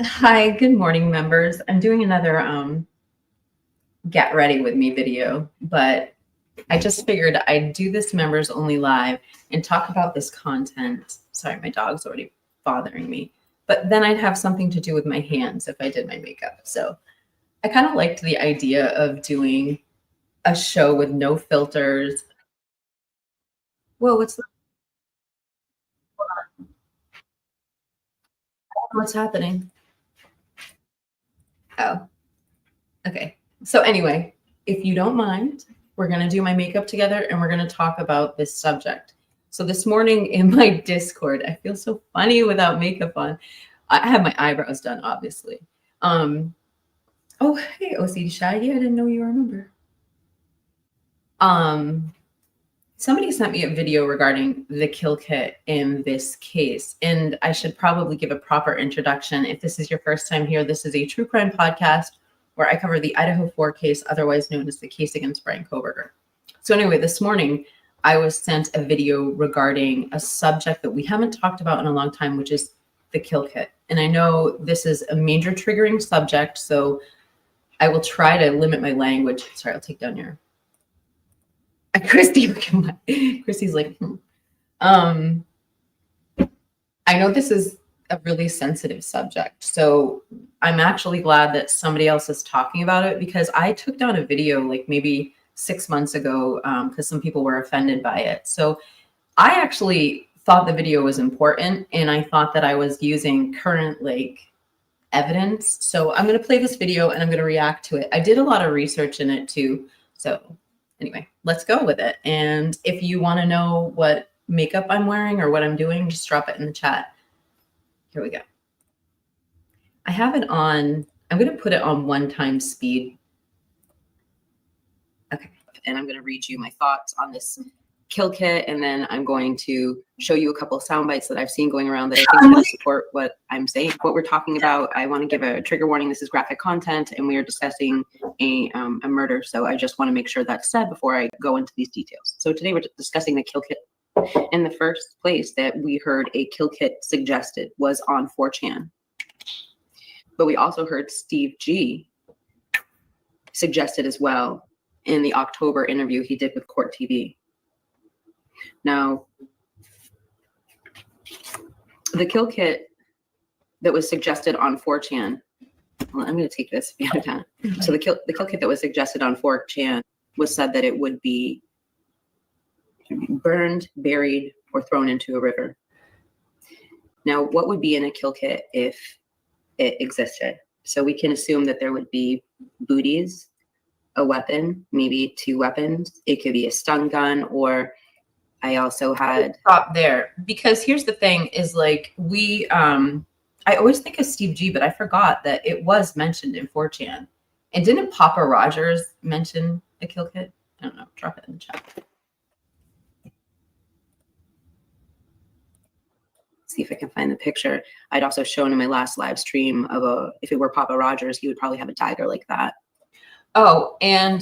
Hi, good morning, members. I'm doing another get ready with me video, but I just figured I'd do this members only live and talk about this content. Sorry, my dog's already bothering me. But then I'd have something to do with my hands if I did my makeup. So I kind of liked the idea of doing a show with no filters. Whoa, what's happening? Oh, okay. So anyway, if you don't mind, we're going to do my makeup together and we're going to talk about this subject. So this morning in my Discord, I feel so funny without makeup on. I have my eyebrows done, obviously. Oh, hey, OC Shaggy, I didn't know you were a member. Somebody sent me a video regarding the kill kit in this case, and I should probably give a proper introduction. If this is your first time here, this is a true crime podcast where I cover the Idaho4 case, otherwise known as the case against Brian Koberger. So anyway, this morning I was sent a video regarding a subject that we haven't talked about in a long time, which is the kill kit. And I know this is a major triggering subject, so I will try to limit my language. Sorry, I'll take down your Christy's like, I know this is a really sensitive subject, so I'm actually glad that somebody else is talking about it, because I took down a video like maybe 6 months ago because some people were offended by it. So I actually thought the video was important, and I thought that I was using current evidence. So I'm going to play this video and I'm going to react to it. I did a lot of research in it too. So anyway, let's go with it. And if you want to know what makeup I'm wearing or what I'm doing, just drop it in the chat. Here we go. I have it on, I'm going to put it on 1x speed. Okay. And I'm going to read you my thoughts on this kill kit, and then I'm going to show you a couple of sound bites that I've seen going around that I think kind of support what I'm saying, what we're talking about. I want to give a trigger warning. This is graphic content, and we are discussing a murder. So I just want to make sure that's said before I go into these details. So today we're discussing the kill kit. In the first place that we heard a kill kit suggested was on 4chan. But we also heard Steve G suggested as well in the October interview he did with Court TV. Now, the kill kit that was suggested on 4chan, well, I'm going to take this if you have time. So the kill kit that was suggested on 4chan was said that it would be burned, buried, or thrown into a river. Now, what would be in a kill kit if it existed? So we can assume that there would be booties, a weapon, maybe 2 weapons. It could be a stun gun, or I also had stop there, because here's the thing is I always think of Steve G, but I forgot that it was mentioned in 4chan. And didn't Papa Rogers mention a kill kit? I don't know. Drop it in the chat. See if I can find the picture. I'd also shown in my last live stream of if it were Papa Rogers, he would probably have a dagger like that. Oh, and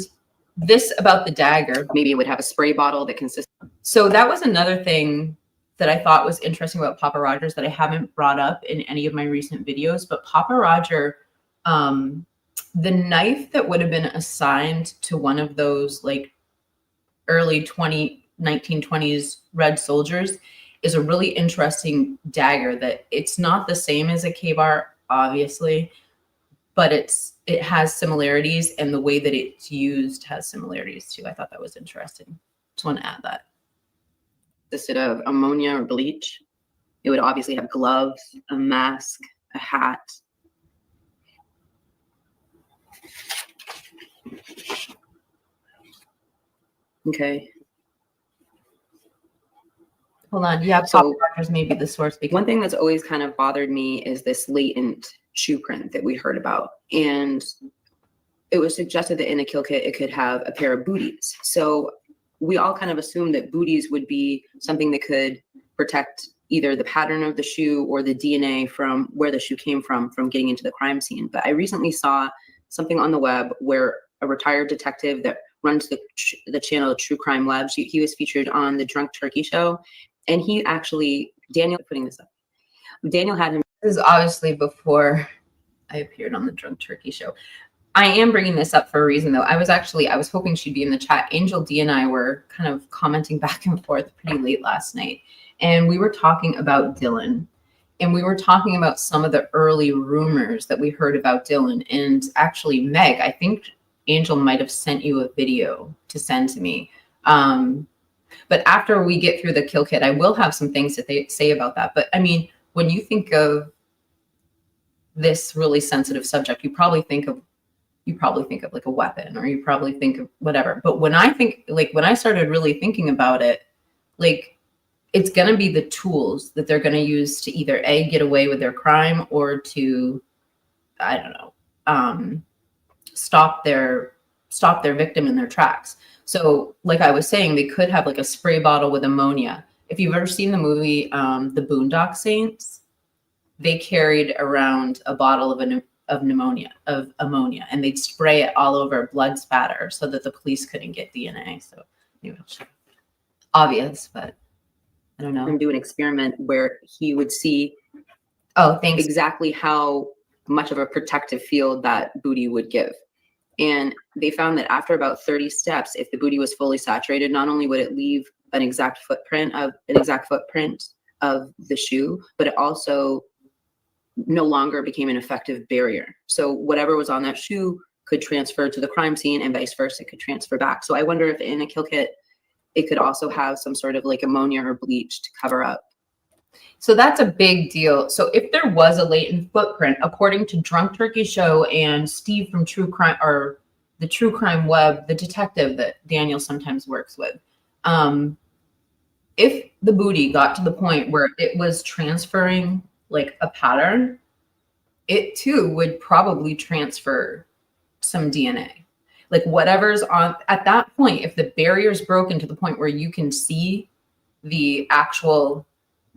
this about the dagger, maybe it would have a spray bottle that consists. So that was another thing that I thought was interesting about Papa Rogers that I haven't brought up in any of my recent videos. But Papa Roger, the knife that would have been assigned to one of those early 1920s Red Soldiers is a really interesting dagger that it's not the same as a K-bar, obviously, but it has similarities, and the way that it's used has similarities too. I thought that was interesting. Just want to add that. Consisted of ammonia or bleach. It would obviously have gloves, a mask, a hat. Okay. Hold on. Yeah, so Papa Rogers may be the source. One thing that's always kind of bothered me is this latent shoe print that we heard about. And it was suggested that in a kill kit, it could have a pair of booties. So we all kind of assumed that booties would be something that could protect either the pattern of the shoe or the DNA from where the shoe came from getting into the crime scene. But I recently saw something on the web where a retired detective that runs the channel True Crime Labs, he was featured on the Drunk Turkey show. And he actually, Daniel, putting this up, Daniel had him. This is obviously before I appeared on the Drunk Turkey show. I am bringing this up for a reason, though. I was hoping she'd be in the chat. Angel D and I were kind of commenting back and forth pretty late last night. And we were talking about Dylan. And we were talking about some of the early rumors that we heard about Dylan. And actually, Meg, I think Angel might have sent you a video to send to me. But after we get through the kill kit, I will have some things to say about that. But I mean, when you think of this really sensitive subject, you probably think of like a weapon, or you probably think of whatever. But when I started really thinking about it, like, it's going to be the tools that they're going to use to either A, get away with their crime, or to, I don't know, stop their victim in their tracks. So like I was saying, they could have like a spray bottle with ammonia. If you've ever seen the movie, The Boondock Saints, they carried around a bottle of ammonia, and they'd spray it all over blood spatter so that the police couldn't get DNA. So anyway, obvious, but I don't know. And do an experiment where he would see thanks. exactly how much of a protective field that booty would give. And they found that after about 30 steps, if the booty was fully saturated, not only would it leave an exact footprint of the shoe, but it also no longer became an effective barrier. So whatever was on that shoe could transfer to the crime scene, and vice versa, it could transfer back. So I wonder if in a kill kit, it could also have some sort of like ammonia or bleach to cover up. So that's a big deal. So if there was a latent footprint, according to Drunk Turkey Show and Steve from True Crime, or the True Crime Web, the detective that Daniel sometimes works with, if the booty got to the point where it was transferring like a pattern, it too would probably transfer some DNA. Like whatever's on at that point, if the barrier's broken to the point where you can see the actual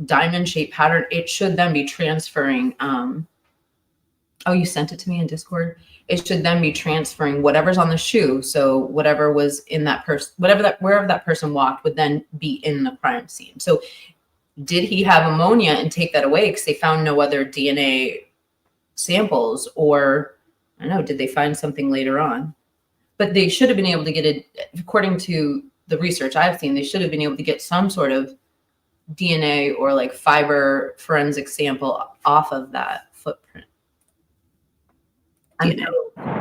diamond shaped pattern, it should then be transferring. Oh, you sent it to me in Discord. It should then be transferring whatever's on the shoe. So whatever was in that person, wherever that person walked would then be in the crime scene. So did he have ammonia and take that away because they found no other DNA samples, or I don't know, did they find something later on? But they should have been able to get it, according to the research I've seen, they should have been able to get some sort of DNA or like fiber forensic sample off of that footprint. I'm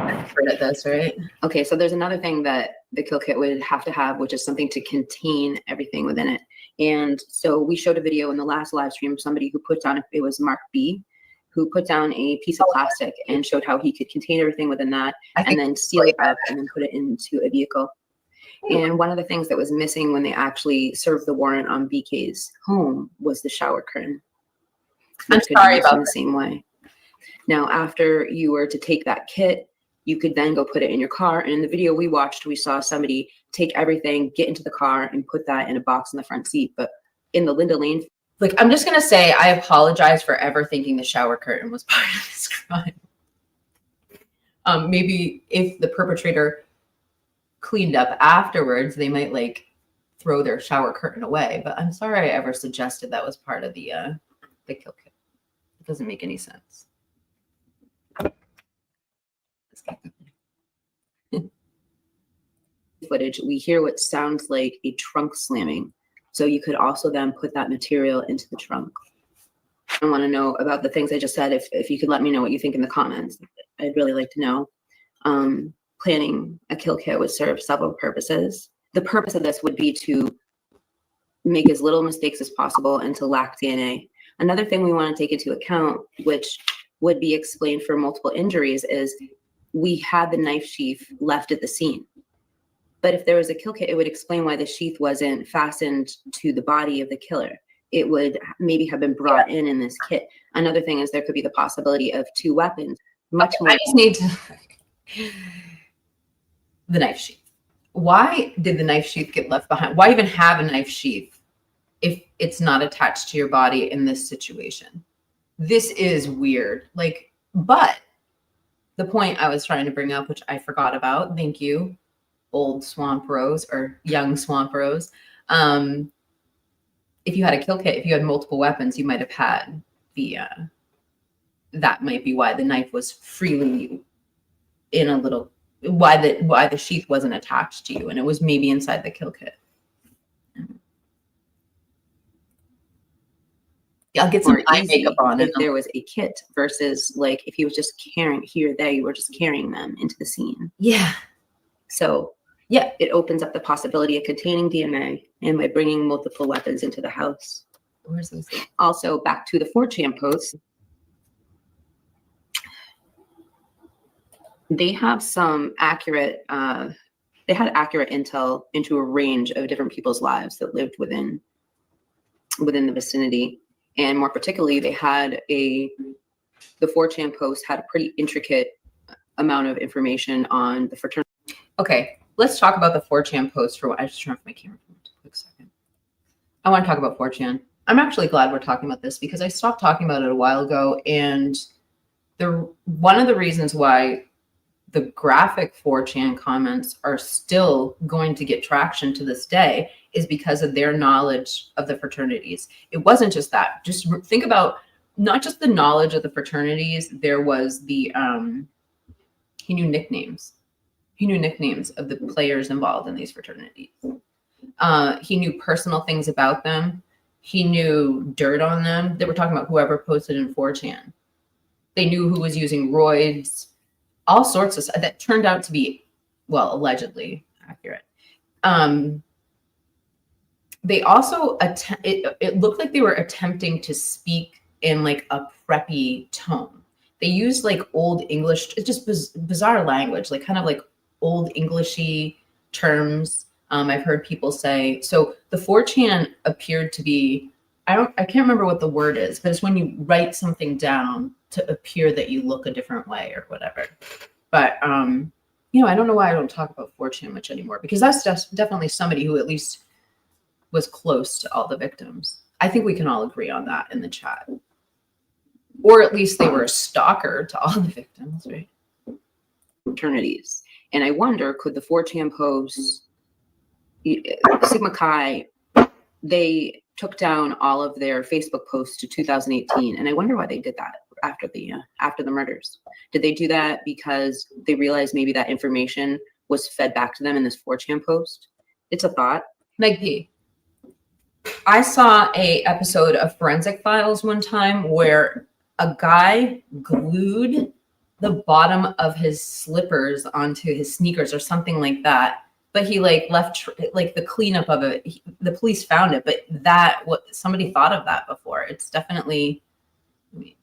expert at this, right? Okay, so there's another thing that the kill kit would have to have, which is something to contain everything within it. And so we showed a video in the last live stream of somebody who put down, it was Mark B, who put down a piece of plastic and showed how he could contain everything within that and then seal it up and then put it into a vehicle. And one of the things that was missing when they actually served the warrant on BK's home was the shower curtain. I'm sorry about in the same way. Now, after you were to take that kit, you could then go put it in your car. And in the video we watched, we saw somebody take everything, get into the car, and put that in a box in the front seat. But in the Linda Lane, like, I'm just going to say, I apologize for ever thinking the shower curtain was part of this crime. Maybe if the perpetrator cleaned up afterwards, they might like throw their shower curtain away. But I'm sorry I ever suggested that was part of the kill kit. It doesn't make any sense. Footage, we hear what sounds like a trunk slamming. So you could also then put that material into the trunk. I want to know about the things I just said. If you could let me know what you think in the comments, I'd really like to know. Planning a kill kit would serve several purposes. The purpose of this would be to make as little mistakes as possible and to lack DNA. Another thing we want to take into account, which would be explained for multiple injuries, is we had the knife sheath left at the scene. But if there was a kill kit, it would explain why the sheath wasn't fastened to the body of the killer. It would maybe have been brought in this kit. Another thing is there could be the possibility of two weapons. Much more. I just need to... The knife sheath. Why did the knife sheath get left behind? Why even have a knife sheath if it's not attached to your body in this situation? This is weird. Like, but the point I was trying to bring up, which I forgot about, thank you, old Swamp Rose or young Swamp Rose. If you had a kill kit, if you had multiple weapons, you might have had the that might be why the knife was freely in a little, why the sheath wasn't attached to you, and it was maybe inside the kill kit. Yeah, I'll get some eye makeup on if there was a kit versus like if he was just carrying here, there, you were just carrying them into the scene. Yeah. So yeah, it opens up the possibility of containing DNA and by bringing multiple weapons into the house. Where's this? Also, back to the 4chan posts. They have some accurate, they had accurate intel into a range of different people's lives that lived within the vicinity. And more particularly, they had the 4chan post had a pretty intricate amount of information on the fraternity. Okay, let's talk about the 4chan post for what I just turned off my camera for a quick second. I want to talk about 4chan. I'm actually glad we're talking about this because I stopped talking about it a while ago, and one of the reasons why the graphic 4chan comments are still going to get traction to this day is because of their knowledge of the fraternities. It wasn't just that. Just think about not just the knowledge of the fraternities. There was the, he knew nicknames. He knew nicknames of the players involved in these fraternities. He knew personal things about them. He knew dirt on them. They were talking about whoever posted in 4chan. They knew who was using roids, all sorts of stuff that turned out to be, well, allegedly accurate. They also, it looked like they were attempting to speak in like a preppy tone. They used like old English, it's just bizarre language, like kind of like old Englishy terms. I've heard people say, so the 4chan appeared to be, I can't remember what the word is, but it's when you write something down to appear that you look a different way or whatever. But, you know, I don't know why I don't talk about 4chan much anymore, because that's just definitely somebody who at least was close to all the victims. I think we can all agree on that in the chat. Or at least they were a stalker to all the victims, right? Fraternities. And I wonder, could the 4chan posts, Sigma Chi, they took down all of their Facebook posts to 2018. And I wonder why they did that after the murders. Did they do that because they realized maybe that information was fed back to them in this 4chan post? It's a thought. Meg P. I saw a episode of Forensic Files one time where a guy glued the bottom of his slippers onto his sneakers or something like that. But he like left like the cleanup of it. The police found it, but somebody thought of that before. It's definitely, I mean,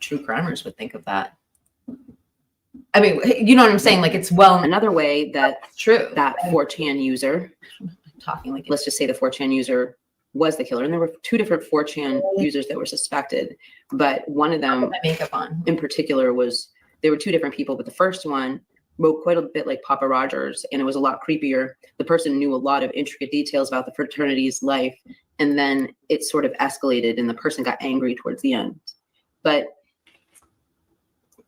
true crimers would think of that. I mean, you know what I'm saying? Like it's another way that's true. That 4chan user, talking like, let's just say the 4chan user was the killer, and there were two different 4chan users that were suspected, but one of them makeup on in particular there were two different people, but the first one wrote quite a bit like Papa Rogers, and it was a lot creepier. The person knew a lot of intricate details about the fraternity's life, and then it sort of escalated and the person got angry towards the end. But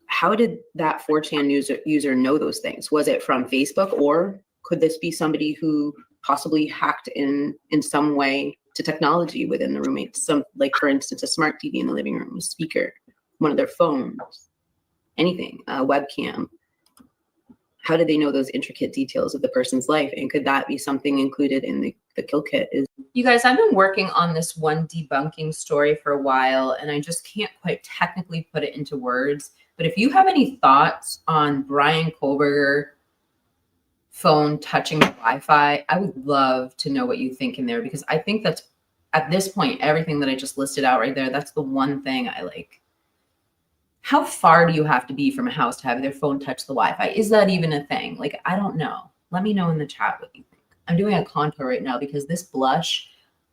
how did that 4chan user know those things? Was it from Facebook, or could this be somebody who possibly hacked in some way to technology within the roommates? Some, like for instance, a smart TV in the living room, a speaker, one of their phones, anything, a webcam. How did they know those intricate details of the person's life? And could that be something included in the kill kit? You guys, I've been working on this one debunking story for a while, and I just can't quite technically put it into words. But if you have any thoughts on Brian Kohlberger phone touching the Wi-Fi, I would love to know what you think in there, because I think that's, at this point, everything that I just listed out right there, that's the one thing I like. How far do you have to be from a house to have their phone touch the Wi-Fi? Is that even a thing? Like, I don't know. Let me know in the chat what you think. I'm doing a contour right now because this blush,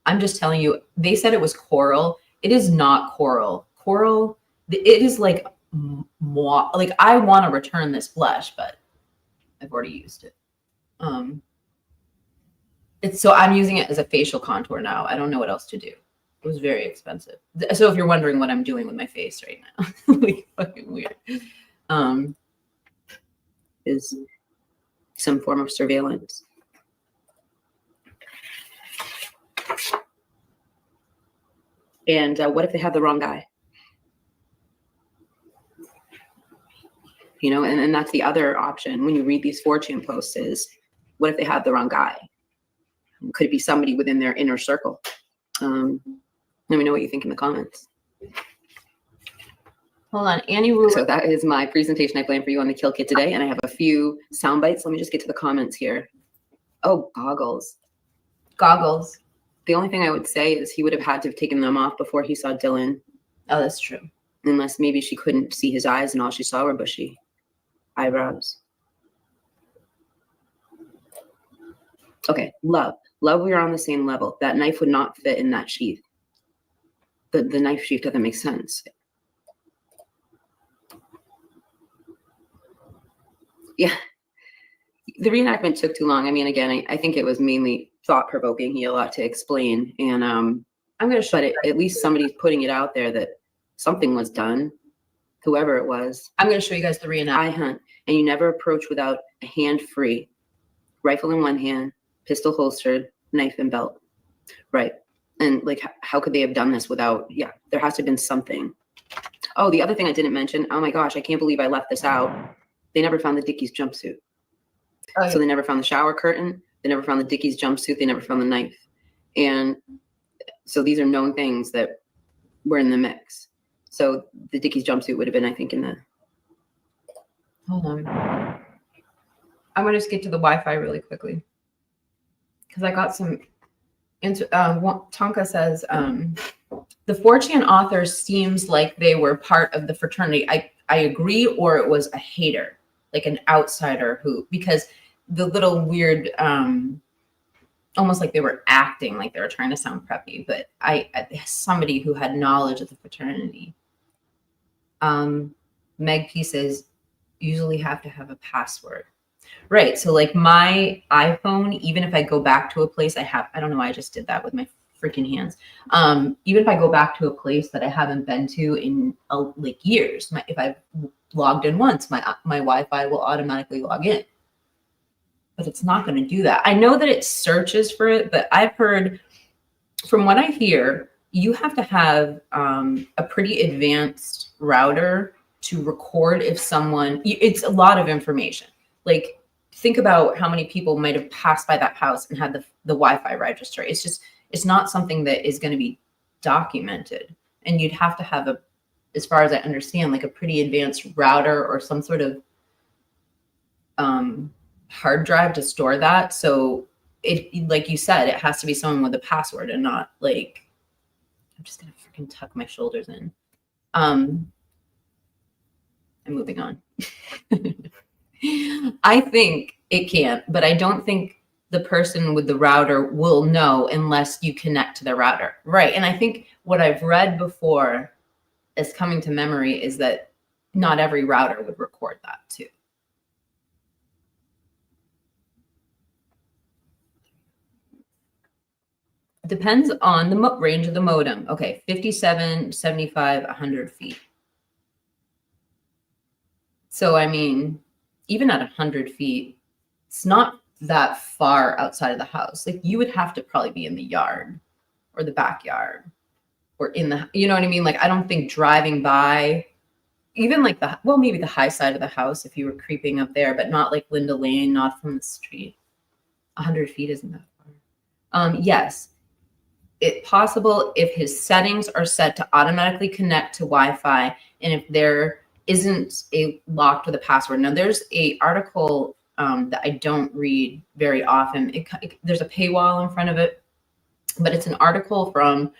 I'm just telling you, they said it was coral. It is not coral. Coral, it is like, like I want to return this blush, but I've already used it. So I'm using it as a facial contour now. I don't know what else to do. It was very expensive. So if you're wondering what I'm doing with my face right now, like fucking weird. Is some form of surveillance. And what if they have the wrong guy? You know, and that's the other option when you read these 4chan posts is, what if they have the wrong guy? Could it be somebody within their inner circle? Let me know what you think in the comments. Hold on, Annie Ruler. So that is my presentation I planned for you on the kill kit today. And I have a few sound bites. Let me just get to the comments here. Oh, goggles. Goggles. The only thing I would say is he would have had to have taken them off before he saw Dylan. Oh, that's true. Unless maybe she couldn't see his eyes and all she saw were bushy eyebrows. Okay, love. Love, we are on the same level. That knife would not fit in that sheath. The knife sheath doesn't make sense. Yeah. The reenactment took too long. I mean, again, I think it was mainly thought-provoking. He had a lot to explain. And I'm going to show it. At least somebody's putting it out there that something was done, whoever it was. I'm going to show you guys the reenactment. I hunt, and you never approach without a hand free. Rifle in one hand, pistol holstered, knife and belt. Right. And like, how could they have done this without, yeah, there has to have been something. Oh, the other thing I didn't mention, oh my gosh, I can't believe I left this out. They never found the Dickies jumpsuit. Oh, yeah. So they never found the shower curtain. They never found the Dickies jumpsuit. They never found the knife. And so these are known things that were in the mix. So the Dickies jumpsuit would have been, I think, in the. Hold on. I'm going to just get to the Wi-Fi really quickly. Because I got some. Tonka says, the 4chan authors seems like they were part of the fraternity. I agree, or it was a hater, like an outsider who, because the little weird, almost like they were acting like they were trying to sound preppy, but somebody who had knowledge of the fraternity. Meg P says, usually have to have a password. Right. So like my iPhone, even if I go back to a place I don't know why I just did that with my freaking hands. Even if I go back to a place that I haven't been to in like years, if I've logged in once, my Wi-Fi will automatically log in. But it's not going to do that. I know that it searches for it, but I've heard, from what I hear, you have to have a pretty advanced router to record if someone, it's a lot of information. Like, think about how many people might have passed by that house and had the Wi-Fi register. It's not something that is going to be documented. And you'd have to have as far as I understand, like a pretty advanced router or some sort of hard drive to store that. So it, like you said, it has to be someone with a password and not like, I'm just going to freaking tuck my shoulders in. I'm moving on. I think it can, but I don't think the person with the router will know unless you connect to the router. Right. And I think what I've read before is coming to memory is that not every router would record that too. Depends on the range of the modem. Okay, 57, 75, 100 feet. So, I mean, even at 100 feet, it's not that far outside of the house. Like, you would have to probably be in the yard or the backyard or in the, you know what I mean? Like, I don't think driving by, even like maybe the high side of the house if you were creeping up there, but not like Linda Lane, not from the street. 100 feet isn't that far. Yes. It's possible if his settings are set to automatically connect to Wi-Fi, and if there isn't a locked with a password. Now, there's a article that I don't read very often. There's a paywall in front of it, but it's an article from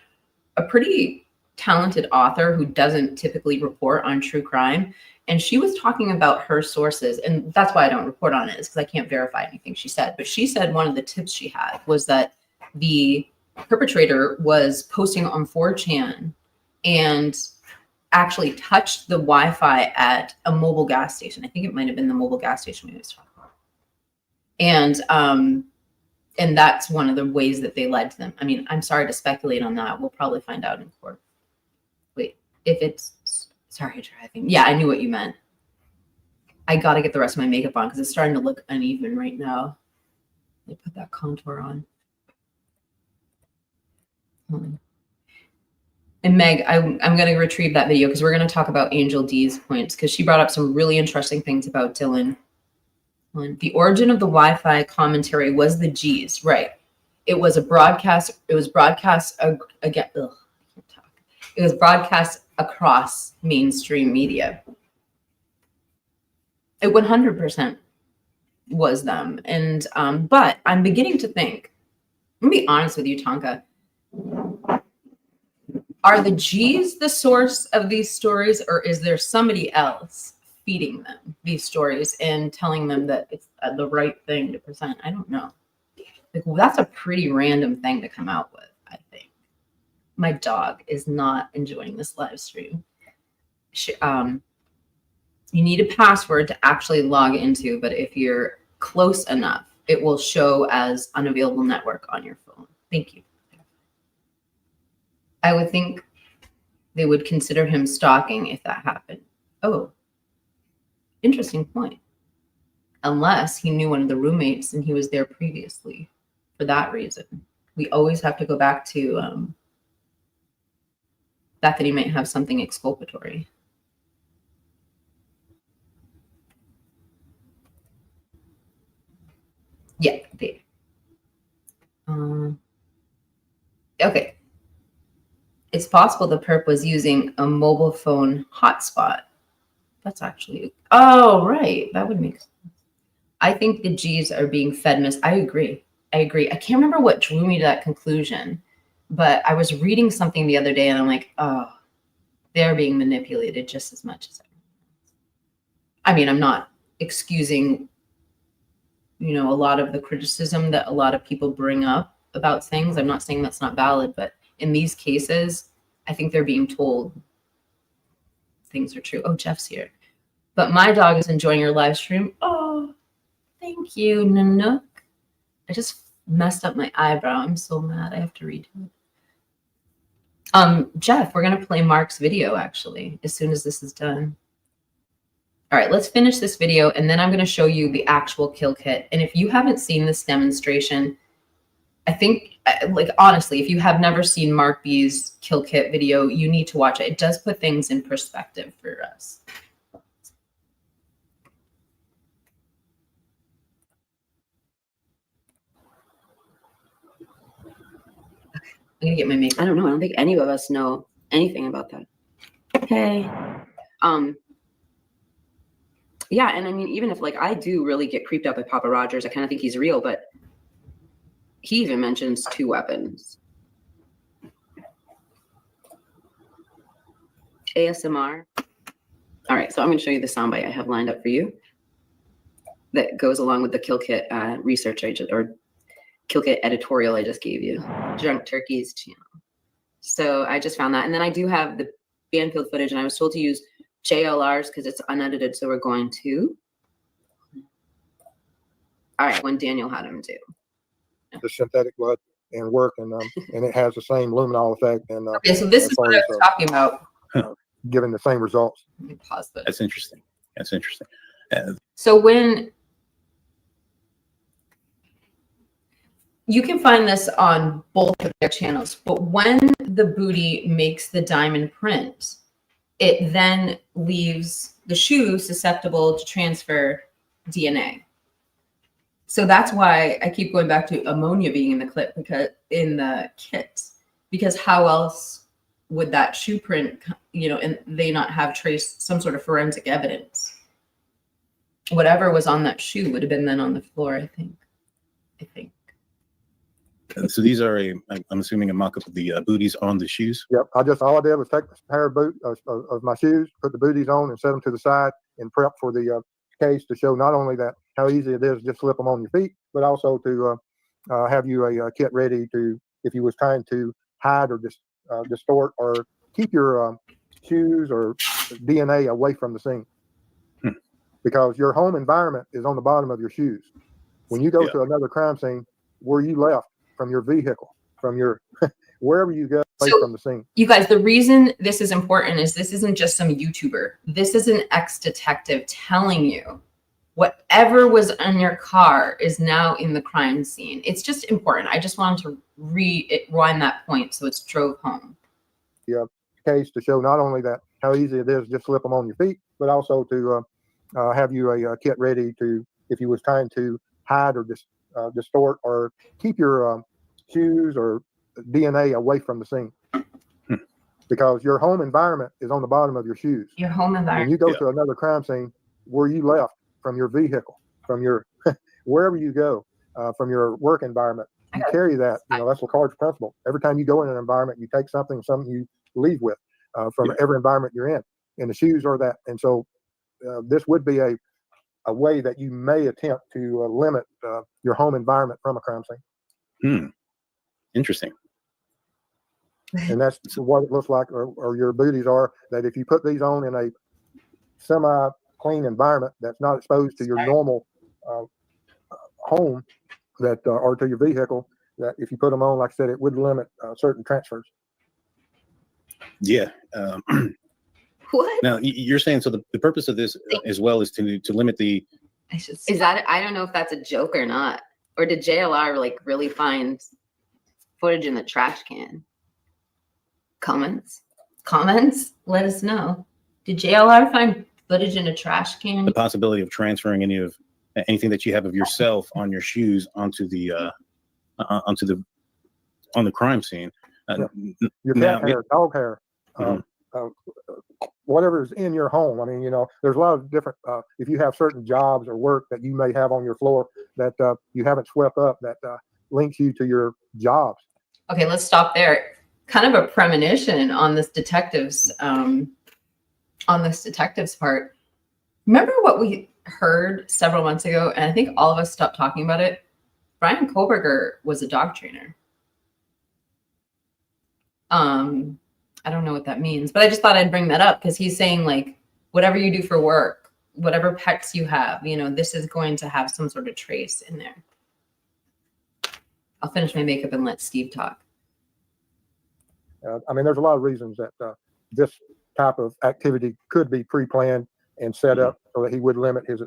a pretty talented author who doesn't typically report on true crime. And she was talking about her sources, and that's why I don't report on it, is because I can't verify anything she said. But she said one of the tips she had was that the perpetrator was posting on 4chan and actually touched the Wi-Fi at a mobile gas station. I think it might have been the mobile gas station we was talking about. And that's one of the ways that they led to them. I mean, I'm sorry to speculate on that. We'll probably find out in court. Wait, if it's, sorry, driving. Yeah, I knew what you meant. I got to get the rest of my makeup on because it's starting to look uneven right now. Let me put that contour on. And Meg, I'm going to retrieve that video because we're going to talk about Angel D's points because she brought up some really interesting things about Dylan. The origin of the Wi-Fi commentary was the G's, right? It was a broadcast. It was broadcast again. Ugh, I can't talk. It was broadcast across mainstream media. It 100% was them. And but I'm beginning to think, I'm gonna be honest with you, Tonka. Are the G's the source of these stories, or is there somebody else feeding them these stories and telling them that it's the right thing to present? I don't know. Like, well, that's a pretty random thing to come out with, I think. My dog is not enjoying this live stream. You need a password to actually log into, but if you're close enough, it will show as unavailable network on your phone. Thank you. I would think they would consider him stalking if that happened. Oh, interesting point. Unless he knew one of the roommates and he was there previously for that reason. We always have to go back to Bethany might have something exculpatory. Yeah, they. Okay. It's possible the perp was using a mobile phone hotspot. That's actually, oh, right. That would make sense. I think the G's are being fed I agree. I can't remember what drew me to that conclusion, but I was reading something the other day and I'm like, oh, they're being manipulated just as much as everyone else. I mean, I'm not excusing, you know, a lot of the criticism that a lot of people bring up about things. I'm not saying that's not valid, but in these cases, I think they're being told things are true. Oh, Jeff's here. But my dog is enjoying your live stream. Oh, thank you, Nanook. I just messed up my eyebrow. I'm so mad. I have to redo it. Jeff, we're going to play Mark's video, actually, as soon as this is done. All right, let's finish this video, and then I'm going to show you the actual kill kit. And if you haven't seen this demonstration, I think, like, honestly, if you have never seen Mark B's kill kit video, you need to watch it. It does put things in perspective for us. I'm going to get my makeup. I don't know. I don't think any of us know anything about that. Hey. Yeah, and I mean, even if, like, I do really get creeped out by Papa Rogers, I kind of think he's real, but he even mentions 2 weapons. ASMR. All right, so I'm going to show you the soundbite I have lined up for you that goes along with the kill kit research or kill kit editorial I just gave you. Drunk Turkey's channel. So I just found that, and then I do have the Banfield footage, and I was told to use JLRs because it's unedited, so we're going to. All right, when Daniel had him do. The synthetic blood and work, and it has the same luminol effect. And okay, so this is what I was talking about. Giving the same results. Let me pause this. That's interesting. That's interesting. So when you can find this on both of their channels, but when the booty makes the diamond print, it then leaves the shoe susceptible to transfer DNA. So that's why I keep going back to ammonia being in the clip, because in the kit, because how else would that shoe print, you know, and they not have traced some sort of forensic evidence? Whatever was on that shoe would have been then on the floor, I think. So these are I'm assuming a mock-up of the booties on the shoes. Yep. All I did was take a pair of my shoes, put the booties on, and set them to the side, and prep for the case to show not only that how easy it is to just slip them on your feet, but also to have you a kit ready to, if you was trying to hide or distort or keep your shoes or DNA away from the scene. Because your home environment is on the bottom of your shoes. When you go to another crime scene, where you left from your vehicle, from your wherever you go away from the scene. You guys, the reason this is important is this isn't just some YouTuber. This is an ex-detective telling you whatever was on your car is now in the crime scene. It's just important. I just wanted to rewind that point so it's drove home. the case to show not only that how easy it is to just slip them on your feet, but also to have you a kit ready to, if you was trying to hide or distort or keep your shoes or DNA away from the scene. Because your home environment is on the bottom of your shoes. Your home When environment. you go to another crime scene, where you left from your vehicle, from your wherever you go, from your work environment, you carry that. You know, that's Lacard's principle. Every time you go in an environment, you take something you leave with from every environment you're in. And the shoes are that. And so this would be a way that you may attempt to limit your home environment from a crime scene. Interesting. And that's what it looks like, or your booties are, that if you put these on in a semi-clean environment that's not exposed to your normal home, that or to your vehicle, that if you put them on, like I said, it would limit certain transfers. Yeah. What? Now you're saying, so the purpose of this as well is to limit the. Is that, I don't know if that's a joke or not. Or did JLR like really find footage in the trash can? Comments? Let us know. Did JLR find footage in a trash can? The possibility of transferring anything that you have of yourself on your shoes onto the crime scene. Your cat hair, dog hair, whatever's in your home. I mean, you know, there's a lot of different, if you have certain jobs or work that you may have on your floor that you haven't swept up, that links you to your jobs. Okay, let's stop there. Kind of a premonition on this detective's part. Remember what we heard several months ago, and I think all of us stopped talking about it. Brian Kohlberger was a dog trainer. I don't know what that means, but I just thought I'd bring that up because he's saying, like, whatever you do for work, whatever pets you have, you know, this is going to have some sort of trace in there. I'll finish my makeup and let Steve talk. I mean, there's a lot of reasons that this type of activity could be pre-planned and set up so that he would limit his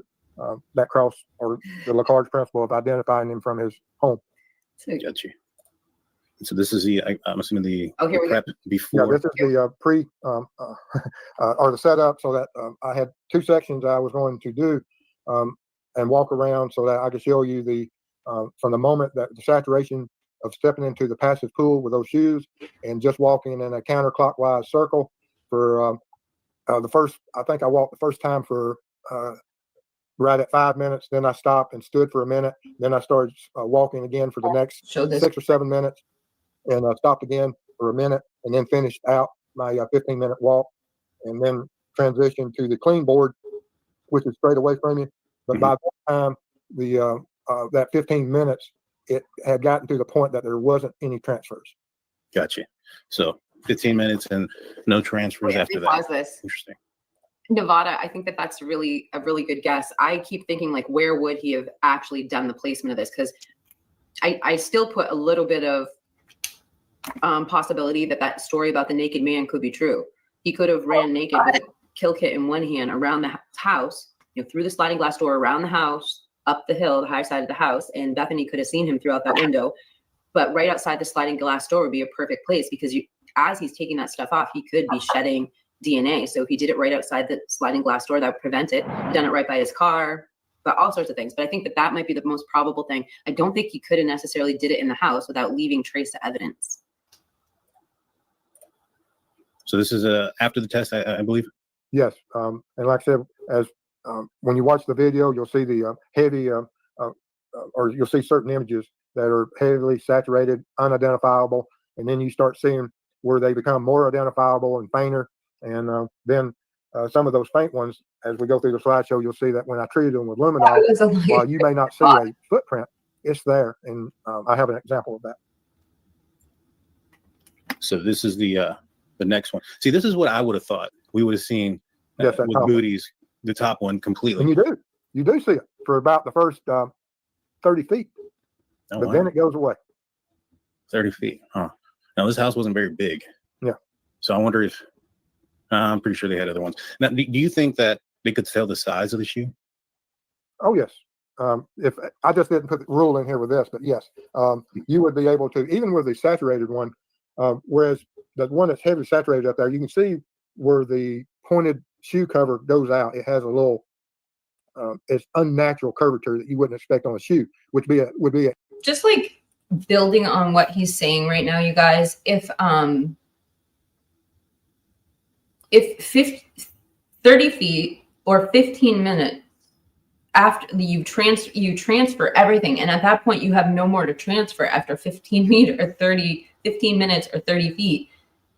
that cross, or the Lacard's principle of identifying him from his home. Got you. So this is I'm assuming the here we prep go. before. Yeah, this is the pre or the setup, so that I had two sections I was going to do and walk around so that I could show you the from the moment that the saturation of stepping into the passive pool with those shoes and just walking in a counterclockwise circle for the first, I think I walked the first time for right at 5 minutes. Then I stopped and stood for a minute. Then I started walking again for the next 6 or 7 minutes, and I stopped again for a minute, and then finished out my 15-minute walk, and then transitioned to the clean board, which is straight away from you. But by that time, that 15 minutes, it had gotten to the point that there wasn't any transfers. Gotcha. So 15 minutes and no transfers after that. Pause this. Interesting. Nevada, I think that's a really good guess. I keep thinking, like, where would he have actually done the placement of this? Because I still put a little bit of possibility that story about the naked man could be true. He could have ran naked with a kill kit in one hand around the house, you know, through the sliding glass door, around the house, up the hill, the high side of the house, and Bethany could have seen him throughout that window. But right outside the sliding glass door would be a perfect place, because as he's taking that stuff off, he could be shedding DNA. So if he did it right outside the sliding glass door, that would prevent it. He'd done it right by his car, but all sorts of things. But I think that might be the most probable thing. I don't think he could have necessarily did it in the house without leaving trace evidence. So this is after the test, I believe? Yes. And like I said, as when you watch the video, you'll see the heavy, or you'll see certain images that are heavily saturated, unidentifiable. And then you start seeing where they become more identifiable and fainter. And then some of those faint ones, as we go through the slideshow, you'll see that when I treated them with luminol, while you may not see a footprint, it's there. And I have an example of that. So this is the next one. See, this is what I would have thought. We would have seen with booties, the top one completely. And you do see it for about the first 30 feet. Oh, but then it goes away. 30 feet. Huh. Now, this house wasn't very big. Yeah. So I wonder if, I'm pretty sure they had other ones. Now, do you think that they could tell the size of the shoe? Oh, yes. If I just didn't put the rule in here with this, but yes, you would be able to, even with the saturated one, Whereas the one that's heavily saturated up there, you can see where the pointed shoe cover goes out. It has a little, it's unnatural curvature that you wouldn't expect on a shoe, which would be a Just like building on what he's saying right now, you guys, if 30 feet or 15 minutes after you transfer everything, and at that point you have no more to transfer after 15 minutes or 30 feet,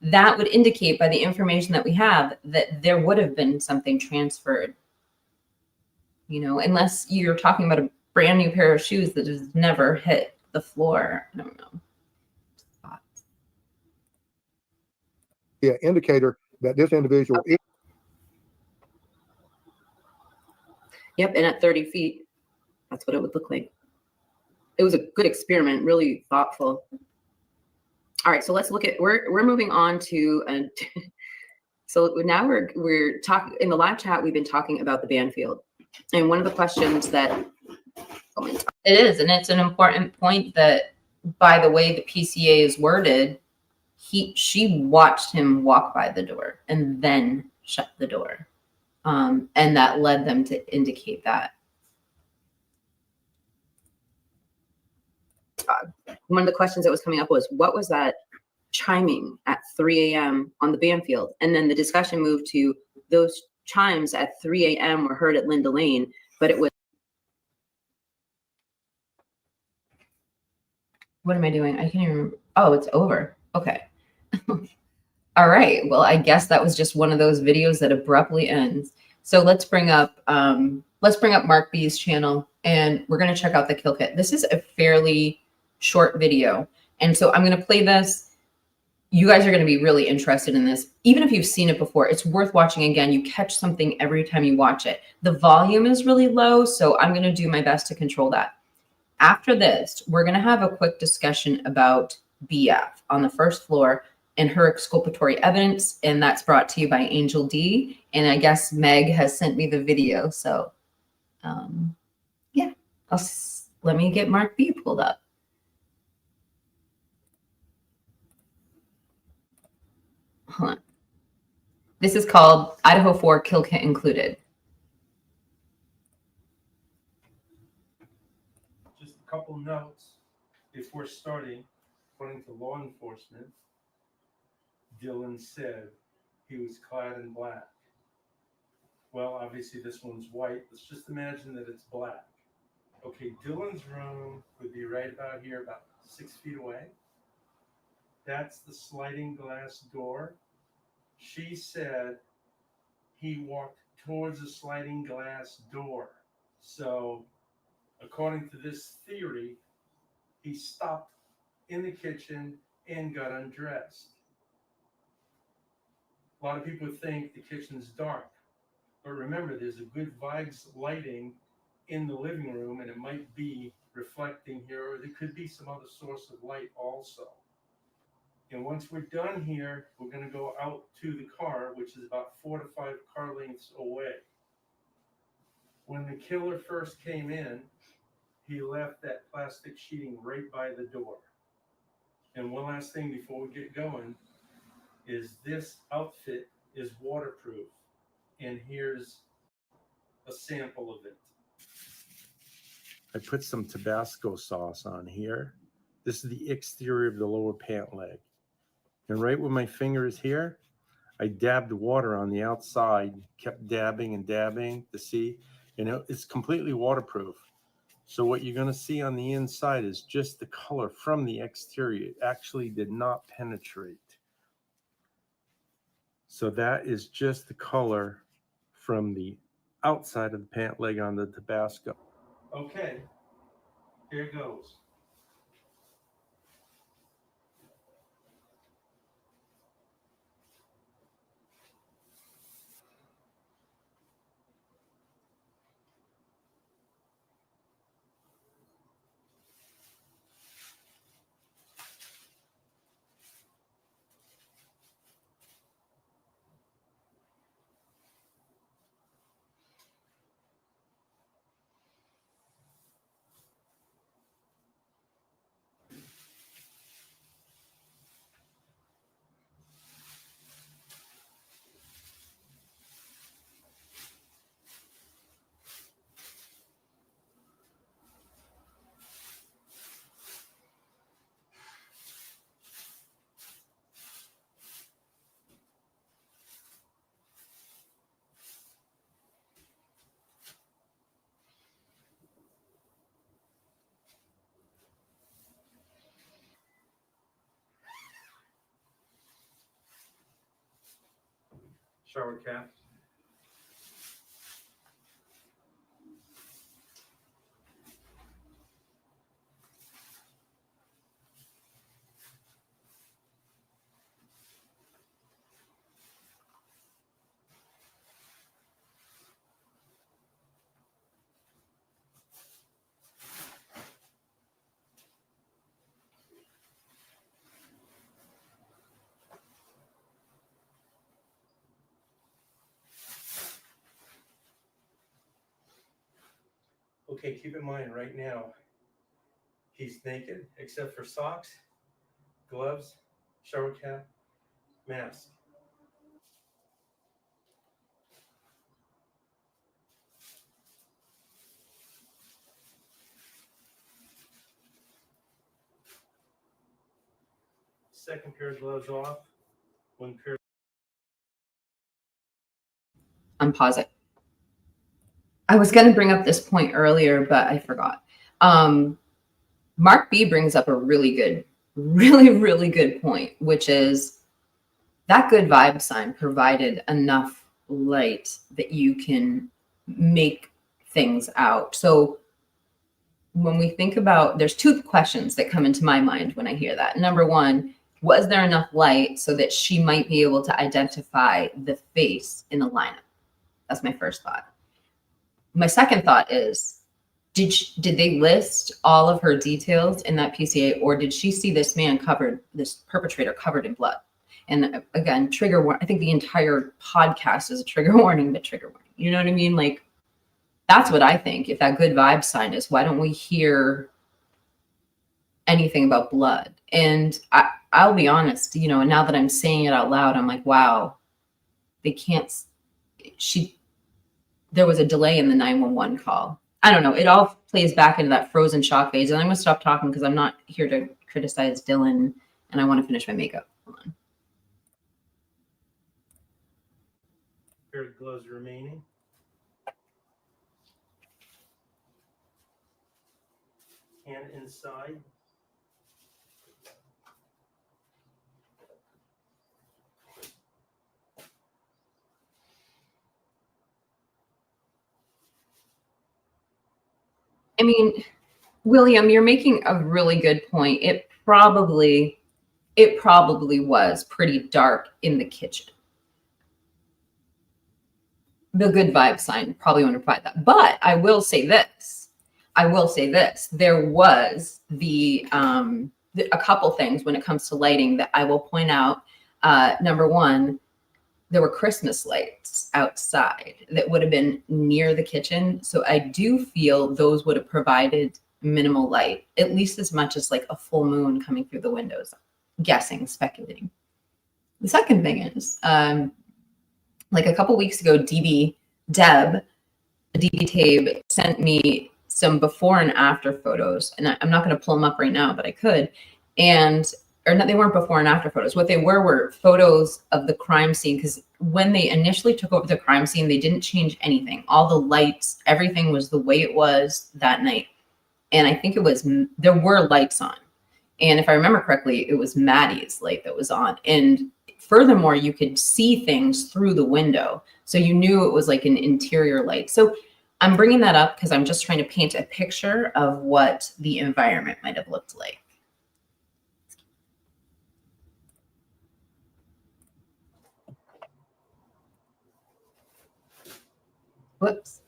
that would indicate by the information that we have that there would have been something transferred, you know, unless you're talking about a brand new pair of shoes that has never hit the floor. I don't know. indicator that this individual is. Yep, and at 30 feet, that's what it would look like. It was a good experiment, really thoughtful. All right, so let's look at, we're moving on to, so now we're talking, in the live chat, we've been talking about the Banfield. And one of the questions that, it is, and it's an important point that by the way the PCA is worded, she watched him walk by the door and then shut the door. And that led them to indicate that. one of the questions that was coming up was, what was that chiming at 3 a.m. on the Banfield? And then the discussion moved to those chimes at 3 a.m. were heard at Linda Lane, but it was. What am I doing? I can't even remember. Oh, it's over. Okay. All right. Well, I guess that was just one of those videos that abruptly ends. So let's bring up Mark B's channel and we're going to check out the kill kit. This is a fairly short video. And so I'm going to play this. You guys are going to be really interested in this. Even if you've seen it before, it's worth watching again. You catch something every time you watch it. The volume is really low, so I'm going to do my best to control that. After this, we're going to have a quick discussion about BF on the first floor and her exculpatory evidence, and that's brought to you by Angel D. And I guess Meg has sent me the video, so yeah, let me get Mark B pulled up. Hold on. This is called Idaho4 Kill Kit Included. Just a couple notes before starting. According to law enforcement, Dylan said he was clad in black. Well, obviously this one's white. Let's just imagine that it's black. Okay, Dylan's room would be right about here, about 6 feet away. That's the sliding glass door. She said he walked towards the sliding glass door. So, according to this theory, he stopped in the kitchen and got undressed. A lot of people think the kitchen's dark, but remember, there's a good vibes lighting in the living room, and it might be reflecting here, or there could be some other source of light also. And once we're done here, we're going to go out to the car, which is about 4 to 5 car lengths away. When the killer first came in, he left that plastic sheeting right by the door. And one last thing before we get going is this outfit is waterproof. And here's a sample of it. I put some Tabasco sauce on here. This is the exterior of the lower pant leg. And right where my finger is here, I dabbed water on the outside, kept dabbing and dabbing to see, it's completely waterproof. So what you're going to see on the inside is just the color from the exterior. It actually did not penetrate. So that is just the color from the outside of the pant leg on the Tabasco. Okay, here goes. shower cap. Okay, keep in mind right now, he's naked except for socks, gloves, shower cap, mask. Second pair of gloves off, one pair. Unpause it. I was going to bring up this point earlier, but I forgot. Mark B brings up a really good point, which is that good vibe sign provided enough light that you can make things out. So when we think about, there's two questions that come into my mind when I hear that. Number one, was there enough light so that she might be able to identify the face in the lineup? That's my first thought. My second thought is, did they list all of her details in that PCA, or did she see this man covered, this perpetrator covered in blood? And again, trigger warning. I think the entire podcast is a trigger warning, but trigger warning. You know what I mean? Like, that's what I think. If that good vibe sign is, why don't we hear anything about blood? And I'll be honest, you know, now that I'm saying it out loud, I'm like, wow, they can't. There was a delay in the 911 call. I don't know. It all plays back into that frozen shock phase. And I'm going to stop talking because I'm not here to criticize Dylan and I want to finish my makeup. Hold on. Pair of gloves remaining. Hand inside. I mean, William, you're making a really good point. It probably was pretty dark in the kitchen. The good vibe sign probably wouldn't provide that. But I will say this. There was a couple things when it comes to lighting that I will point out. Number one, there were Christmas lights outside that would have been near the kitchen. So I do feel those would have provided minimal light, at least as much as like a full moon coming through the windows. Guessing, speculating. The second thing is, like a couple weeks ago, Deb, the DB Tabe, sent me some before and after photos. And I'm not going to pull them up right now, but I could. Or no, they weren't before and after photos. What they were photos of the crime scene. Because when they initially took over the crime scene, they didn't change anything. All the lights, everything was the way it was that night. And I think there were lights on. And if I remember correctly, it was Maddie's light that was on. And furthermore, you could see things through the window. So you knew it was like an interior light. So I'm bringing that up because I'm just trying to paint a picture of what the environment might have looked like. Whoops.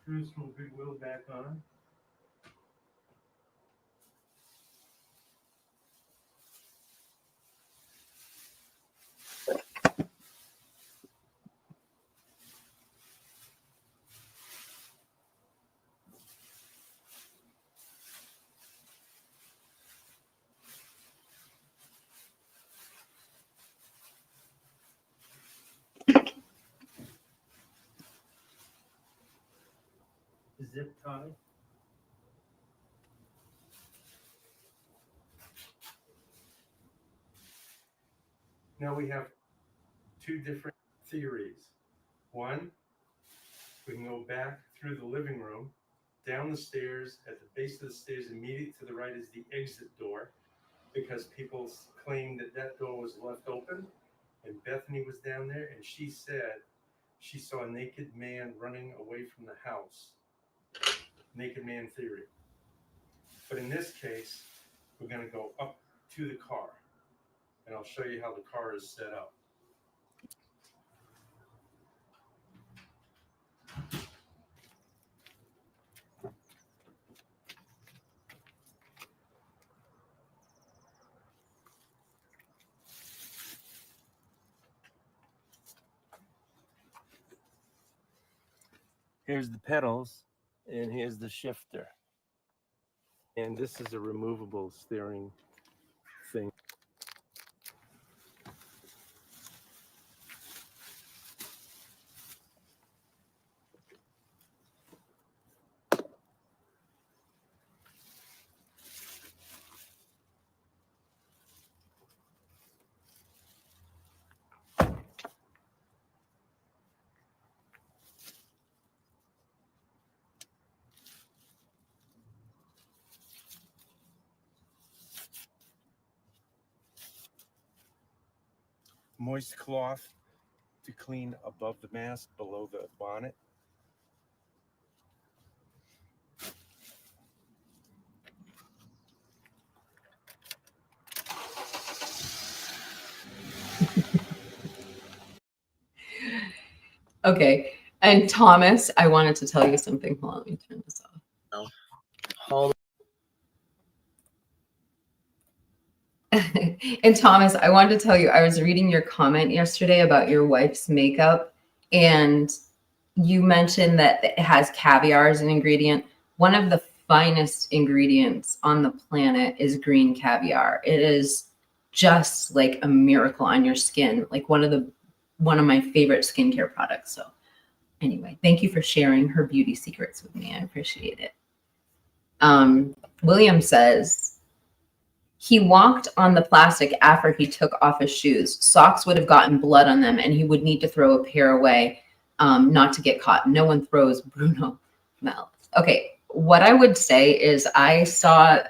Cruise from Goodwill back on. Zip tie. Now we have two different theories. One, We can go back through the living room, down the stairs. At the base of the stairs, immediately to the right is the exit door, because people claimed that that door was left open. And Bethany was down there, and she said she saw a naked man running away from the house. Naked man theory. But in this case, we're going to go up to the car, and I'll show you how the car is set up. Here's the pedals, and here's the shifter. And this is a removable steering thing. Moist cloth to clean above the mask, below the bonnet. Okay. And Thomas, I wanted to tell you something. Hold on, let me turn this off. No. Hold And Thomas, I wanted to tell you, I was reading your comment yesterday about your wife's makeup, and you mentioned that it has caviar as an ingredient. One of the finest ingredients on the planet is green caviar. It is just like a miracle on your skin, like one of my favorite skincare products. So anyway, thank you for sharing her beauty secrets with me. I appreciate it. William says, he walked on the plastic after he took off his shoes. Socks would have gotten blood on them, and he would need to throw a pair away not to get caught. No one throws Bruno Mel. Okay, what I would say is I saw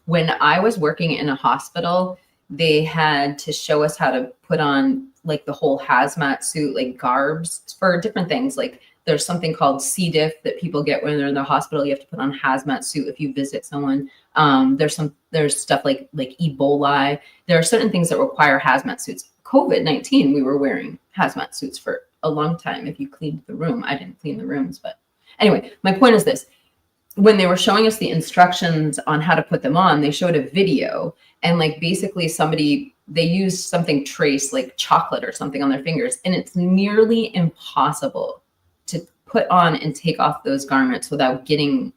when I was working in a hospital, they had to show us how to put on like the whole hazmat suit, like garbs for different things. Like there's something called C. diff that people get when they're in the hospital. You have to put on a hazmat suit if you visit someone. There's stuff like Ebola. There are certain things that require hazmat suits. COVID-19, we were wearing hazmat suits for a long time. If you cleaned the room, I didn't clean the rooms, but anyway, my point is this. When they were showing us the instructions on how to put them on, they showed a video, and like basically they used something trace like chocolate or something on their fingers, and it's nearly impossible to put on and take off those garments without getting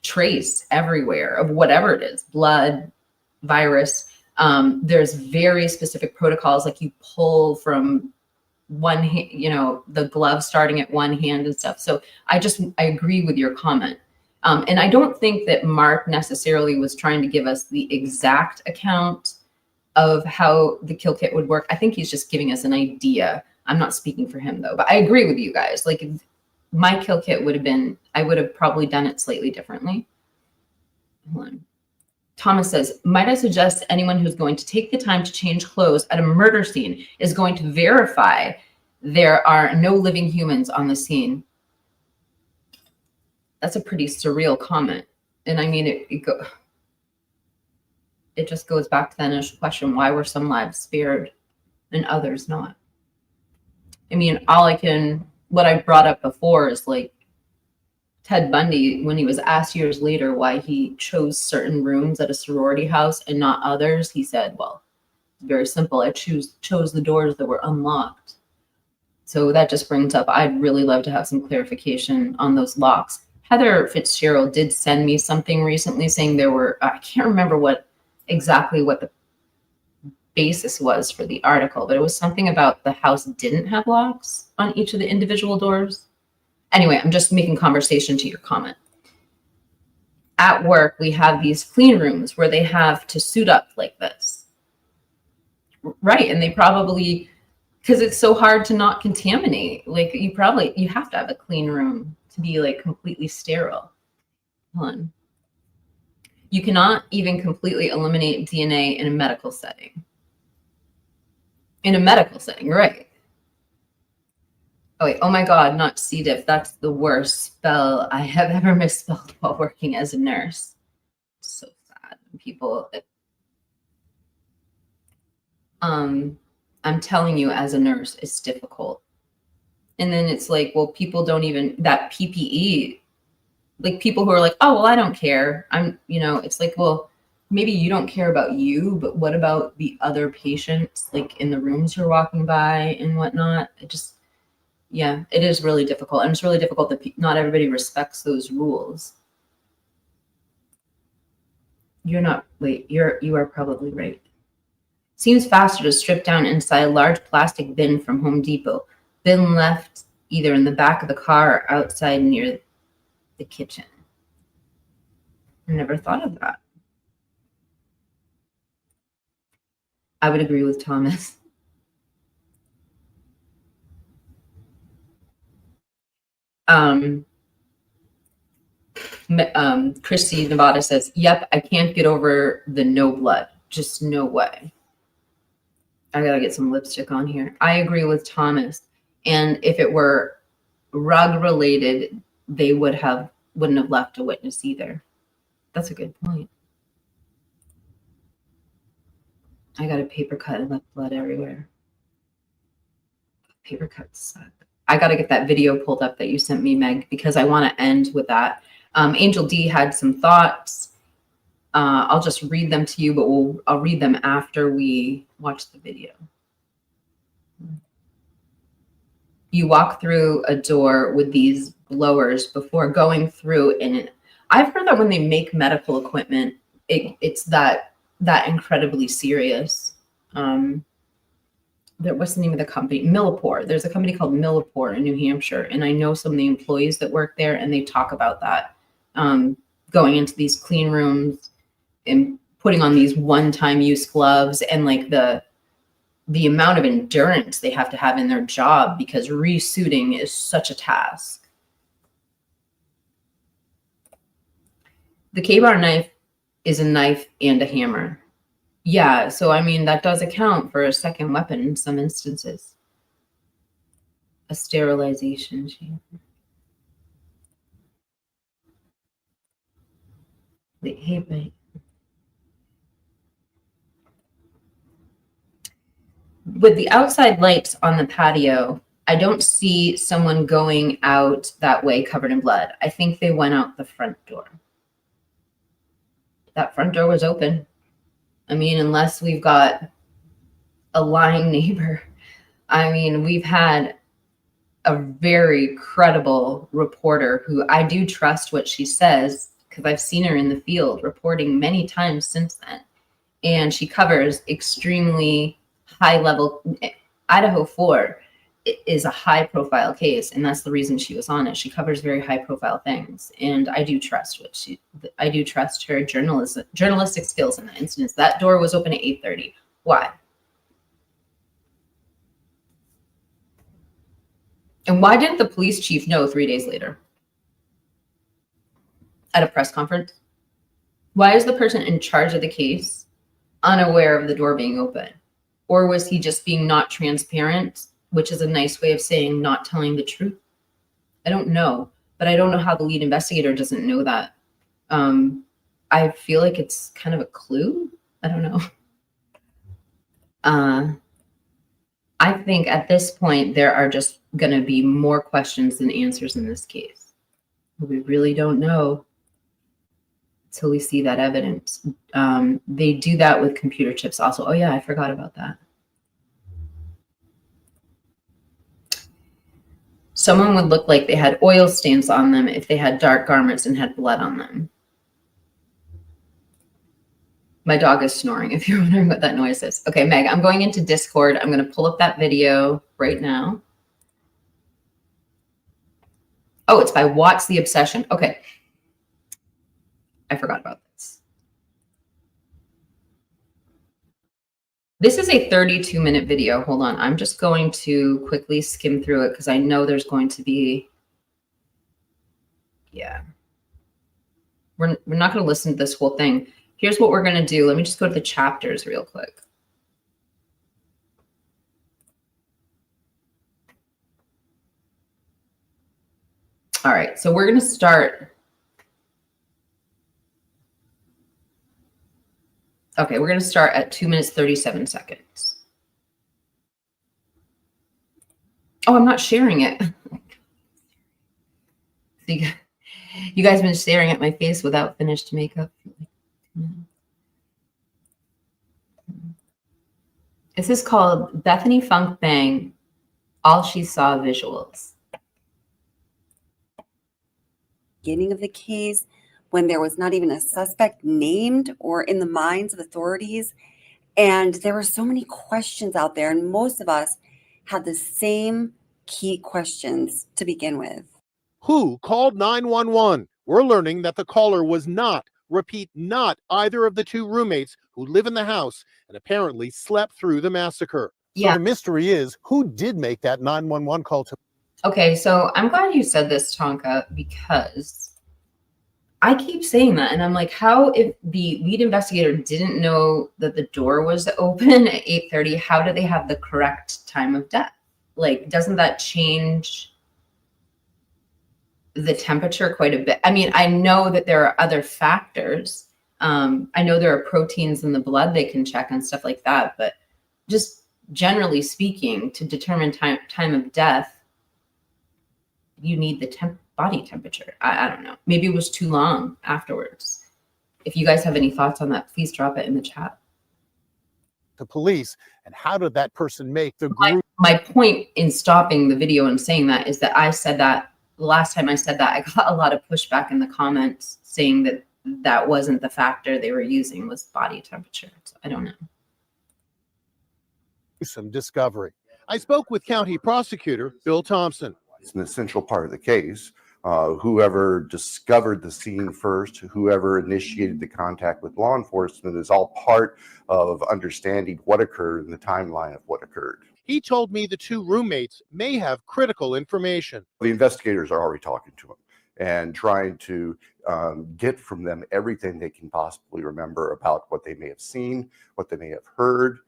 trace everywhere of whatever it is, blood, virus. There's very specific protocols, like you pull from one hand, the glove starting at one hand and stuff. So I agree with your comment. And I don't think that Mark necessarily was trying to give us the exact account of how the kill kit would work. I think he's just giving us an idea. I'm not speaking for him though, but I agree with you guys. Like my kill kit would have been, I would have probably done it slightly differently. Hold on. Thomas says, might I suggest anyone who's going to take the time to change clothes at a murder scene is going to verify there are no living humans on the scene? That's a pretty surreal comment. And I mean, it just goes back to the initial question, why were some lives spared and others not? I mean, what I brought up before is like Ted Bundy, when he was asked years later why he chose certain rooms at a sorority house and not others, he said, well, it's very simple. I chose the doors that were unlocked. So that just brings up, I'd really love to have some clarification on those locks. Heather Fitzgerald did send me something recently saying there were, I can't remember exactly what the basis was for the article, but it was something about the house didn't have locks on each of the individual doors. Anyway, I'm just making conversation to your comment. At work, we have these clean rooms where they have to suit up like this. Right, and they probably because it's so hard to not contaminate. Like you have to have a clean room to be like completely sterile. Hold on. You cannot even completely eliminate DNA in a medical setting. In a medical setting, right? Oh wait, oh my God, not C. diff. That's the worst spell I have ever misspelled while working as a nurse. So sad. People, I'm telling you, as a nurse, it's difficult. And then it's like, well, people don't even, that PPE, like people who are like, oh, well, I don't care. It's like, well, maybe you don't care about you, but what about the other patients, like in the rooms you're walking by and whatnot? Yeah, it is really difficult. And it's really difficult that not everybody respects those rules. You are probably right. Seems faster to strip down inside a large plastic bin from Home Depot. Bin left either in the back of the car or outside near the kitchen. I never thought of that. I would agree with Thomas. Christy Nevada says, yep, I can't get over the no blood. Just no way. I gotta get some lipstick on here. I agree with Thomas. And if it were rug related, they wouldn't have left a witness either. That's a good point. I got a paper cut and left blood everywhere. Paper cuts suck. I got to get that video pulled up that you sent me, Meg, because I want to end with that. Angel D had some thoughts. I'll just read them to you, but I'll read them after we watch the video. You walk through a door with these blowers before going through, and I've heard that when they make medical equipment, it's that incredibly serious. What's the name of the company? Millipore. There's a company called Millipore in New Hampshire, and I know some of the employees that work there, and they talk about that, going into these clean rooms and putting on these one-time use gloves, and like the amount of endurance they have to have in their job, because resuiting is such a task. The K-bar knife is a knife and a hammer. Yeah, so I mean, that does account for a second weapon in some instances. A sterilization chamber. Hey, with the outside lights on the patio, I don't see someone going out that way covered in blood. I think they went out the front door. That front door was open. I mean, unless we've got a lying neighbor. I mean, we've had a very credible reporter who I do trust what she says, because I've seen her in the field reporting many times since then. And she covers extremely high level. Idaho4 is a high profile case, and that's the reason she was on it. She covers very high profile things, and I do trust her journalistic skills in that instance. That door was open at 8:30. Why? And why didn't the police chief know 3 days later at a press conference? Why is the person in charge of the case unaware of the door being open? Or was he just being not transparent, which is a nice way of saying not telling the truth? I don't know, but I don't know how the lead investigator doesn't know that. I feel like it's kind of a clue. I don't know. I think at this point, there are just going to be more questions than answers in this case. We really don't know until we see that evidence. They do that with computer chips also. Oh yeah, I forgot about that. Someone would look like they had oil stains on them if they had dark garments and had blood on them. My dog is snoring, if you're wondering what that noise is. Okay, Meg, I'm going into Discord. I'm going to pull up that video right now. Oh, it's by Watts the Obsession. Okay. I forgot about this. This is a 32-minute video. Hold on. I'm just going to quickly skim through it because I know there's going to be, yeah. We're not going to listen to this whole thing. Here's what we're going to do. Let me just go to the chapters real quick. All right, so we're going to start. Okay, we're going to start at 2 minutes, 37 seconds. Oh, I'm not sharing it. You guys have been staring at my face without finished makeup. This is called Bethany Funk Bang, All She Saw Visuals. Beginning of the case, when there was not even a suspect named or in the minds of authorities. And there were so many questions out there, and most of us had the same key questions to begin with. Who called 911? We're learning that the caller was not, repeat, not either of the two roommates who live in the house and apparently slept through the massacre. Yeah. So the mystery is, who did make that 911 call to? Okay, so I'm glad you said this, Tonka, because I keep saying that. And I'm like, how, if the lead investigator didn't know that the door was open at 8:30, how do they have the correct time of death? Like, doesn't that change the temperature quite a bit? I mean, I know that there are other factors. I know there are proteins in the blood they can check and stuff like that, but just generally speaking, to determine time of death, you need the body temperature. I don't know. Maybe it was too long afterwards. If you guys have any thoughts on that, please drop it in the chat. The police, and how did that person make the group? My point in stopping the video and saying that is that I said that the last time I said that, I got a lot of pushback in the comments saying that that wasn't the factor they were using, was body temperature. So I don't know. Some discovery. I spoke with County Prosecutor Bill Thompson. It's an essential part of the case. Whoever discovered the scene first, whoever initiated the contact with law enforcement is all part of understanding what occurred and the timeline of what occurred. He told me the two roommates may have critical information. The investigators are already talking to them and trying to get from them everything they can possibly remember about what they may have seen, what they may have heard,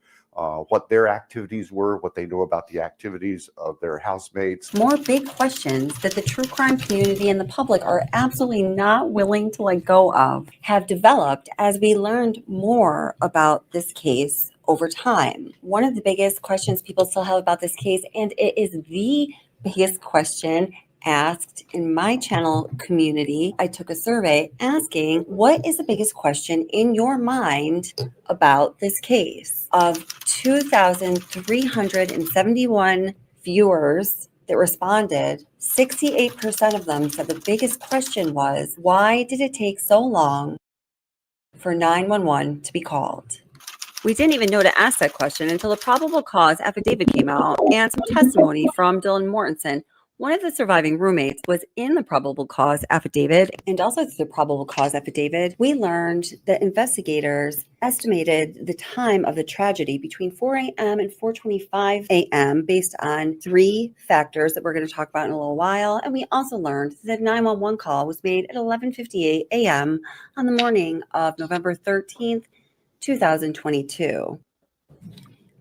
what their activities were, what they know about the activities of their housemates. More big questions that the true crime community and the public are absolutely not willing to let go of have developed as we learned more about this case over time. One of the biggest questions people still have about this case, and it is the biggest question asked in my channel community. I took a survey asking, what is the biggest question in your mind about this case? Of 2,371 viewers that responded, 68% of them said the biggest question was, why did it take so long for 911 to be called? We didn't even know to ask that question until the probable cause affidavit came out and some testimony from Dylan Mortensen. One of the surviving roommates was in the probable cause affidavit, and also through the probable cause affidavit, we learned that investigators estimated the time of the tragedy between 4 a.m. and 4:25 a.m. based on 3 factors that we're going to talk about in a little while. And we also learned that the 911 call was made at 11:58 a.m. on the morning of November 13th, 2022.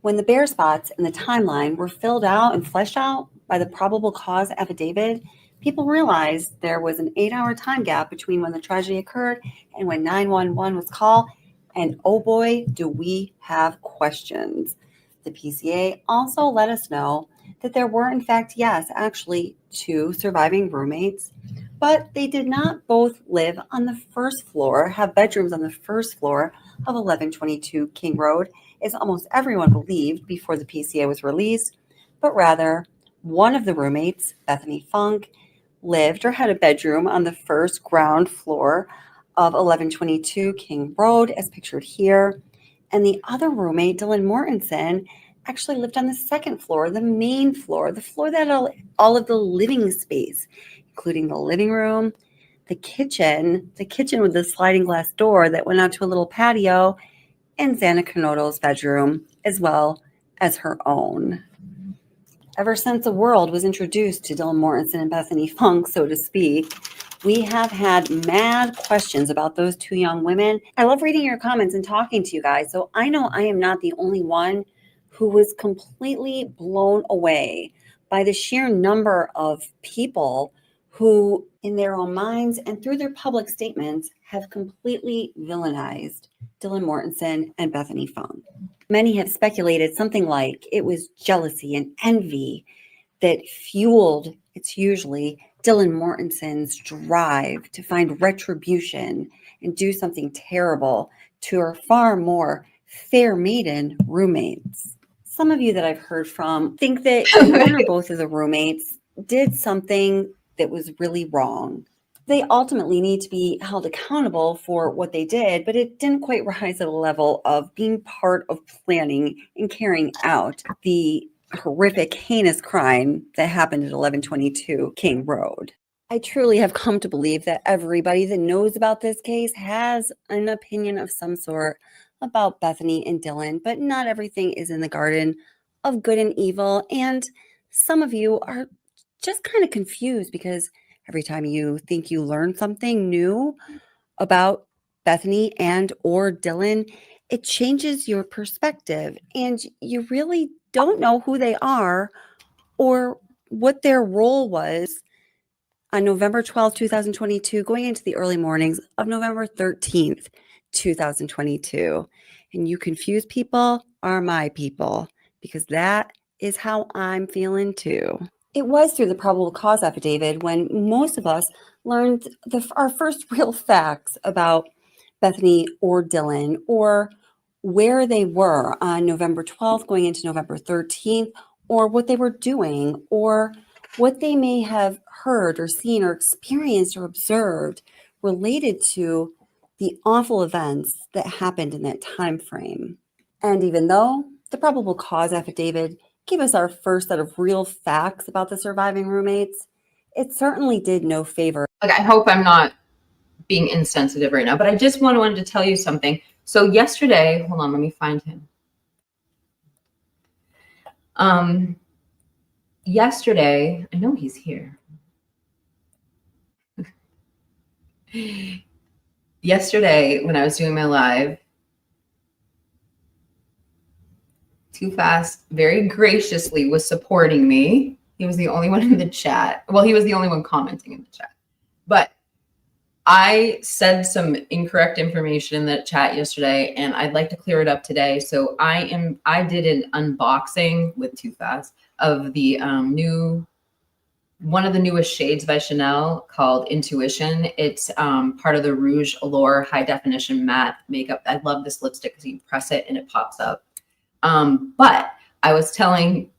When the bare spots in the timeline were filled out and fleshed out by the probable cause affidavit, people realized there was an 8-hour time gap between when the tragedy occurred and when 911 was called. And oh boy, do we have questions. The PCA also let us know that there were, in fact, yes, actually 2 surviving roommates, but they did not both live on the first floor, have bedrooms on the first floor of 1122 King Road, as almost everyone believed before the PCA was released, but rather one of the roommates, Bethany Funk, lived or had a bedroom on the first ground floor of 1122 King Road, as pictured here. And the other roommate, Dylan Mortensen, actually lived on the second floor, the main floor, the floor that had all of the living space, including the living room, the kitchen with the sliding glass door that went out to a little patio, and Xana Kanoto's bedroom, as well as her own. Ever since the world was introduced to Dylan Mortensen and Bethany Funk, so to speak, we have had mad questions about those two young women. I love reading your comments and talking to you guys, so I know I am not the only one who was completely blown away by the sheer number of people who, in their own minds and through their public statements, have completely villainized Dylan Mortensen and Bethany Funk. Many have speculated something like it was jealousy and envy that fueled, it's usually Dylan Mortensen's drive to find retribution and do something terrible to her far more fair maiden roommates. Some of you that I've heard from think that one or both of the roommates did something that was really wrong. They ultimately need to be held accountable for what they did, but it didn't quite rise to the level of being part of planning and carrying out the horrific, heinous crime that happened at 1122 King Road. I truly have come to believe that everybody that knows about this case has an opinion of some sort about Bethany and Dylan, but not everything is in the garden of good and evil. And some of you are just kind of confused because every time you think you learn something new about Bethany and or Dylan, it changes your perspective and you really don't know who they are or what their role was on November 12th, 2022, going into the early mornings of November 13th, 2022. And you confused people are my people, because that is how I'm feeling too. It was through the probable cause affidavit when most of us learned our first real facts about Bethany or Dylan, or where they were on November 12th going into November 13th, or what they were doing, or what they may have heard or seen or experienced or observed related to the awful events that happened in that time frame. And even though the probable cause affidavit gave us our first set of real facts about the surviving roommates, it certainly did no favor. Like, I hope I'm not being insensitive right now, but I just wanted to tell you something. So yesterday, hold on, let me find him. Yesterday, I know he's here. Yesterday, when I was doing my live, Too Fast very graciously was supporting me. He was the only one in the chat. Well, he was the only one commenting in the chat. But I said some incorrect information in that chat yesterday, and I'd like to clear it up today. So I did an unboxing with Too Fast of the one of the newest shades by Chanel called Intuition. It's part of the Rouge Allure high definition matte makeup. I love this lipstick because you press it and it pops up. But I was telling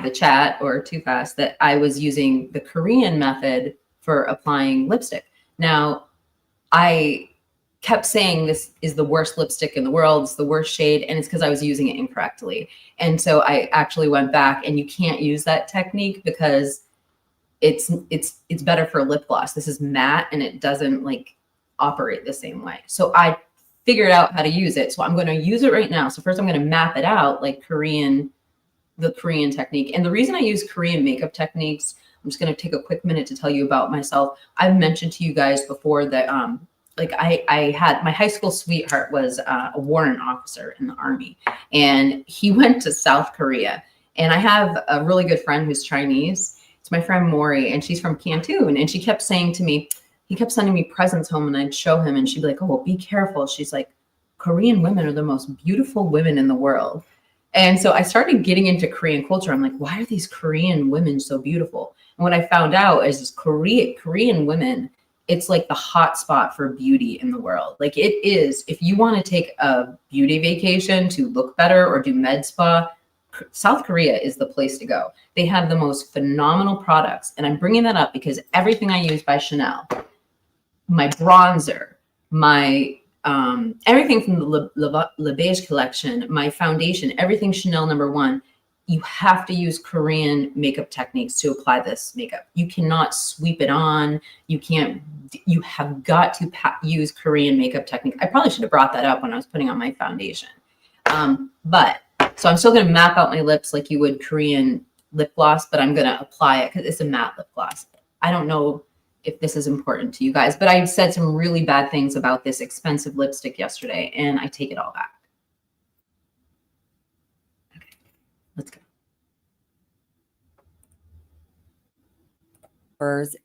the chat, or Too Fast, that I was using the Korean method for applying lipstick. Now, I kept saying this is the worst lipstick in the world, it's the worst shade, and it's because I was using it incorrectly. And so I actually went back, and you can't use that technique because it's better for a lip gloss. This is matte and it doesn't like operate the same way. So I figured out how to use it. So I'm going to use it right now. So first I'm going to map it out like the Korean technique. And the reason I use Korean makeup techniques, I'm just going to take a quick minute to tell you about myself. I've mentioned to you guys before that like I had my high school sweetheart was a warrant officer in the Army, and he went to South Korea. And I have a really good friend who's Chinese. It's my friend Maury, and she's from Canton. And she kept saying to me, he kept sending me presents home, and I'd show him, and she'd be like, "Oh, be careful." She's like, "Korean women are the most beautiful women in the world." And so I started getting into Korean culture. I'm like, why are these Korean women so beautiful? And what I found out is Korean women, it's like the hot spot for beauty in the world. Like it is, if you want to take a beauty vacation to look better or do med spa, South Korea is the place to go. They have the most phenomenal products. And I'm bringing that up because everything I use by Chanel, my bronzer, my everything from the Le Beige collection, my foundation, everything Chanel #1, you have to use Korean makeup techniques to apply this makeup. You cannot sweep it on. You have got to use Korean makeup technique. I probably should have brought that up when I was putting on my foundation. But so I'm still going to map out my lips like you would Korean lip gloss, but I'm going to apply it because it's a matte lip gloss. I don't know if this is important to you guys, but I said some really bad things about this expensive lipstick yesterday, and I take it all back. Okay, let's go.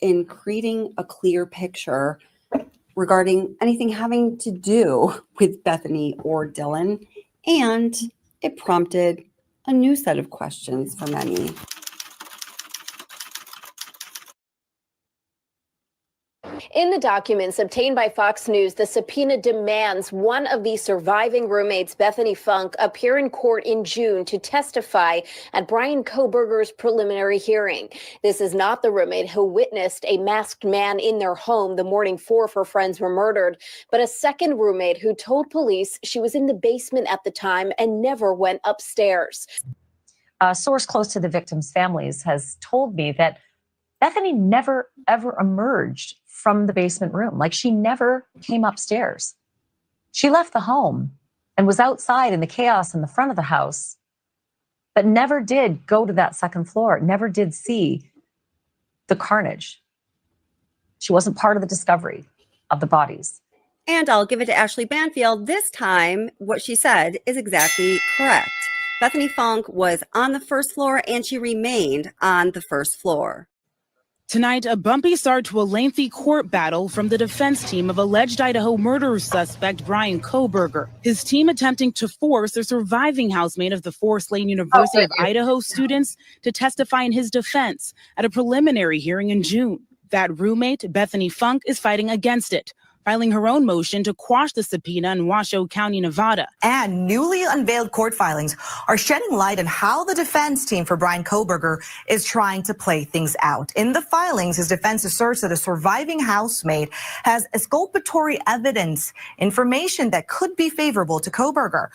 In creating a clear picture regarding anything having to do with Bethany or Dylan, and it prompted a new set of questions for many. In the documents obtained by Fox News, the subpoena demands one of the surviving roommates, Bethany Funk, appear in court in June to testify at Brian Kohberger's preliminary hearing. This is not the roommate who witnessed a masked man in their home the morning 4 of her friends were murdered, but a second roommate who told police she was in the basement at the time and never went upstairs. A source close to the victims' families has told me that Bethany never, ever emerged from the basement room. Like, she never came upstairs. She left the home and was outside in the chaos in the front of the house, but never did go to that second floor, never did see the carnage. She wasn't part of the discovery of the bodies. And I'll give it to Ashley Banfield. This time, what she said is exactly correct. Bethany Funk was on the first floor and she remained on the first floor. Tonight, a bumpy start to a lengthy court battle from the defense team of alleged Idaho murder suspect Brian Kohberger. His team attempting to force the surviving housemate of the Forest Lane University of Idaho students to testify in his defense at a preliminary hearing in June. That roommate, Bethany Funk, is fighting against it, filing her own motion to quash the subpoena in Washoe County, Nevada. And newly unveiled court filings are shedding light on how the defense team for Brian Kohberger is trying to play things out. In the filings, his defense asserts that a surviving housemate has exculpatory evidence, information that could be favorable to Kohberger.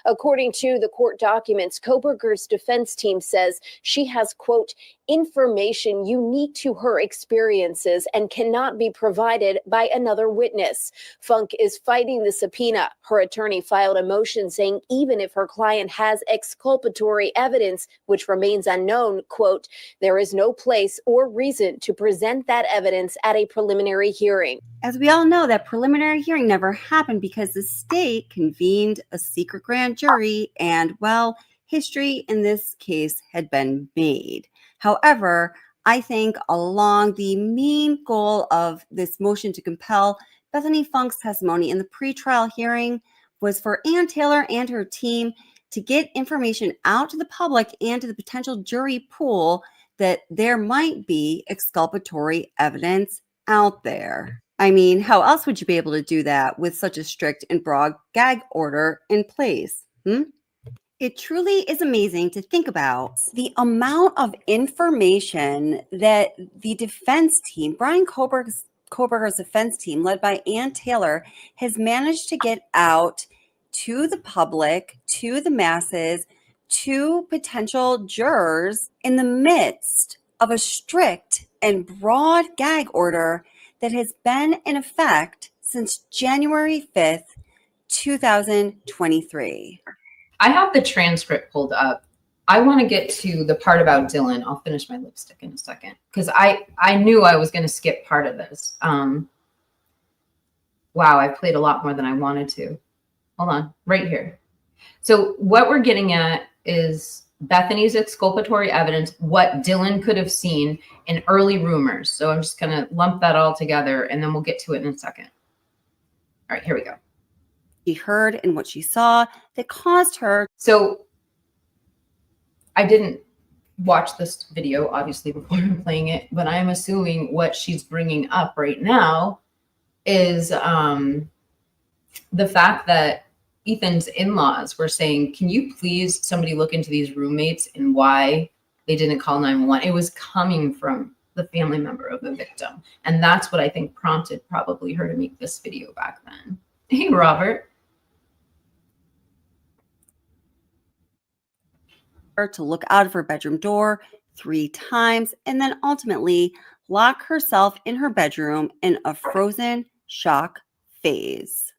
According to the court documents, Kohberger's defense team says she has, quote, information unique to her experiences and cannot be provided by another witness. Funk is fighting the subpoena. Her attorney filed a motion saying even if her client has exculpatory evidence, which remains unknown, quote, there is no place or reason to present that evidence at a preliminary hearing. As we all know, that preliminary hearing never happened because the state convened a secret grand jury and, well, history in this case had been made. However, I think along the main goal of this motion to compel Bethany Funk's testimony in the pretrial hearing was for Ann Taylor and her team to get information out to the public and to the potential jury pool that there might be exculpatory evidence out there. I mean, how else would you be able to do that with such a strict and broad gag order in place? It truly is amazing to think about the amount of information that the defense team, Brian Kohberger's defense team, led by Ann Taylor, has managed to get out to the public, to the masses, to potential jurors in the midst of a strict and broad gag order that has been in effect since January 5th, 2023. I have the transcript pulled up. I want to get to the part about Dylan. I'll finish my lipstick in a second because I knew I was going to skip part of this. Wow, I played a lot more than I wanted to. Hold on, right here. So what we're getting at is Bethany's exculpatory evidence, what Dylan could have seen in early rumors. So I'm just going to lump that all together and then we'll get to it in a second. All right, here we go. She heard and what she saw that caused her. So I didn't watch this video, obviously, before I'm playing it, but I'm assuming what she's bringing up right now is the fact that Ethan's in-laws were saying, can you please somebody look into these roommates and why they didn't call 911? It was coming from the family member of the victim. And that's what I think prompted probably her to make this video back then. Hey, Robert. To look out of her bedroom door 3 times and then ultimately lock herself in her bedroom in a frozen shock phase.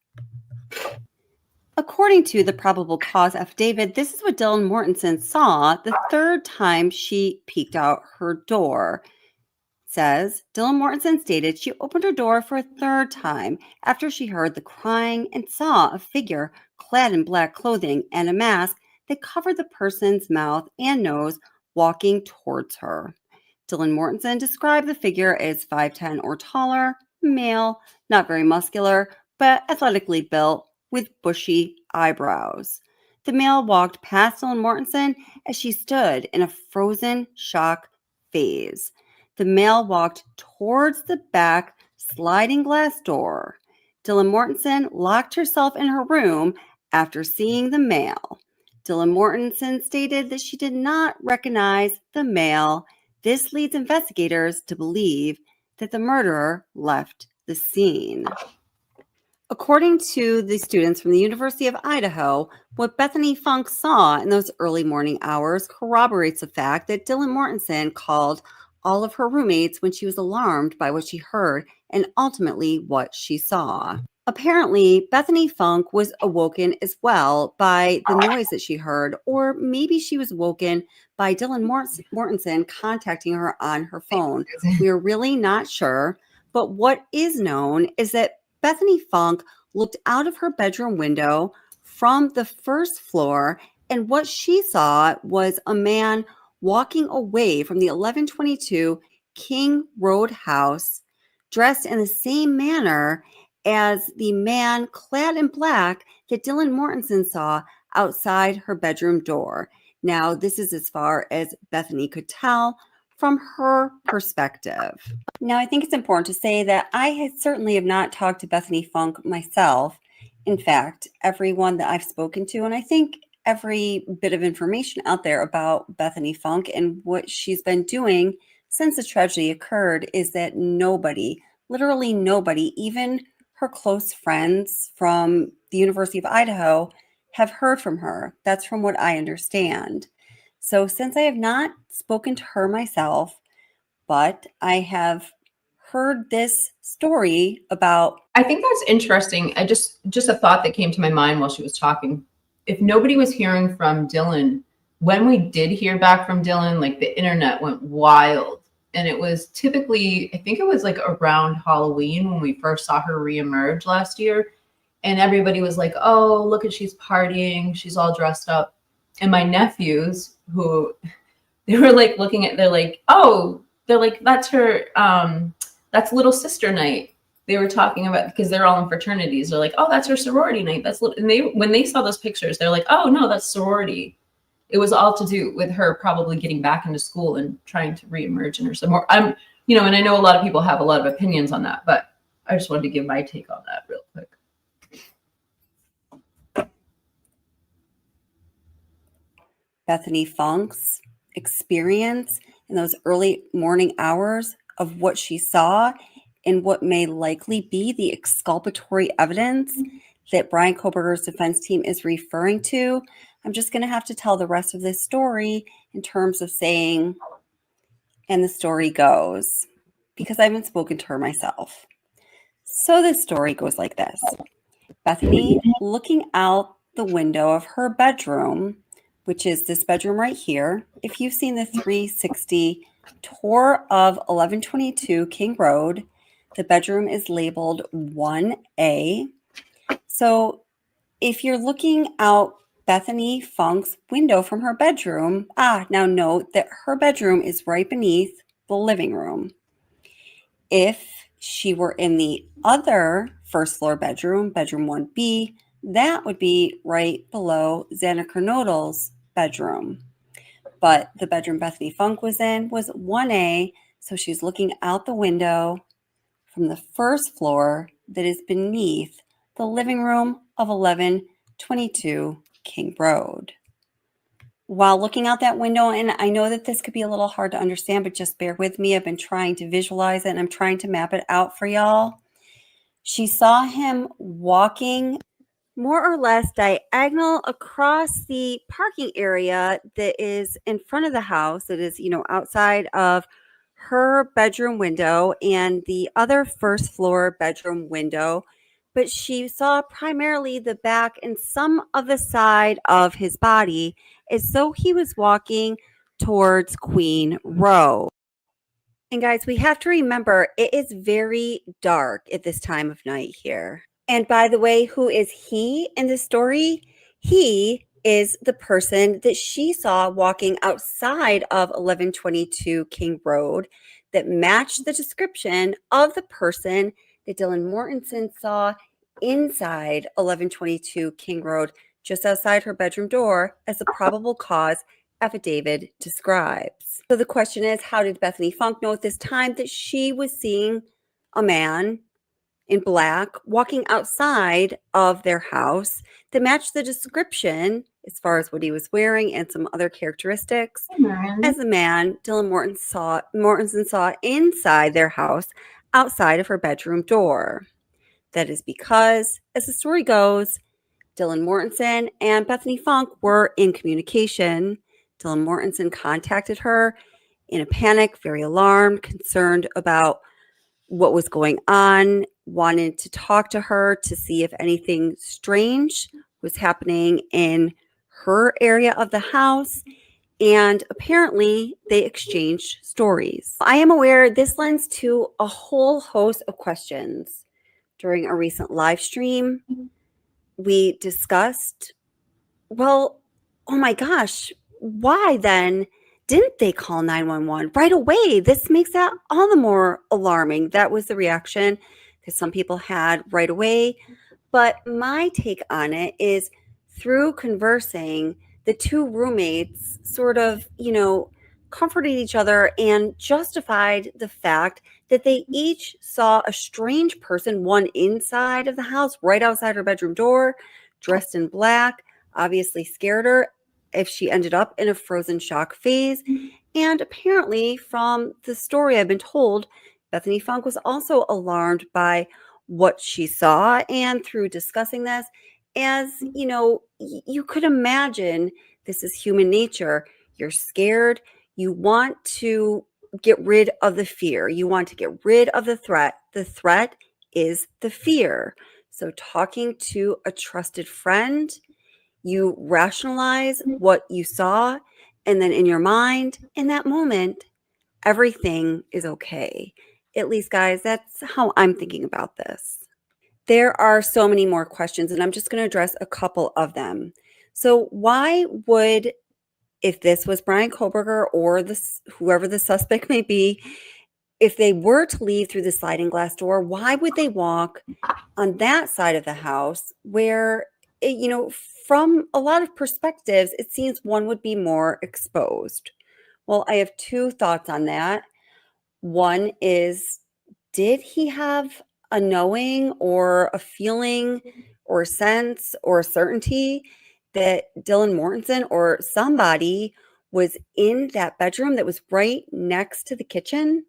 According to the probable cause affidavit, this is what Dylan Mortensen saw the third time she peeked out her door. It says Dylan Mortensen stated she opened her door for a third time after she heard the crying and saw a figure clad in black clothing and a mask that covered the person's mouth and nose walking towards her. Dylan Mortensen described the figure as 5'10" or taller, male, not very muscular, but athletically built, with bushy eyebrows. The male walked past Dylan Mortensen as she stood in a frozen shock phase. The male walked towards the back sliding glass door. Dylan Mortensen locked herself in her room after seeing the male. Dylan Mortensen stated that she did not recognize the male. This leads investigators to believe that the murderer left the scene. According to the students from the University of Idaho, what Bethany Funk saw in those early morning hours corroborates the fact that Dylan Mortensen called all of her roommates when she was alarmed by what she heard and ultimately what she saw. Apparently, Bethany Funk was awoken as well by the noise that she heard, or maybe she was woken by Dylan Mortensen contacting her on her phone. We are really not sure, but what is known is that Bethany Funk looked out of her bedroom window from the first floor, and what she saw was a man walking away from the 1122 King Road house, dressed in the same manner as the man clad in black that Dylan Mortensen saw outside her bedroom door. Now, this is as far as Bethany could tell from her perspective. Now, I think it's important to say that I certainly have not talked to Bethany Funk myself. In fact, everyone that I've spoken to, and I think every bit of information out there about Bethany Funk and what she's been doing since the tragedy occurred, is that nobody, literally nobody, even her close friends from the University of Idaho, have heard from her. That's from what I understand. So since I have not spoken to her myself, but I have heard this story about. I think that's interesting. I just a thought that came to my mind while she was talking. If nobody was hearing from Dylan, when we did hear back from Dylan, like the internet went wild. And it was typically, I think it was like around Halloween when we first saw her reemerge last year. And everybody was like, oh, look at, she's partying. She's all dressed up. And my nephews, who they were like looking at, they're like, that's her, that's little sister night. They were talking about, because they're all in fraternities. They're like, oh, that's her sorority night. And when they saw those pictures, they're like, oh no, that's sorority. It was all to do with her probably getting back into school and trying to reemerge in her some more. And I know a lot of people have a lot of opinions on that, but I just wanted to give my take on that real quick. Bethany Funk's experience in those early morning hours of what she saw and what may likely be the exculpatory evidence that Brian Koberger's defense team is referring to. I'm just going to have to tell the rest of this story in terms of saying, and the story goes, because I haven't spoken to her myself. So this story goes like this. Bethany, looking out the window of her bedroom, which is this bedroom right here. If you've seen the 360 tour of 1122 King Road, the bedroom is labeled 1A. So if you're looking out Bethany Funk's window from her bedroom, now note that her bedroom is right beneath the living room. If she were in the other first floor bedroom, bedroom 1B, that would be right below Xander Kernodle's bedroom. But the bedroom Bethany Funk was in was 1A, so she's looking out the window from the first floor that is beneath the living room of 1122 King Road. While looking out that window, and I know that this could be a little hard to understand, but just bear with me. I've been trying to visualize it and I'm trying to map it out for y'all. She saw him walking more or less diagonal across the parking area that is in front of the house, that is, outside of her bedroom window and the other first floor bedroom window but she saw primarily the back and some of the side of his body as though he was walking towards Queen Row. And guys, we have to remember it is very dark at this time of night here. And by the way, who is he in the story? He is the person that she saw walking outside of 1122 King Road that matched the description of the person that Dylan Mortensen saw inside 1122 King Road, just outside her bedroom door, as the probable cause affidavit describes. So the question is, how did Bethany Funk know at this time that she was seeing a man in black walking outside of their house that matched the description as far as what he was wearing and some other characteristics as the man Dylan Mortensen saw inside their house outside of her bedroom door? That is because, as the story goes, Dylan Mortensen and Bethany Funk were in communication. Dylan Mortensen contacted her in a panic, very alarmed, concerned about what was going on, wanted to talk to her to see if anything strange was happening in her area of the house. And apparently they exchanged stories. I am aware this lends to a whole host of questions. During a recent live stream, we discussed, well, oh my gosh, why then didn't they call 911 right away? This makes that all the more alarming. That was the reaction that some people had right away. But my take on it is, through conversing, the two roommates sort of, comforted each other and justified the fact that they each saw a strange person, one inside of the house, right outside her bedroom door, dressed in black, obviously scared her if she ended up in a frozen shock phase. And apparently, from the story I've been told, Bethany Funk was also alarmed by what she saw. And through discussing this, as you could imagine, this is human nature. You're scared. You want to get rid of the fear. You want to get rid of the threat. The threat is the fear. So talking to a trusted friend, you rationalize what you saw, and then in your mind, in that moment, everything is okay. At least, guys, that's how I'm thinking about this. There are so many more questions, and I'm just going to address a couple of them. So why would, if this was Brian Koberger or whoever the suspect may be, if they were to leave through the sliding glass door, why would they walk on that side of the house where, from a lot of perspectives, it seems one would be more exposed? Well, I have two thoughts on that. One is, did he have a knowing or a feeling or a sense or a certainty that Dylan Mortensen or somebody was in that bedroom that was right next to the kitchen?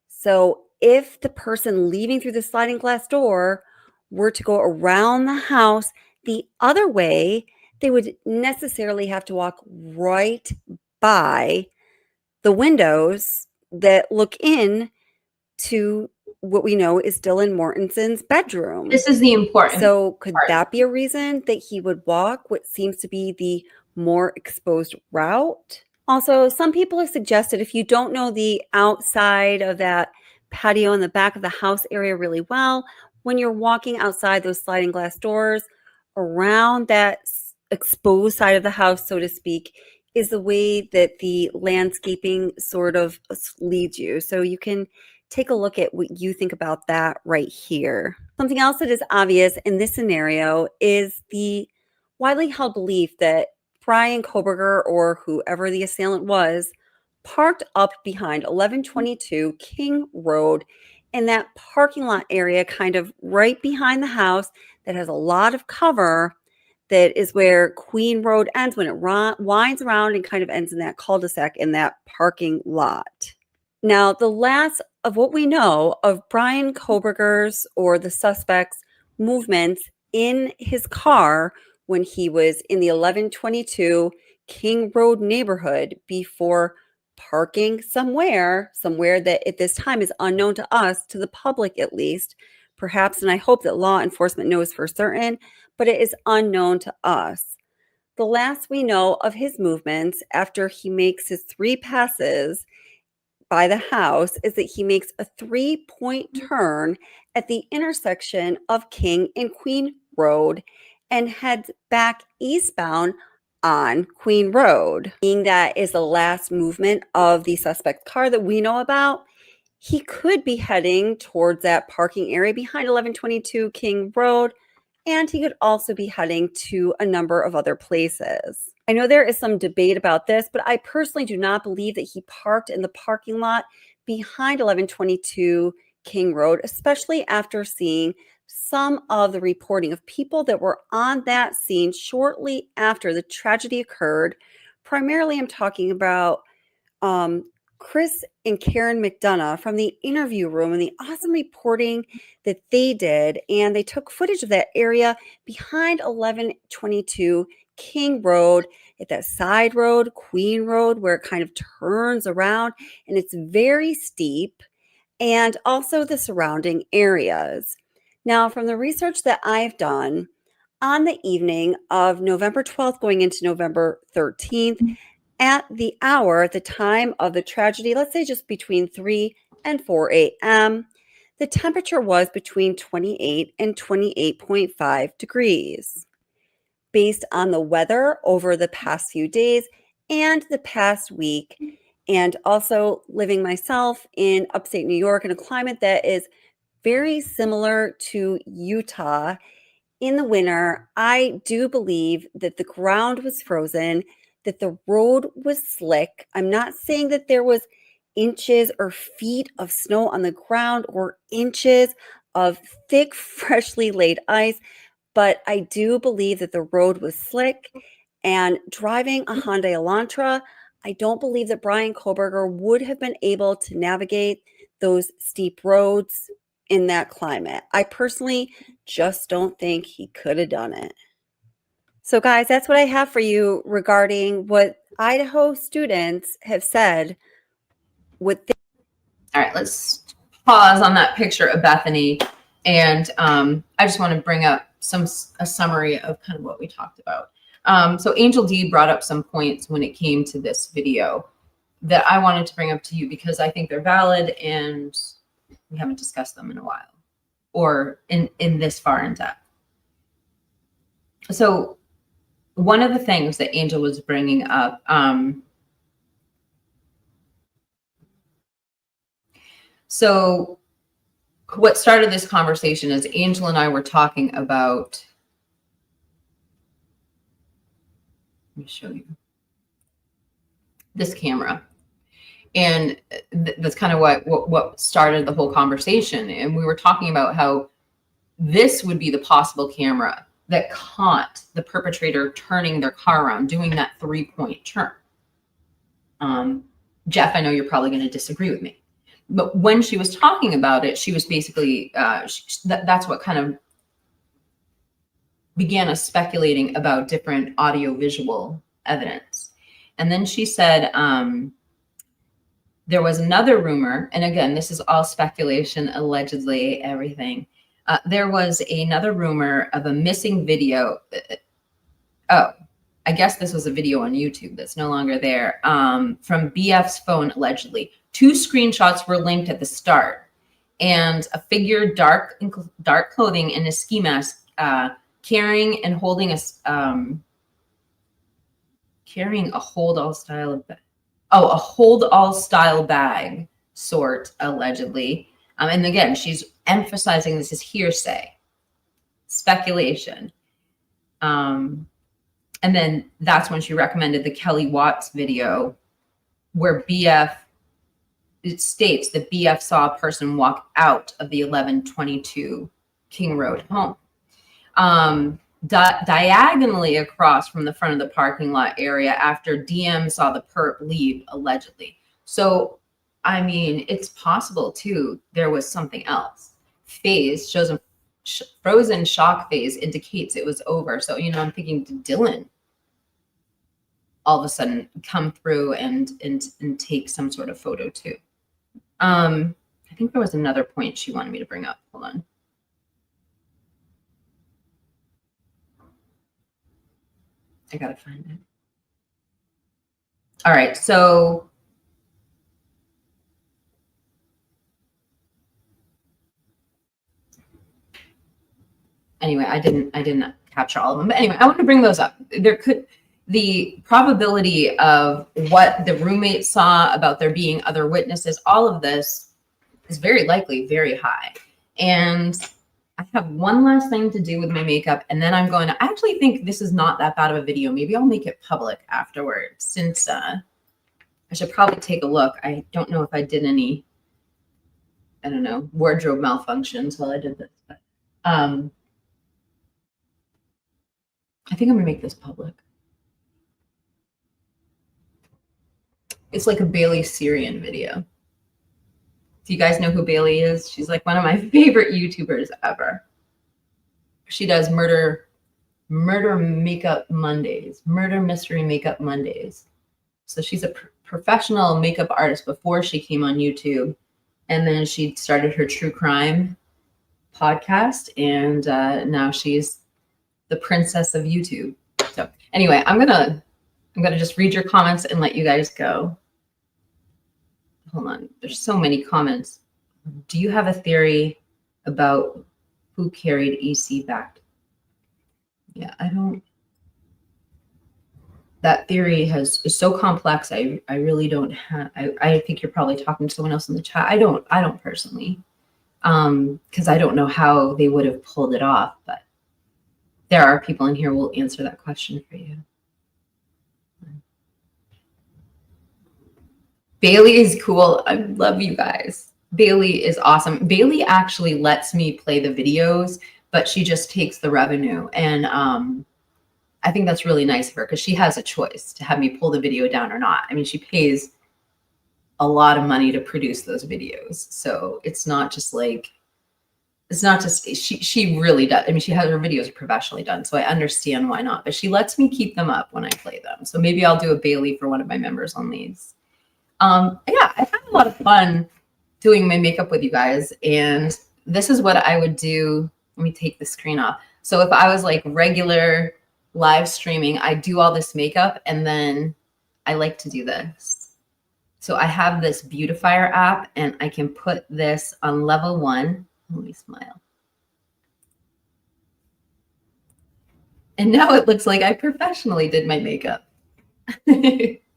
So if the person leaving through the sliding glass door were to go around the house the other way, they would necessarily have to walk right by the windows that look in to what we know is Dylan Mortensen's bedroom. This is the important So could part. that be a reason that he would walk what seems to be the more exposed route? Also, some people have suggested, if you don't know the outside of that patio in the back of the house area really well, when you're walking outside those sliding glass doors around that exposed side of the house, so to speak, is the way that the landscaping sort of leads you. So you can take a look at what you think about that right here. Something else that is obvious in this scenario is the widely held belief that Brian Koberger, or whoever the assailant was, parked up behind 1122 King Road in that parking lot area kind of right behind the house that has a lot of cover. That is where Queen Road ends when it winds around and kind of ends in that cul-de-sac in that parking lot. Now, the last of what we know of Brian Koberger's or the suspect's movements in his car when he was in the 1122 King Road neighborhood before parking somewhere that at this time is unknown to us, to the public at least, perhaps, and I hope that law enforcement knows for certain, but it is unknown to us. The last we know of his movements after he makes his 3 passes by the house is that he makes a 3-point turn at the intersection of King and Queen Road and heads back eastbound on Queen Road. Being that is the last movement of the suspect car that we know about, he could be heading towards that parking area behind 1122 King Road, and he could also be heading to a number of other places. I know there is some debate about this, but I personally do not believe that he parked in the parking lot behind 1122 King Road, especially after seeing some of the reporting of people that were on that scene shortly after the tragedy occurred. Primarily, I'm talking about Chris and Karen McDonough from the interview room and the awesome reporting that they did. And they took footage of that area behind 1122 King Road, at that side road, Queen Road, where it kind of turns around and it's very steep, and also the surrounding areas. Now, from the research that I've done, on the evening of November 12th going into November 13th, at the hour, at the time of the tragedy, let's say just between 3 and 4 a.m., the temperature was between 28 and 28.5 degrees. Based on the weather over the past few days and the past week, and also living myself in upstate New York in a climate that is very similar to Utah in the winter, I do believe that the ground was frozen, that the road was slick. I'm not saying that there was inches or feet of snow on the ground or inches of thick, freshly laid ice, but I do believe that the road was slick, and driving a Hyundai Elantra, I don't believe that Bryan Kohberger would have been able to navigate those steep roads in that climate. I personally just don't think he could have done it. So guys, that's what I have for you regarding what Idaho students have said with All right, let's pause on that picture of Bethany. And I just want to bring up a summary of kind of what we talked about. So Angel D brought up some points when it came to this video that I wanted to bring up to you because I think they're valid and we haven't discussed them in a while or in this far in depth. So one of the things that Angel was bringing up, so what started this conversation is Angel and I were talking about, let me show you this camera. And that's kind of what started the whole conversation. And we were talking about how this would be the possible camera that caught the perpetrator turning their car around, doing that 3-point turn. Jeff, I know you're probably going to disagree with me. But when she was talking about it, she was basically, that's what kind of began us speculating about different audio-visual evidence. And then she said, there was another rumor, and again, this is all speculation, allegedly, everything. There was another rumor of a missing video. Oh, I guess this was a video on YouTube that's no longer there, from BF's phone, allegedly. 2 screenshots were linked at the start, and a figure, dark clothing and a ski mask, carrying and holding carrying a hold-all style style bag, sort, allegedly. And again, she's emphasizing this is hearsay, speculation. And then that's when she recommended the Kelly Watts video where it states that BF saw a person walk out of the 1122 King Road home. Diagonally across from the front of the parking lot area after DM saw the perp leave, allegedly. So, I mean, it's possible too, there was something else. Phase shows a frozen shock phase indicates it was over. So, you know, I'm thinking, did Dylan all of a sudden come through and take some sort of photo too? I think there was another point she wanted me to bring up. Hold on. I gotta find it. All right, so anyway, I didn't capture all of them. But anyway, I want to bring those up. The probability of what the roommate saw, about there being other witnesses, all of this is very likely very high. And I have one last thing to do with my makeup, and then I'm going to, I actually think this is not that bad of a video. Maybe I'll make it public afterwards, since I should probably take a look. I don't know if I did any, I don't know, wardrobe malfunctions while I did this, but I think I'm gonna make this public. It's like a Bailey Syrian video. Do you guys know who Bailey is? She's like one of my favorite YouTubers ever. She does murder makeup Mondays, murder mystery makeup Mondays. So she's a professional makeup artist before she came on YouTube. And then she started her true crime podcast. And now she's the princess of YouTube. So anyway, I'm gonna just read your comments and let you guys go. Hold on, there's so many comments. Do you have a theory about who carried EC back? Yeah, I don't. That theory is so complex. I really don't have. I think you're probably talking to someone else in the chat. I don't personally, because I don't know how they would have pulled it off. But there are people in here who will answer that question for you. Bailey is cool. I love you guys. Bailey is awesome. Bailey actually lets me play the videos, but she just takes the revenue. And I think that's really nice of her, because she has a choice to have me pull the video down or not. I mean, she pays a lot of money to produce those videos. So it's not just like, it's not just, she really does. I mean, she has her videos professionally done, so I understand why not. But she lets me keep them up when I play them. So maybe I'll do a Bailey for one of my members on these. Yeah, I've had a lot of fun doing my makeup with you guys, and this is what I would do. Let me take the screen off. So if I was like regular live streaming, I do all this makeup, and then I like to do this. So I have this beautifier app, and I can put this on level 1. Let me smile. And now it looks like I professionally did my makeup.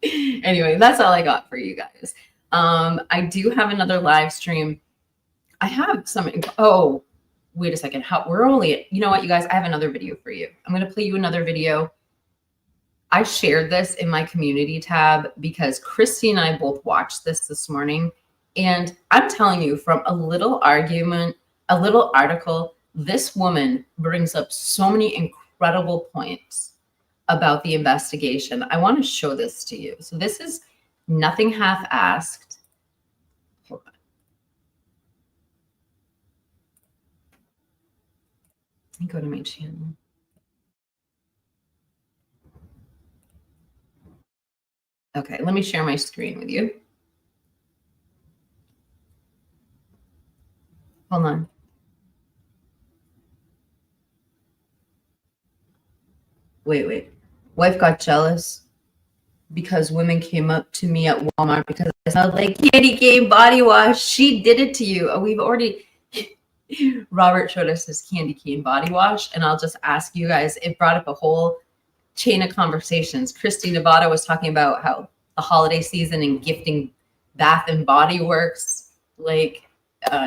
Anyway, that's all I got for you guys. I do have another live stream. I have some, oh, wait a second. We're only, you know what, you guys, I have another video for you. I'm going to play you another video. I shared this in my community tab because Christy and I both watched this morning. And I'm telling you, from a little argument, a little article, this woman brings up so many incredible points about the investigation. I want to show this to you. So this is Nothing Half-Asked. Hold on. Let me go to my channel. Okay, let me share my screen with you. Hold on. Wait. Wife got jealous because women came up to me at Walmart because I smelled like candy cane body wash. She did it to you. We've already, Robert showed us his candy cane body wash. And I'll just ask you guys, it brought up a whole chain of conversations. Christy Nevada was talking about how the holiday season and gifting Bath and Body Works, like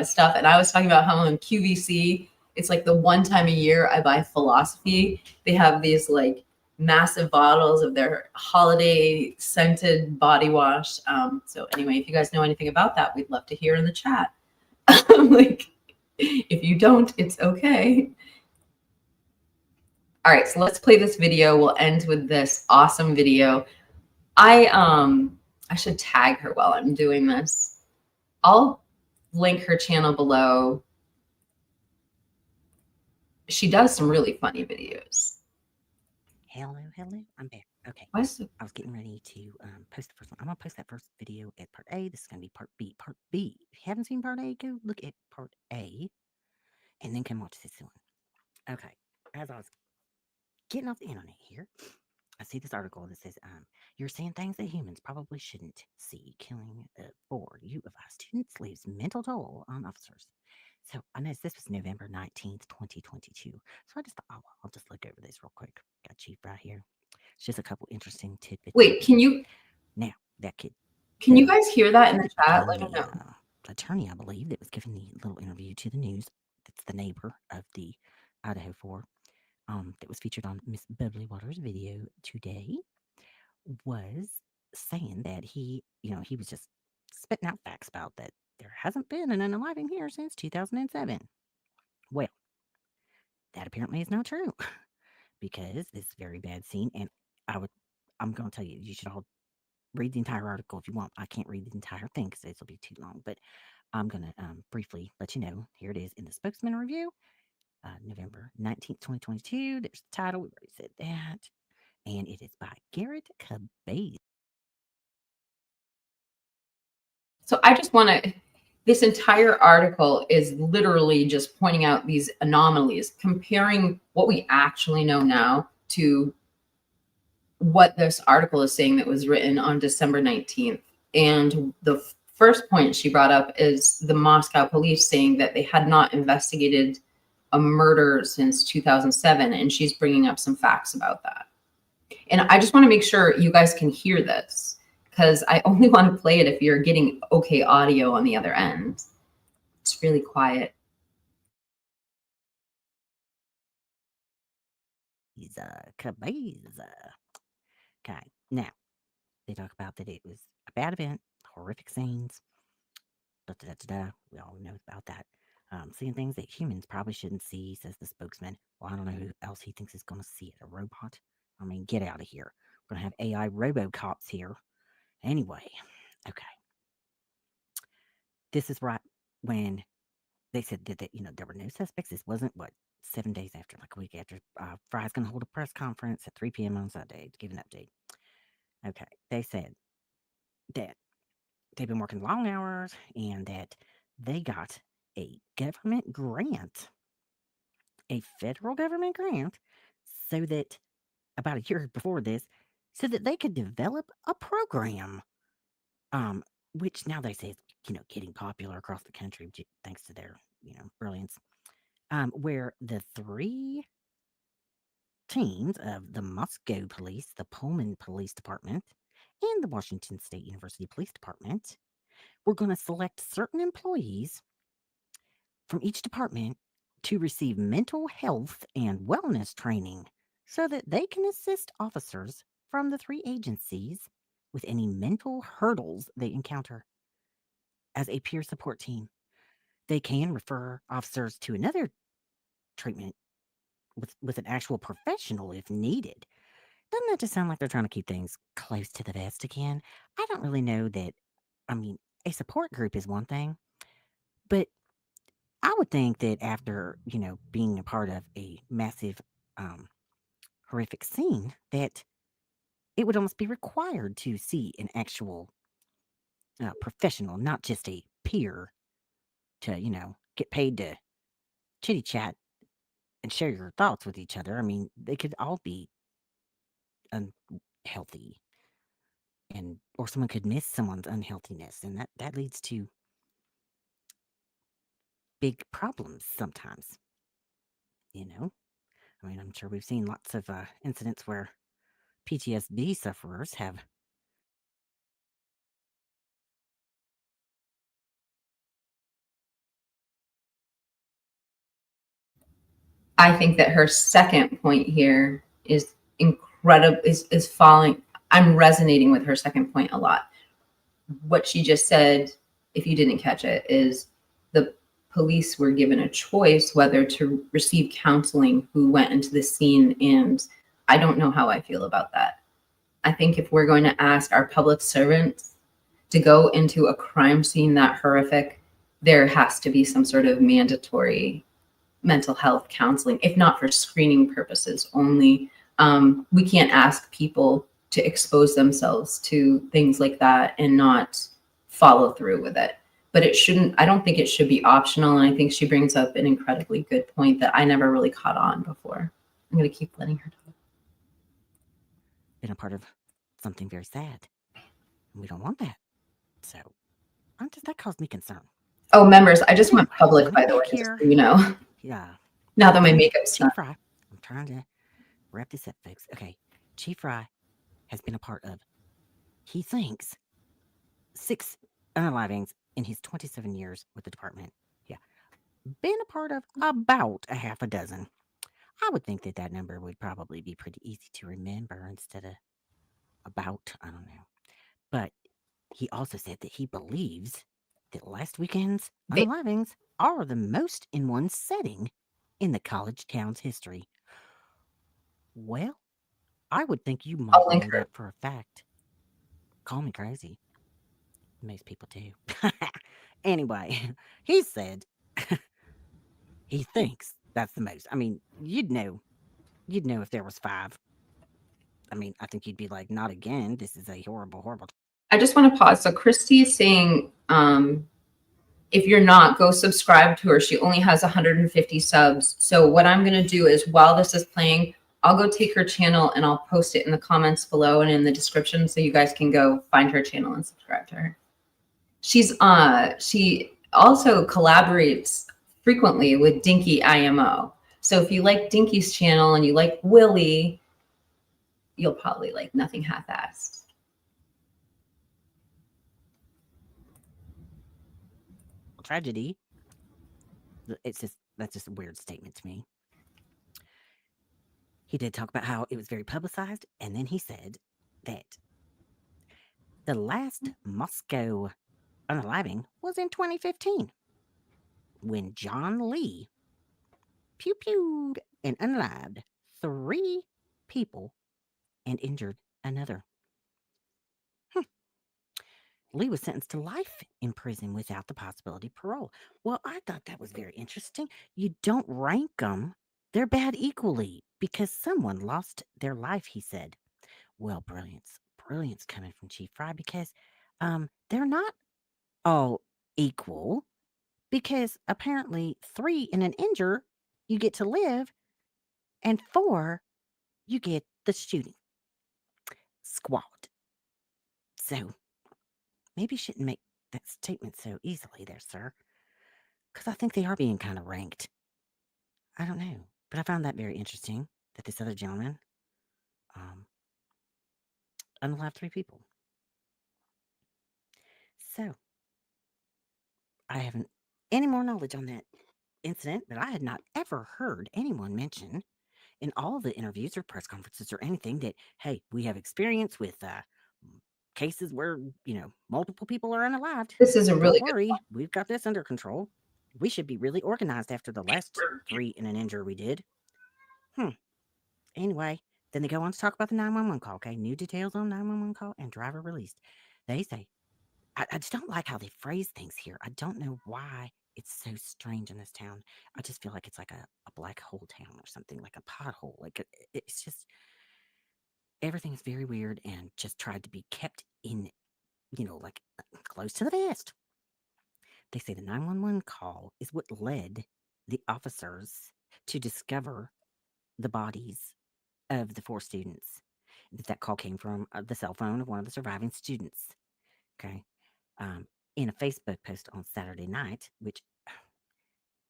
stuff. And I was talking about how in QVC, it's like the one time a year I buy Philosophy. They have these like massive bottles of their holiday scented body wash. So anyway, if you guys know anything about that, we'd love to hear in the chat. Like, if you don't, it's okay. All right, so let's play this video. We'll end with this awesome video. I should tag her while I'm doing this. I'll link her channel below. She does some really funny videos. Hello, I'm back. Okay. I was getting ready to post the first one. I'm gonna post that first video at part A. This is gonna be part B. Part B. If you haven't seen part A, go look at part A and then come watch this one. Okay. As I was getting off the internet here, I see this article that says, you're saying things that humans probably shouldn't see. Killing 4 U of I students leaves mental toll on officers. So I noticed this was November 19th, 2022. So I just thought, oh, I'll just look over this real quick. Got Chief right here. It's just a couple interesting tidbits. Wait, can you that kid. Can you guys hear that in the chat? Let me know. Attorney, I believe, that was giving the little interview to the news. That's the neighbor of the Idaho4. That was featured on Miss Bubbly Waters' video today, was saying that he was just spitting out facts about that there hasn't been an unaliving here since 2007. Well, that apparently is not true because this very bad scene, and I'm going to tell you, you should all read the entire article if you want. I can't read the entire thing because this will be too long, but I'm going to briefly let you know. Here it is in the Spokesman Review, November 19th, 2022. There's the title. We already said that. And it is by Garrett Cabez. So I just want to, this entire article is literally just pointing out these anomalies, comparing what we actually know now to what this article is saying that was written on December 19th. And the first point she brought up is the Moscow police saying that they had not investigated a murder since 2007. And she's bringing up some facts about that. And I just want to make sure you guys can hear this, because I only want to play it if you're getting okay audio on the other end. It's really quiet. He's Cabez. Okay, now they talk about that it was a bad event, horrific scenes. We all know about that. Seeing things that humans probably shouldn't see, says the spokesman. Well, I don't know who else he thinks is going to see it. A robot? I mean, get out of here. We're going to have AI robocops here. Anyway, okay. This is right when they said that there were no suspects. This wasn't, 7 days after, like a week after. Fry's going to hold a press conference at 3 p.m. on Sunday to give an update. Okay, they said that they've been working long hours and that they got a government grant, a federal government grant, so that about a year before this, so that they could develop a program, which now they say is, getting popular across the country thanks to their, brilliance, where the 3 teams of the Moscow Police, the Pullman Police Department, and the Washington State University Police Department were going to select certain employees from each department to receive mental health and wellness training so that they can assist officers from the 3 agencies with any mental hurdles they encounter. As a peer support team, they can refer officers to another treatment with an actual professional if needed. Doesn't that just sound like they're trying to keep things close to the vest again? I don't really know that. I mean, a support group is one thing, but I would think that after, being a part of a massive, horrific scene, that it would almost be required to see an actual professional, not just a peer to, get paid to chitty chat and share your thoughts with each other. I mean, they could all be unhealthy, or someone could miss someone's unhealthiness, and that leads to big problems sometimes. I mean, I'm sure we've seen lots of incidents where PTSD sufferers have. I think that her second point here is incredible, is falling. I'm resonating with her second point a lot. What she just said, if you didn't catch it, is the police were given a choice whether to receive counseling who went into the scene, and I don't know how I feel about that. I think if we're going to ask our public servants to go into a crime scene that horrific, there has to be some sort of mandatory mental health counseling, if not for screening purposes only. We can't ask people to expose themselves to things like that and not follow through with it. But I don't think it should be optional. And I think she brings up an incredibly good point that I never really caught on before. I'm going to keep letting her talk. been a part of something very sad. And we don't want that. So that caused me concern. Oh, members, I just went Anyway, public, let me by get the way, back just here. so you know. Yeah. Now that my makeup's done. Chief Fry, I'm trying to wrap this up, folks. Okay. Chief Fry has been a part of, he thinks, 6 unalivings in his 27 years with the department. Yeah. Been a part of about a half a dozen. I would think that number would probably be pretty easy to remember instead of about, I don't know. But he also said that he believes that last weekend's unalivings are the most in one setting in the college town's history. Well, I would think you might know that for a fact. Call me crazy. Most people do. Anyway, he said he thinks that's the most. I mean, you'd know if there was 5. I mean, I think you'd be like, not again. This is a horrible, horrible. I just want to pause. So Christy is saying, if you're not, go subscribe to her. She only has 150 subs. So what I'm going to do is while this is playing, I'll go take her channel and I'll post it in the comments below and in the description so you guys can go find her channel and subscribe to her. She also collaborates frequently with Dinky IMO. So if you like Dinky's channel and you like Willie, you'll probably like Nothing Half-Assed. Tragedy. That's just a weird statement to me. He did talk about how it was very publicized, and then he said that the last Moscow unaliving was in 2015 when John Lee pew-pewed and unalived 3 people and injured another. Lee was sentenced to life in prison without the possibility of parole. Well, I thought that was very interesting. You don't rank them. They're bad equally because someone lost their life, he said. Well, brilliance coming from Chief Fry because they're not all equal because apparently 3 in an injure, you get to live, and 4, you get the shooting squad. So maybe you shouldn't make that statement so easily there, sir, because I think they are being kind of ranked. I don't know, but I found that very interesting that this other gentleman unalived 3 people. So I haven't any more knowledge on that incident, but I had not ever heard anyone mention in all the interviews or press conferences or anything that, hey, we have experience with cases where, multiple people are unalived. This is a really Don't worry, we've got this under control. We should be really organized after the last 3 in an injury we did. Anyway, then they go on to talk about the 911 call, okay? New details on 911 call and driver released. They say, I just don't like how they phrase things here. I don't know why it's so strange in this town. I just feel like it's like a black hole town or something, like a pothole. Like it's just, everything is very weird and just tried to be kept in, like close to the vest. They say the 911 call is what led the officers to discover the bodies of the 4 students. That call came from the cell phone of one of the surviving students. Okay. In a Facebook post on Saturday night, which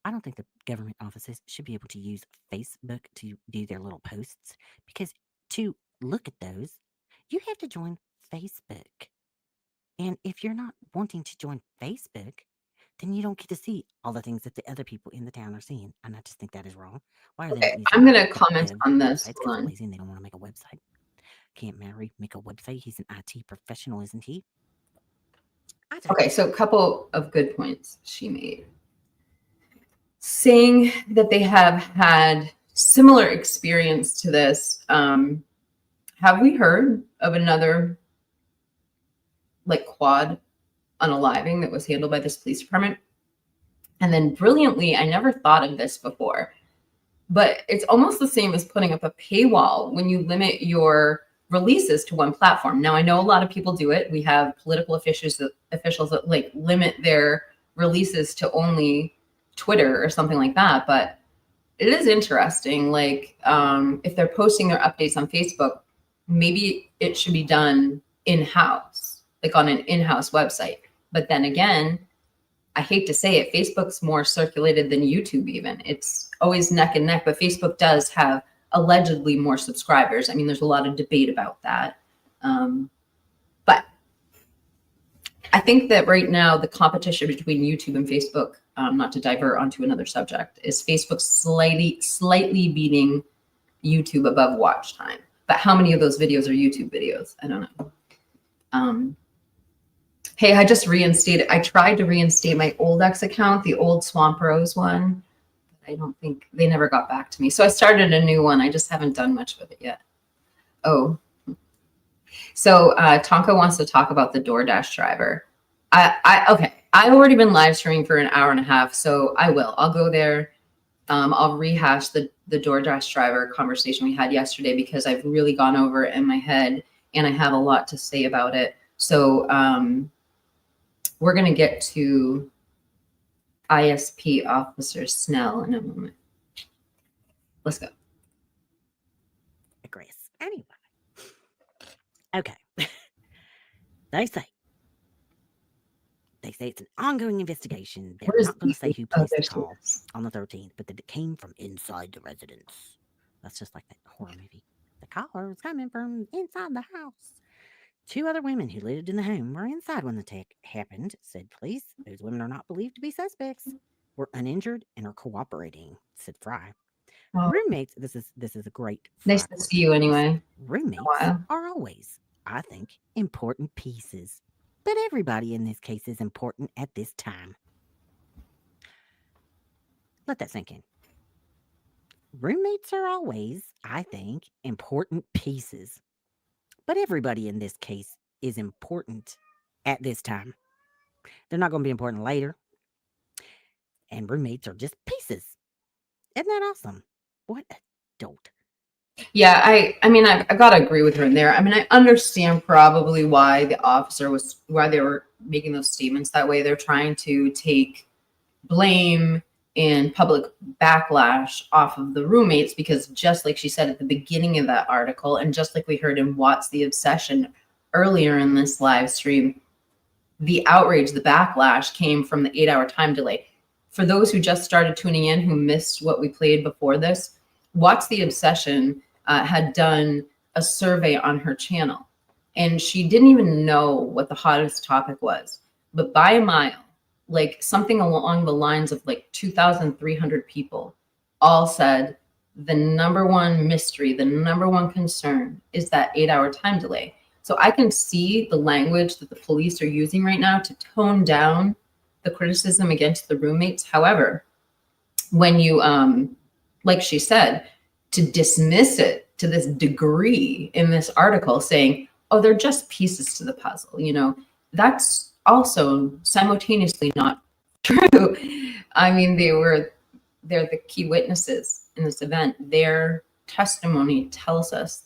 I don't think the government offices should be able to use Facebook to do their little posts, because to look at those, you have to join Facebook. And if you're not wanting to join Facebook, then you don't get to see all the things that the other people in the town are seeing. And I just think that is wrong. Why are they? Okay, I'm going to comment on this. Hold on. Lazy and they don't want to make a website. Can't Mary make a website? He's an IT professional, isn't he? Okay, so a couple of good points she made. Saying that they have had similar experience to this. Have we heard of another quad unaliving that was handled by this police department? And then brilliantly, I never thought of this before, but it's almost the same as putting up a paywall when you limit your releases to one platform. Now, I know a lot of people do it. We have political officials that limit their releases to only Twitter or something like that. But it is interesting. If they're posting their updates on Facebook, maybe it should be done in-house, like on an in-house website. But then again, I hate to say it, Facebook's more circulated than YouTube even. It's always neck and neck, but Facebook does have allegedly more subscribers. I mean, there's a lot of debate about that. But I think that right now the competition between YouTube and Facebook, not to divert onto another subject, is Facebook slightly beating YouTube above watch time. But how many of those videos are YouTube videos? I don't know. Hey, I just reinstated. I tried to reinstate my old X account, the old Swamp Rose one. I don't think they never got back to me. So I started a new one. I just haven't done much with it yet. Oh, so Tonka wants to talk about the DoorDash driver. Okay. I've already been live streaming for an hour and a half, so I will. I'll go there. I'll rehash the DoorDash driver conversation we had yesterday because I've really gone over it in my head and I have a lot to say about it. So we're going to get to ISP Officer Snell in a moment. Let's go. Agrees. Anyway. Okay. They say it's an ongoing investigation. They're not going to say who placed the call on the 13th, but that it came from inside the residence. That's just like that horror movie. The caller was coming from inside the house. 2 other women who lived in the home were inside when the attack happened, said police. Those women are not believed to be suspects, were uninjured, and are cooperating, said Fry. Oh. Roommates, this is a great nice to see you anyway. Roommates are always, I think, important pieces. But everybody in this case is important at this time. Let that sink in. Roommates are always, I think, important pieces. But everybody in this case is important at this time. They're not going to be important later. And roommates are just pieces. Isn't that awesome? What a dolt. Yeah, I mean, I've got to agree with her in there. I mean, I understand probably why they were making those statements that way. They're trying to take blame and public backlash off of the roommates because just like she said at the beginning of that article, and just like we heard in What's the Obsession earlier in this live stream, the outrage, the backlash came from the 8-hour time delay. For those who just started tuning in, who missed what we played before this, What's the Obsession had done a survey on her channel, and she didn't even know what the hottest topic was, but by a mile, like something along the lines of like 2,300 people all said the number one mystery, the number one concern is that 8-hour time delay. So I can see the language that the police are using right now to tone down the criticism against the roommates. However, when you, like she said, to dismiss it to this degree in this article saying, oh, they're just pieces to the puzzle, you know, that's also simultaneously not true. I mean, they're the key witnesses in this event. Their testimony tells us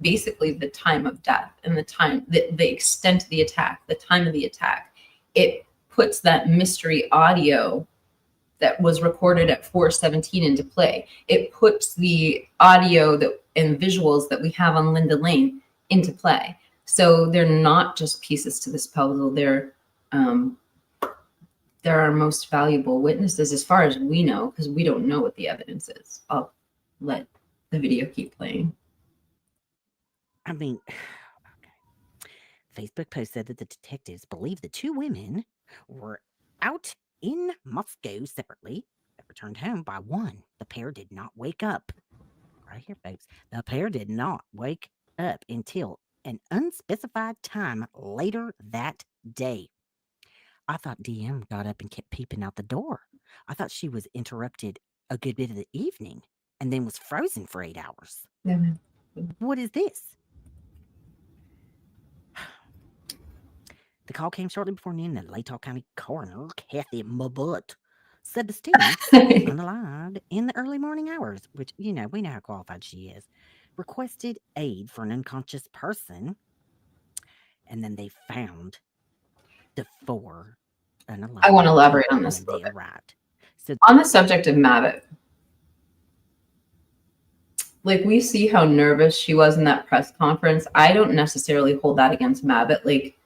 basically the time of death and the time, the extent of the attack, the time of the attack. It puts that mystery audio that was recorded at 4:17 into play. It puts the audio and visuals that we have on Linda Lane into play. So they're not just pieces to this puzzle. They're our most valuable witnesses as far as we know, because we don't know what the evidence is. I'll let the video keep playing. I mean, okay. Facebook post said that the detectives believe the 2 women were out in Moscow separately, but returned home by 1. The pair did not wake up. Right here, folks. The pair did not wake up until an unspecified time later that day. I thought DM got up and kept peeping out the door. I thought she was interrupted a good bit of the evening and then was frozen for 8 hours. Yeah. What is this? The call came shortly before noon, and Latah County Coroner Kathy Mabut said the students unalived in the early morning hours, which, you know, we know how qualified she is, requested aid for an unconscious person, and then they found the 4 unalived. I want to elaborate on this. They arrived. So on the subject of Mavitt, like we see how nervous she was in that press conference. I don't necessarily hold that against Mabbitt. Like,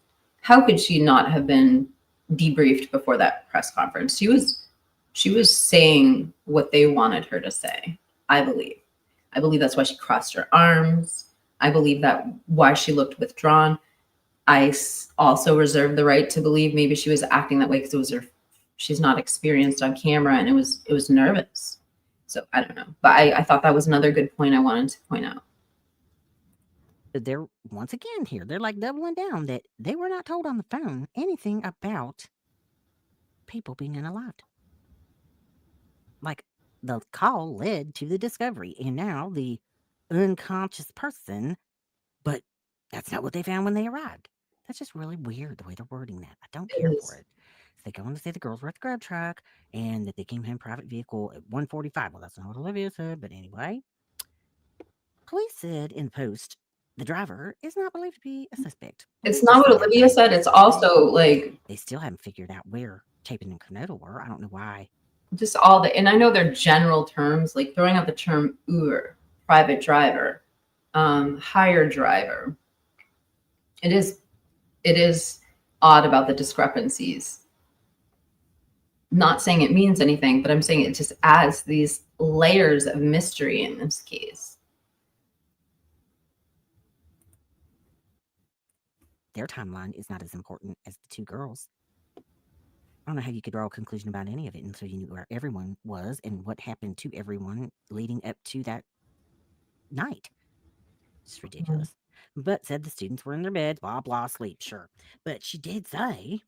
how could she not have been debriefed before that press conference? She was saying what they wanted her to say, I believe. I believe that's why she crossed her arms. I believe that why she looked withdrawn. Also reserve the right to believe maybe she was acting that way because it was her, she's not experienced on camera, and it was nervous. So I don't know, but I thought that was another good point I wanted to point out. They're once again here. They're like doubling down that they were not told on the phone anything about people being unalived. Like, the call led to the discovery, and now the unconscious person, but that's not what they found when they arrived. That's just really weird the way they're wording that. I don't care for it. So they go on to say the girls were at the grab truck and that they came in private vehicle at 1:45. Well, that's not what Olivia said, but anyway. Police said in the post, the driver is not believed to be a suspect. It's not what Olivia said. It's also like they still haven't figured out where Chapin and Cornetto were. I don't know why. Just all the, and I know they're general terms, like throwing out the term Uber, private driver, hired driver. It is odd about the discrepancies. Not saying it means anything, but I'm saying it just adds these layers of mystery in this case. Their timeline is not as important as the two girls. I don't know how you could draw a conclusion about any of it until you knew where everyone was and what happened to everyone leading up to that night. It's ridiculous. But said the students were in their beds, blah, blah, sleep, sure. But she did say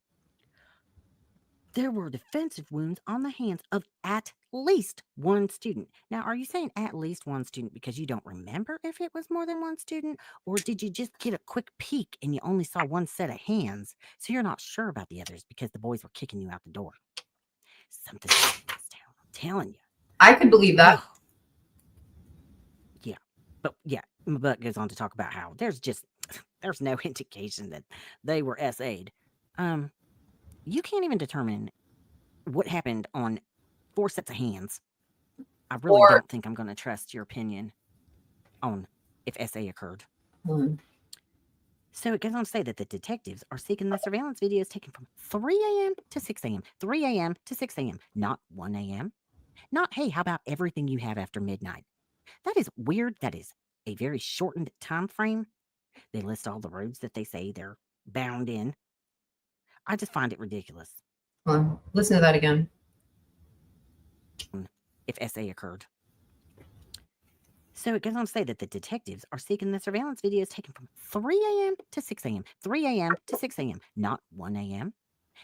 there were defensive wounds on the hands of at least one student. Now, are you saying at least one student because you don't remember if it was more than one student? Or did you just get a quick peek and you only saw one set of hands, so you're not sure about the others because the boys were kicking you out the door? Something's wrong in this town, I'm telling you. I could believe that. But goes on to talk about how there's no indication that they were SA'd. You can't even determine what happened on 4 sets of hands. I really don't think I'm going to trust your opinion on if SA occurred. So it goes on to say that the detectives are seeking the surveillance videos taken from 3 a.m. to 6 a.m. 3 a.m. to 6 a.m. Not 1 a.m. Not, hey, how about everything you have after midnight? That is weird. That is a very shortened time frame. They list all the roads that they say they're bound in. I just find it ridiculous. Listen to that again. If SA occurred. So it goes on to say that the detectives are seeking the surveillance videos taken from 3 a.m. to 6 a.m. 3 a.m. to 6 a.m. Not 1 a.m.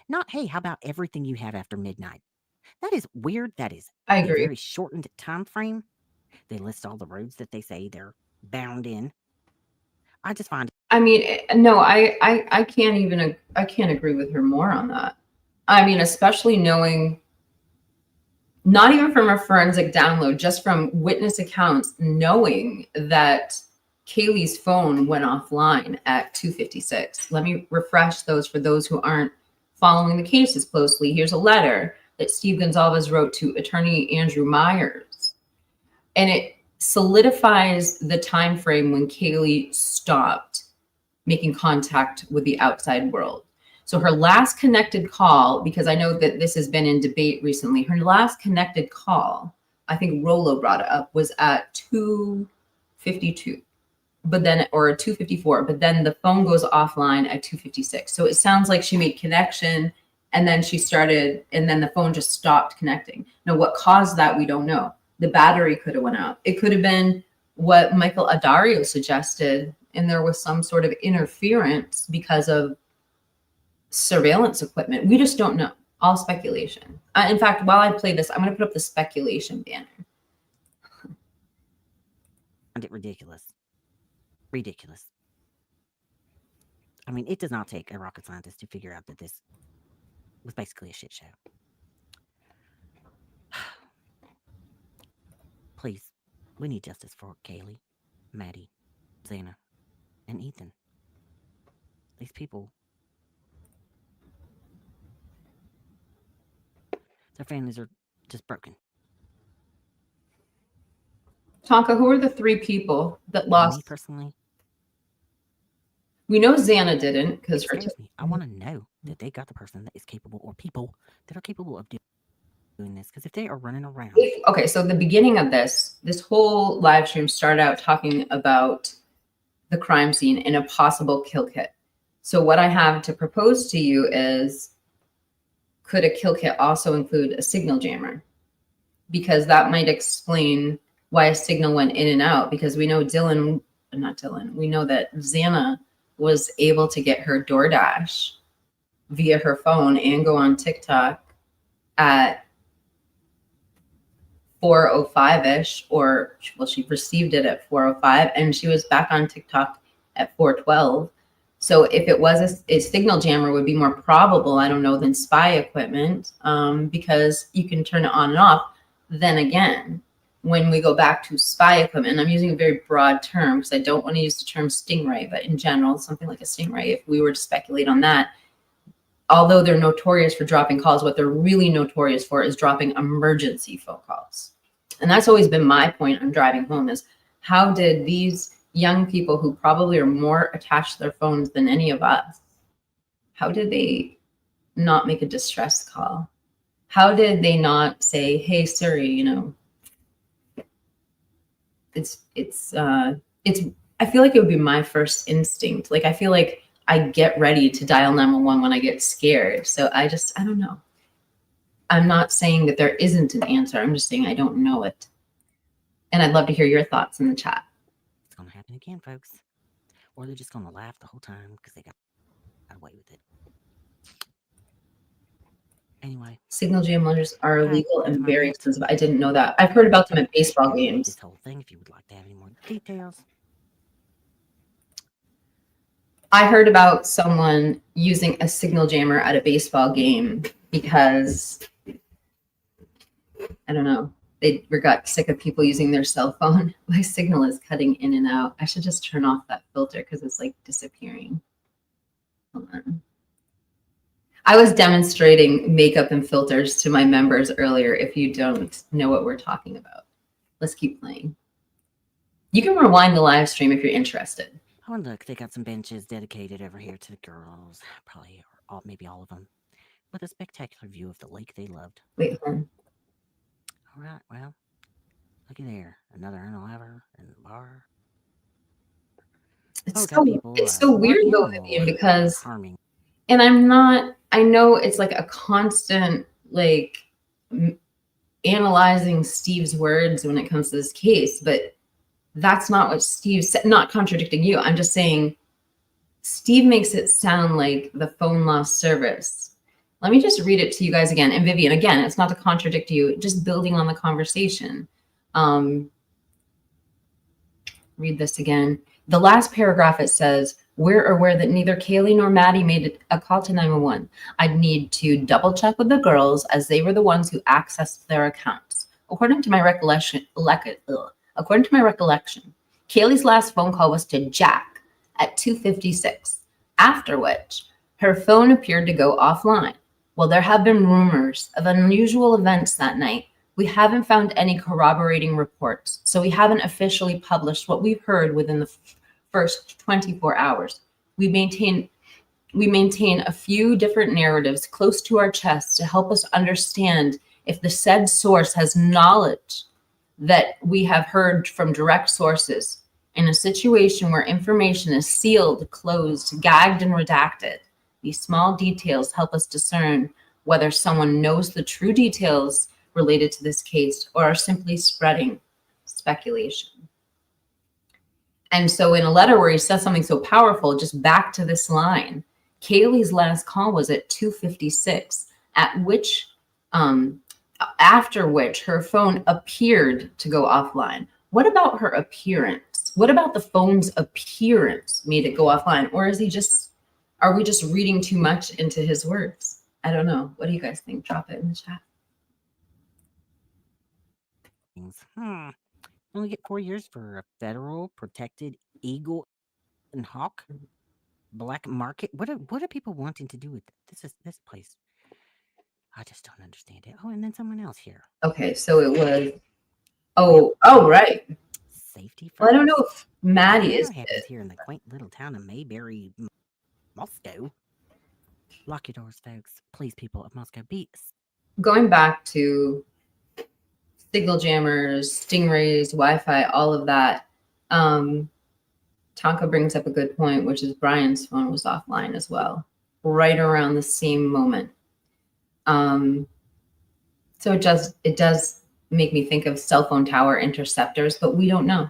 Not, hey, how about everything you have after midnight? That is weird. That is I agree. A very shortened time frame. They list all the roads that they say they're bound in. I just find. I mean, no, I can't agree with her more on that. I mean, especially knowing, not even from a forensic download, just from witness accounts, knowing that Kaylee's phone went offline at 2:56. Let me refresh those for those who aren't following the case as closely. Here's a letter that Steve Gonzalez wrote to attorney Andrew Myers, and it solidifies the time frame when Kaylee stopped making contact with the outside world. So her last connected call, because I know that this has been in debate recently, her last connected call, I think Rolo brought it up, was at 2:52, but then, or 2:54, but then the phone goes offline at 2:56. So it sounds like she made connection and then she started, and then the phone just stopped connecting. Now, what caused that, we don't know. The battery could have went out. It could have been what Michael Adario suggested, and there was some sort of interference because of surveillance equipment. We just don't know. All speculation. In fact, while I play this, I'm going to put up the speculation banner. I find it ridiculous. Ridiculous. I mean, it does not take a rocket scientist to figure out that this was basically a shit show. Please, we need justice for Kaylee, Maddie, Xana, and Ethan. These people, their families are just broken. Tonka, who are the 3 people that Me lost? personally, We know Xana didn't because it her. scares me. I want to know that they got the person that is capable, or people that are capable of doing this. Because if they are running around, Okay, so the beginning of this whole live stream started out talking about the crime scene and a possible kill kit. So what I have to propose to you is, could a kill kit also include a signal jammer? Because that might explain why a signal went in and out, because we know we know that Xana was able to get her DoorDash via her phone and go on TikTok at 4:05ish, or well, she received it at 4:05 and she was back on TikTok at 4:12. So if it was a signal jammer, would be more probable, I don't know, than spy equipment, because you can turn it on and off. Then again, when we go back to spy equipment, and I'm using a very broad term because I don't want to use the term stingray, but in general, something like a stingray, if we were to speculate on that, although they're notorious for dropping calls, what they're really notorious for is dropping emergency phone calls. And that's always been my point on driving home, is how did these young people who probably are more attached to their phones than any of us, how did they not make a distress call? How did they not say, hey, Siri, you know, I feel like it would be my first instinct. Like, I feel like I get ready to dial 911 when I get scared. So I don't know. I'm not saying that there isn't an answer. I'm just saying I don't know it. And I'd love to hear your thoughts in the chat. it's going to happen again, folks. Or they're just going to laugh the whole time because they got away with it. Anyway. Signal jammers are Okay, illegal that's and my very rant. expensive. I didn't know that. I've heard about them at baseball games. This whole thing, if you would like to have any more details. I heard about someone using a signal jammer at a baseball game because, I don't know, they got sick of people using their cell phone. My signal is cutting in and out. I should just turn off that filter because it's like disappearing. Hold on. I was demonstrating makeup and filters to my members earlier. If you don't know what we're talking about, let's keep playing. You can rewind the live stream if you're interested. Oh, and look, they got some benches dedicated over here to the girls, probably, or all, maybe all of them, with a spectacular view of the lake they loved. Wait, hold on. All right, well, looky there, another unaliver in the bar. It's so weird though, Vivian, because harming. And I know it's like a constant, like, analyzing Steve's words when it comes to this case, but that's not what Steve said, not contradicting you. I'm just saying Steve makes it sound like the phone lost service. Let me just read it to you guys again. And Vivian, again, it's not to contradict you, just building on the conversation. Read this again. The last paragraph, it says, we're aware that neither Kaylee nor Maddie made a call to 911. I'd need to double check with the girls as they were the ones who accessed their accounts. According to my recollection, Kaylee's last phone call was to Jack at 2:56, after which her phone appeared to go offline. While there have been rumors of unusual events that night, we haven't found any corroborating reports, so we haven't officially published what we've heard within the first 24 hours. We maintain a few different narratives close to our chest to help us understand if the said source has knowledge that we have heard from direct sources. In a situation where information is sealed, closed, gagged, and redacted, these small details help us discern whether someone knows the true details related to this case or are simply spreading speculation. And so in a letter where he says something so powerful, just back to this line, Kaylee's last call was at 2:56, after which her phone appeared to go offline. What about her appearance? What about the phone's appearance made it go offline? Or are we just reading too much into his words? I don't know. What do you guys think? Drop it in the chat. Only get 4 years for a federal protected eagle and hawk black market. What are people wanting to do with this place? I just don't understand it. Oh, and then someone else here. Okay, so it was. Oh, right. safety first. Well, I don't know if Maddie Whatever is. happens here in the quaint little town of Mayberry, Moscow. Lock your doors, folks. Please, people of Moscow, be Going back to signal jammers, stingrays, Wi-Fi, all of that. Tonka brings up a good point, which is Brian's phone was offline as well, right around the same moment. So it does make me think of cell phone tower interceptors, but we don't know.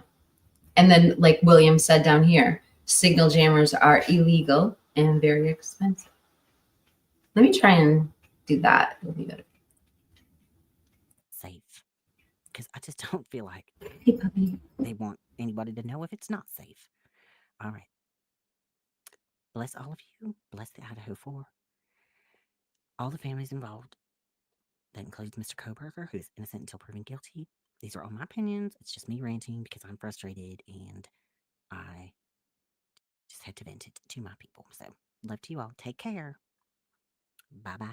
And then, like William said down here, signal jammers are illegal and very expensive. Let me try and do that. It'll be better. safe. Because I just don't feel like Hey, puppy. they want anybody to know if it's not safe. All right. Bless all of you. Bless the Idaho4. All the families involved. That includes Mr. Koberger, who's innocent until proven guilty. These are all my opinions. It's just me ranting because I'm frustrated and I just had to vent it to my people. So, love to you all. Take care. Bye-bye.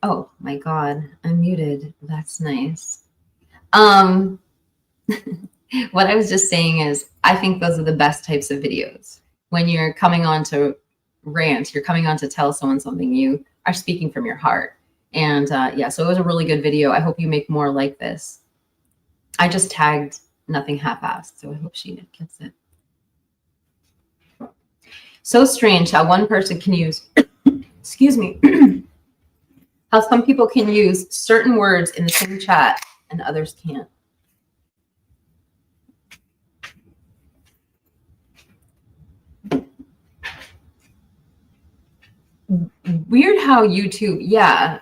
Oh my God, I'm muted. That's nice. What I was just saying is, I think those are the best types of videos. When you're coming on to rant, you're coming on to tell someone something, you are speaking from your heart. And yeah, so it was a really good video. I hope you make more like this. I just tagged Nothing Half-assed, so I hope she gets it. So strange how one person can use, excuse me, how some people can use certain words in the same chat and others can't. Weird how YouTube, yeah.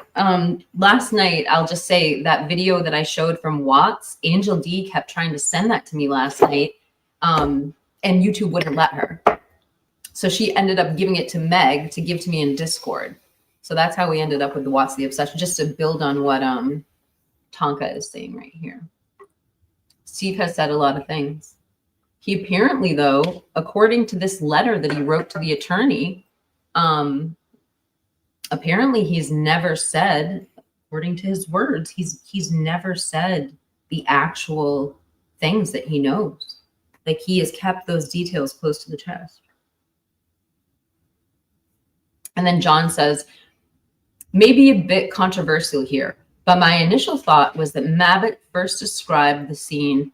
Last night, I'll just say that video that I showed from Watts, Angel D kept trying to send that to me last night, and YouTube wouldn't let her. So she ended up giving it to Meg to give to me in Discord. So that's how we ended up with the Watts the Obsession, just to build on what Tonka is saying right here. Steve has said a lot of things. He apparently, though, according to this letter that he wrote to the attorney, apparently he's never said, according to his words, he's never said the actual things that he knows. Like, he has kept those details close to the chest. And then John says, maybe a bit controversial here, but my initial thought was that Mabbitt first described the scene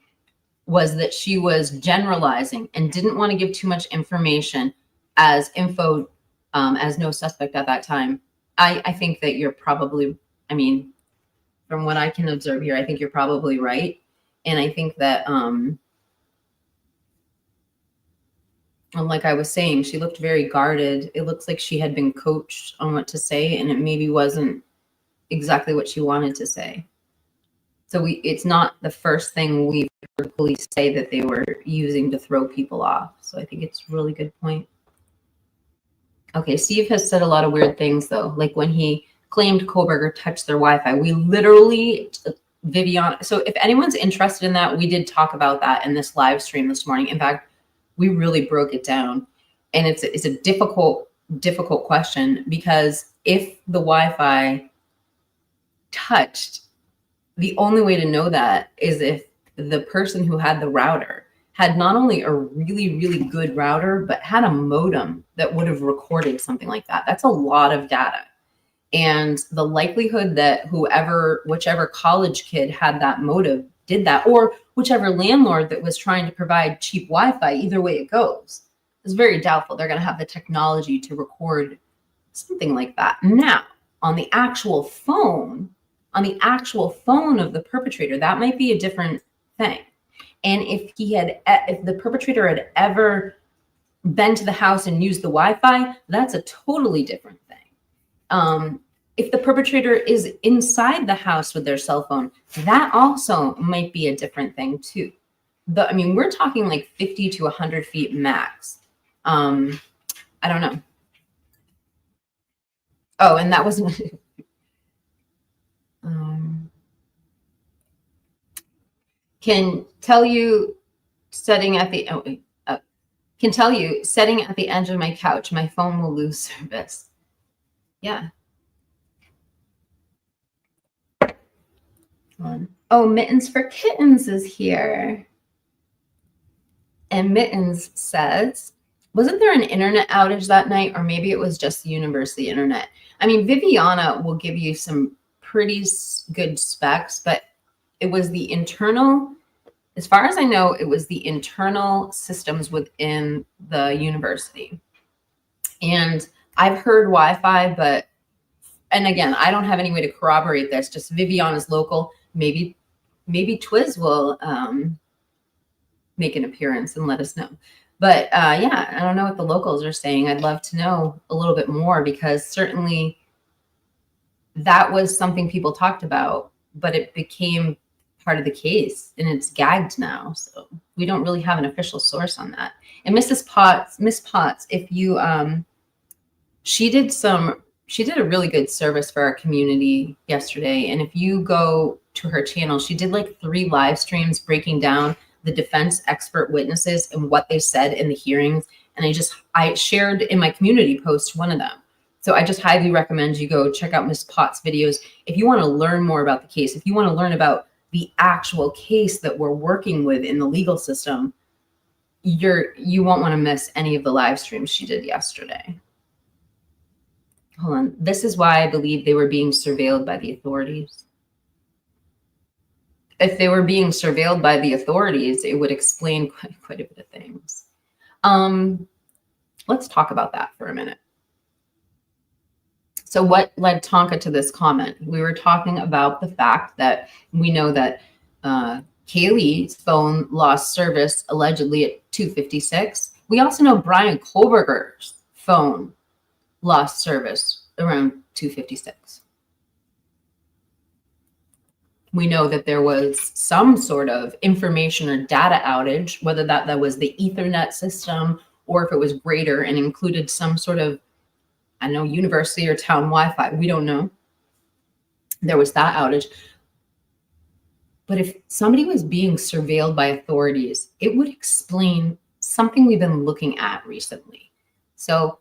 was that she was generalizing and didn't want to give too much information as info, as no suspect at that time. I think that you're probably, I mean, from what I can observe here, I think you're probably right. And I think that, like I was saying, she looked very guarded. It looks like she had been coached on what to say, and it maybe wasn't exactly what she wanted to say. So it's not the first thing we've heard police say that they were using to throw people off. So I think it's a really good point. Okay, Steve has said a lot of weird things, though, like when he claimed Koberger touched their Wi-Fi. We literally, Vivian, so if anyone's interested in that, we did talk about that in this live stream this morning. In fact, we really broke it down. And it's a difficult question, because if the Wi-Fi touched, the only way to know that is if the person who had the router had not only a really, really good router, but had a modem that would have recorded something like that. That's a lot of data. And the likelihood that whichever college kid had that modem did that, or whichever landlord that was trying to provide cheap Wi-Fi, either way it goes, is very doubtful they're going to have the technology to record something like that. Now, on the actual phone of the perpetrator, that might be a different thing. And if the perpetrator had ever been to the house and used the Wi-Fi, that's a totally different thing. If the perpetrator is inside the house with their cell phone, that also might be a different thing too. I mean, we're talking like 50 to 100 feet max. I don't know. Oh, and that wasn't. can tell you sitting at the can tell you sitting at the edge of my couch, my phone will lose service. Yeah. Oh, Mittens for Kittens is here. And Mittens says, wasn't there an internet outage that night? Or maybe it was just the university internet. I mean, Viviana will give you some pretty good specs, but it was the internal, as far as I know, it was the internal systems within the university. And I've heard Wi-Fi, but, and again, I don't have any way to corroborate this, just Viviana's local. Maybe Twiz will make an appearance and let us know. But yeah, I don't know what the locals are saying. I'd love to know a little bit more, because certainly that was something people talked about, but it became part of the case and it's gagged now. So we don't really have an official source on that. And Miss Potts, if you, she did a really good service for our community yesterday. And if you go to her channel, she did like 3 live streams breaking down the defense expert witnesses and what they said in the hearings. And I shared in my community post one of them. So I just highly recommend you go check out Miss Potts' videos. If you want to learn more about the case, if you want to learn about the actual case that we're working with in the legal system, you won't want to miss any of the live streams she did yesterday. Hold on. This is why I believe they were being surveilled by the authorities. If they were being surveilled by the authorities, it would explain quite a bit of things. Let's talk about that for a minute. So what led Tonka to this comment? We were talking about the fact that we know that Kaylee's phone lost service allegedly at 2:56. We also know Brian Kohlberger's phone lost service around 2:56. We know that there was some sort of information or data outage, whether that was the Ethernet system or if it was greater and included some sort of, I don't know, university or town Wi-Fi. We don't know. There was that outage. But if somebody was being surveilled by authorities, it would explain something we've been looking at recently. So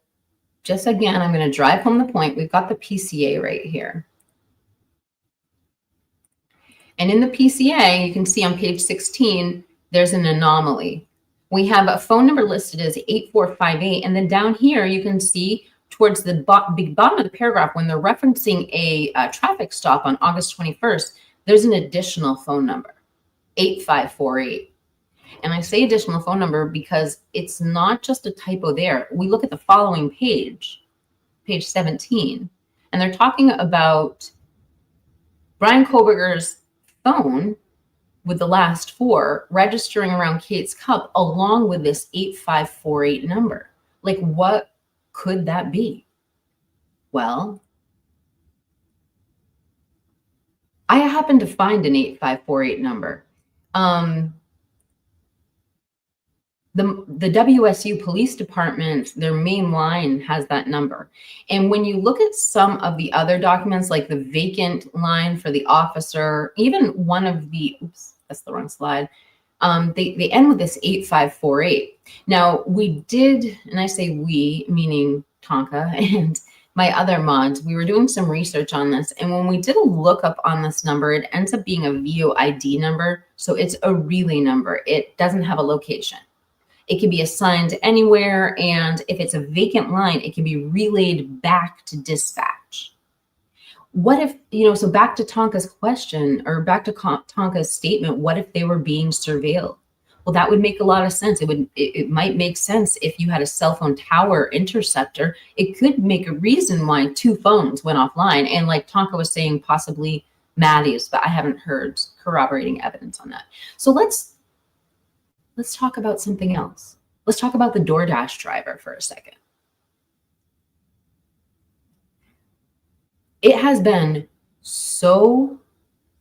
just again, I'm going to drive home the point. We've got the PCA right here. And in the PCA, you can see on page 16, there's an anomaly. We have a phone number listed as 8458. And then down here, you can see towards the bottom of the paragraph, when they're referencing a traffic stop on August 21st, there's an additional phone number, 8548. And I say additional phone number because it's not just a typo there. We look at the following page, page 17, and they're talking about Brian Kohlberger's phone with the last 4 registering around Kate's cup along with this 8548 number. Like, what could that be? Well, I happened to find an 8548 number. The WSU Police Department, their main line has that number. And when you look at some of the other documents, like the vacant line for the officer, even one of the, oops, that's the wrong slide. They end with this 8548. Now we did, and I say we, meaning Tonka and my other mods, we were doing some research on this. And when we did a lookup on this number, it ends up being a VOID number. So it's a relay number. It doesn't have a location. It can be assigned anywhere. And if it's a vacant line, it can be relayed back to dispatch. What if, so back to Tonka's question, or back to Tonka's statement, what if they were being surveilled? Well, that would make a lot of sense. It might make sense if you had a cell phone tower interceptor. It could make a reason why 2 phones went offline. And like Tonka was saying, possibly Maddie's, but I haven't heard corroborating evidence on that. So let's talk about something else. Let's talk about the DoorDash driver for a second. It has been so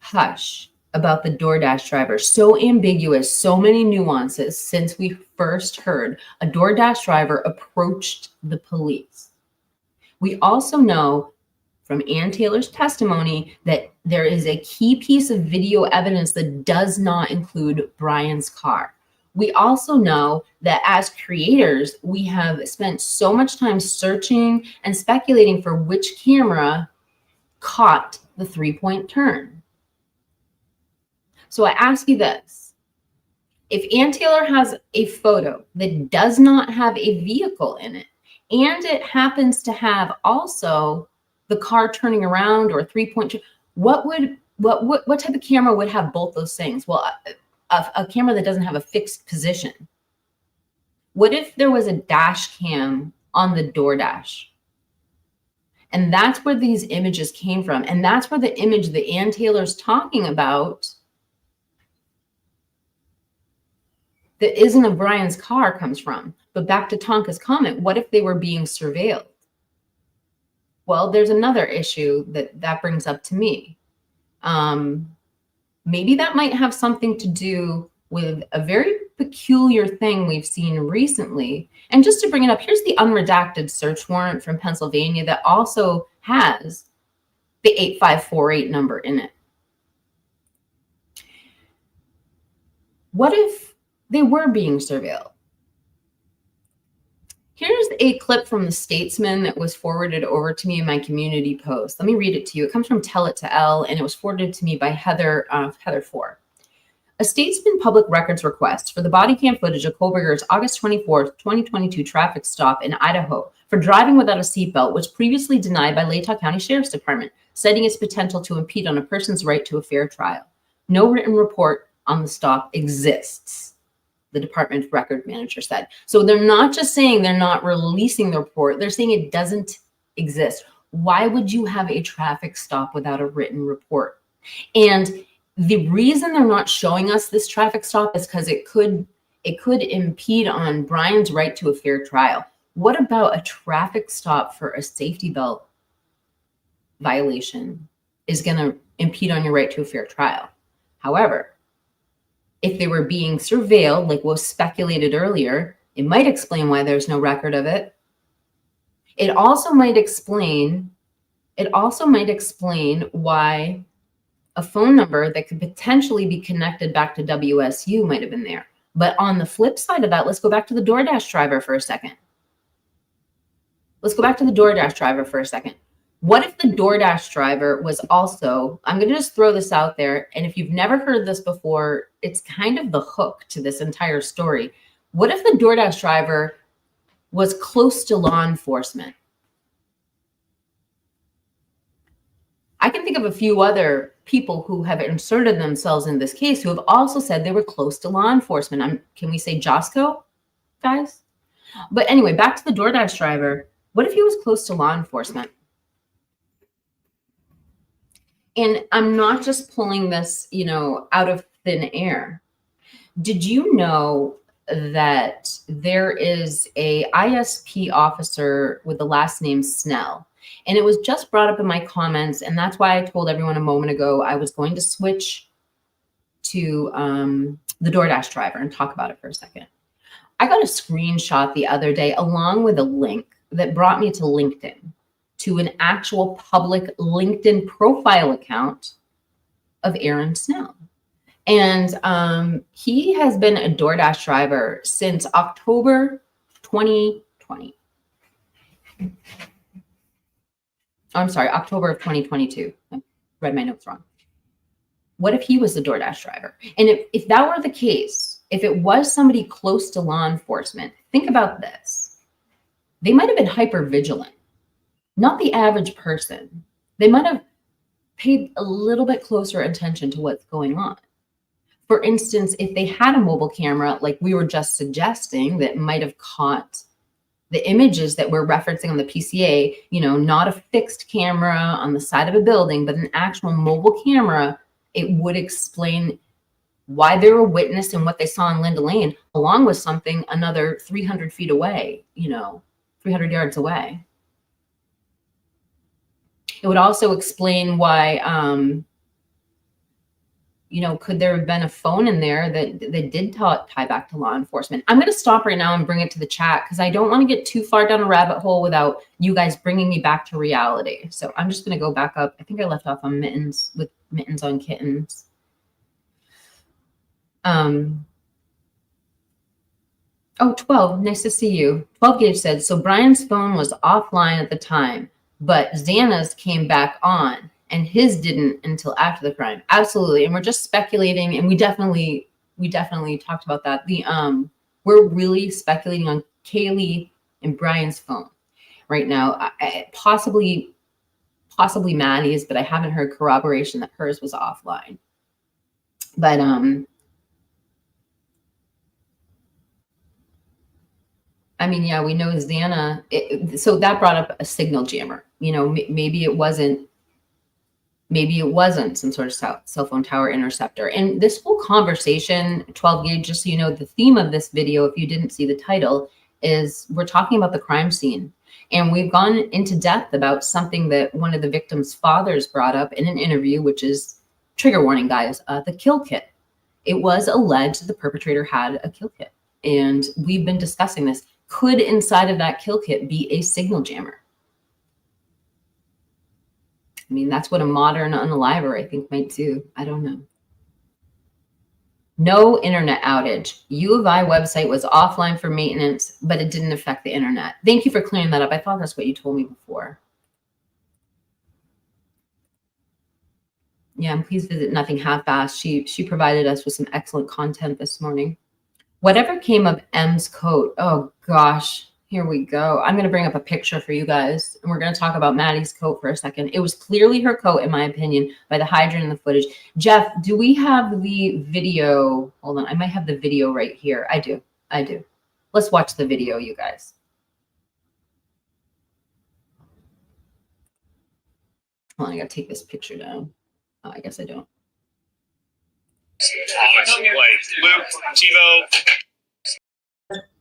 hush about the DoorDash driver, so ambiguous, so many nuances since we first heard a DoorDash driver approached the police. We also know from Ann Taylor's testimony that there is a key piece of video evidence that does not include Brian's car. We also know that as creators, we have spent so much time searching and speculating for which camera caught the 3-point turn. So I ask you this. If Ann Taylor has a photo that does not have a vehicle in it, and it happens to have also the car turning around or a 3-point, what type of camera would have both those things? Well, a camera that doesn't have a fixed position. What if there was a dash cam on the DoorDash? And that's where these images came from. And that's where the image that Ann Taylor's talking about that isn't of Brian's car comes from. But back to Tonka's comment, what if they were being surveilled? Well, there's another issue that brings up to me. Maybe that might have something to do with a very peculiar thing we've seen recently. And just to bring it up, here's the unredacted search warrant from Pennsylvania that also has the 8548 number in it. What if they were being surveilled? Here's a clip from the Statesman that was forwarded over to me in my community post. Let me read it to you. It comes from Tell It to L, and it was forwarded to me by Heather4. A Statesman public records request for the body cam footage of Kohlberger's August 24th, 2022 traffic stop in Idaho for driving without a seatbelt was previously denied by Latah County Sheriff's Department, citing its potential to impede on a person's right to a fair trial. No written report on the stop exists, the department record manager said. So they're not just saying they're not releasing the report, they're saying it doesn't exist. Why would you have a traffic stop without a written report? And the reason they're not showing us this traffic stop is because it could impede on Brian's right to a fair trial. What about a traffic stop for a safety belt violation is going to impede on your right to a fair trial? However, if they were being surveilled, like was speculated earlier, it might explain why there's no record of it. It also might explain why a phone number that could potentially be connected back to WSU might have been there. But on the flip side of that, let's go back to the DoorDash driver for a second. What if the DoorDash driver was also, I'm going to just throw this out there, and if you've never heard this before, it's kind of the hook to this entire story. What if the DoorDash driver was close to law enforcement? I can think of a few other people who have inserted themselves in this case who have also said they were close to law enforcement. Can we say Josco, guys? But anyway, back to the DoorDash driver. What if he was close to law enforcement? And I'm not just pulling this, out of thin air. Did you know that there is a ISP officer with the last name Snell? And it was just brought up in my comments, and that's why I told everyone a moment ago I was going to switch to the DoorDash driver and talk about it for a second. I got a screenshot the other day along with a link that brought me to LinkedIn, to an actual public LinkedIn profile account of Aaron Snell. And he has been a DoorDash driver since October 2020. I'm sorry, October of 2022. I read my notes wrong. What if he was the DoorDash driver? And if that were the case, if it was somebody close to law enforcement, think about this. They might have been hyper vigilant, not the average person. They might have paid a little bit closer attention to what's going on. For instance, if they had a mobile camera, like we were just suggesting, that might have caught the images that we're referencing on the PCA, not a fixed camera on the side of a building, but an actual mobile camera, it would explain why they were witnessing what they saw in Linda Lane, along with something another 300 feet away, 300 yards away. It would also explain why, you know, could there have been a phone in there that did tie back to law enforcement? I'm going to stop right now and bring it to the chat because I don't want to get too far down a rabbit hole without you guys bringing me back to reality. So I'm just going to go back up. I think I left off on mittens with mittens on kittens. Oh, 12, nice to see you. 12 Gauge said, so Brian's phone was offline at the time, but Xana's came back on. And his didn't until after the crime. Absolutely. And we're just speculating. And we definitely talked about that. We're really speculating on Kaylee and Brian's phone right now. Possibly Maddie's, but I haven't heard corroboration that hers was offline. But I mean, yeah, we know Xana. So that brought up a signal jammer. You know, maybe it wasn't some sort of cell phone tower interceptor. And this whole conversation, 12 Gauge, just so you know, the theme of this video, if you didn't see the title, is we're talking about the crime scene. And we've gone into depth about something that one of the victim's fathers brought up in an interview, which is, trigger warning, guys, the kill kit. It was alleged the perpetrator had a kill kit. And we've been discussing this. Could inside of that kill kit be a signal jammer? I mean, that's what a modern unaliver, I think, might do. I don't know. No internet outage. U of I website was offline for maintenance, but it didn't affect the internet. Thank you for clearing that up. I thought that's what you told me before. Yeah, and please visit Nothing Half-Assed. She provided us with some excellent content this morning. Whatever came of M's coat. Oh, gosh. Here we go. I'm going to bring up a picture for you guys, and we're going to talk about Maddie's coat for a second. It was clearly her coat, in my opinion, by the hydrant in the footage. Jeff, do we have the video? Hold on. I might have the video right here. I do. Let's watch the video, you guys. Hold on. I got to take this picture down. Oh, I guess I don't. Luke, Timo.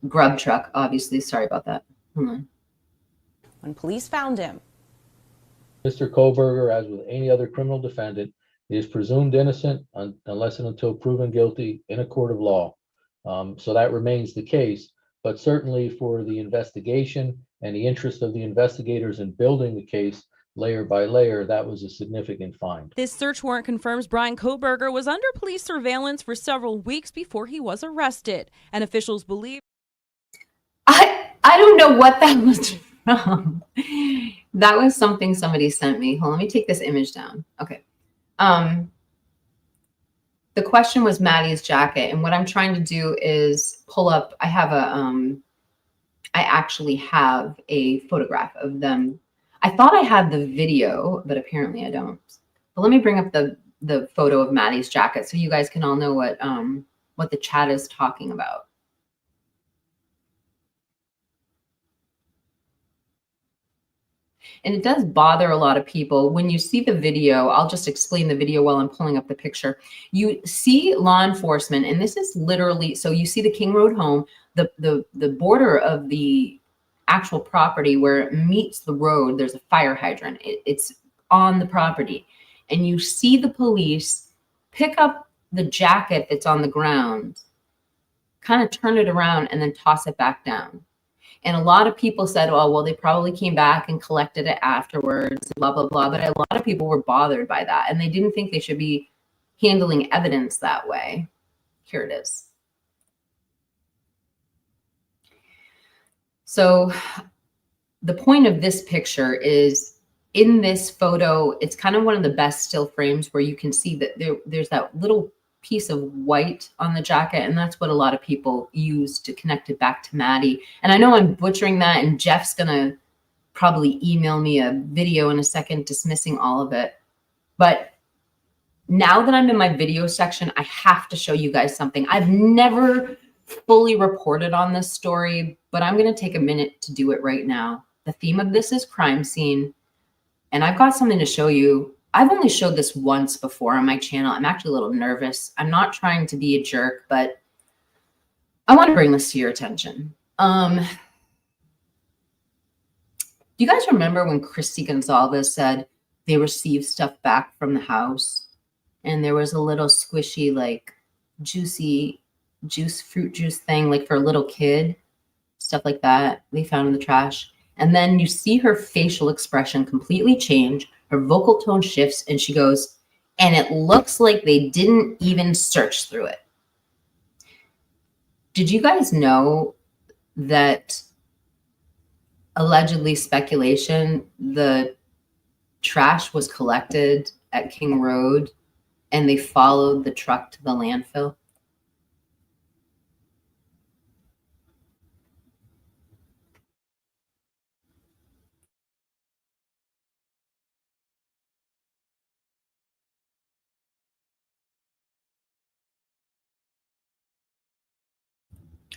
Grub truck, obviously. Sorry about that. Hold on. When police found him, Mr. Koberger, as with any other criminal defendant, is presumed innocent unless and until proven guilty in a court of law. So that remains the case. But certainly for the investigation and the interest of the investigators in building the case layer by layer, that was a significant find. this search warrant confirms Brian Koberger was under police surveillance for several weeks before he was arrested, and officials believe. I don't know what that was from. That was something somebody sent me. Hold on, let me take this image down. Okay. The question was Maddie's jacket, and what I'm trying to do is pull up. I actually have a photograph of them. I thought I had the video, but apparently I don't. But let me bring up the photo of Maddie's jacket so you guys can all know what the chat is talking about. And it does bother a lot of people. When you see the video, I'll just explain the video while I'm pulling up the picture. You see law enforcement, and this is literally, so you see the King Road home, the border of the actual property where it meets the road, there's a fire hydrant. It's on the property. And you see the police pick up the jacket that's on the ground, kind of turn it around, and then toss it back down. And a lot of people said, oh, well, they probably came back and collected it afterwards, blah, blah, blah. But a lot of people were bothered by that, and they didn't think they should be handling evidence that way. Here it is. So the point of this picture is, in this photo, it's kind of one of the best still frames where you can see that there's that little piece of white on the jacket, and that's what a lot of people use to connect it back to Maddie. And I know I'm butchering that, and Jeff's gonna probably email me a video in a second dismissing all of it. But now that I'm in my video section, I have to show you guys something. I've never fully reported on this story, but I'm gonna take a minute to do it right now. The theme of this is crime scene, and I've got something to show you. I've only showed this once before on my channel. I'm actually a little nervous. I'm not trying to be a jerk, but I want to bring this to your attention. Do you guys remember when Christy Gonzalez said they received stuff back from the house? and there was a little squishy, like juicy fruit juice thing, like for a little kid, stuff like that they found in the trash. And then you see her facial expression completely change, her vocal tone shifts, and she goes, and it looks like they didn't even search through it. Did you guys know that allegedly speculation, the trash was collected at King Road and they followed the truck to the landfill?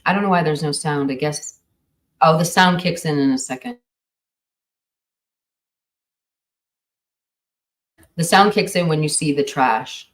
I don't know why there's no sound. I guess, oh, the sound kicks in a second. The sound kicks in when you see the trash.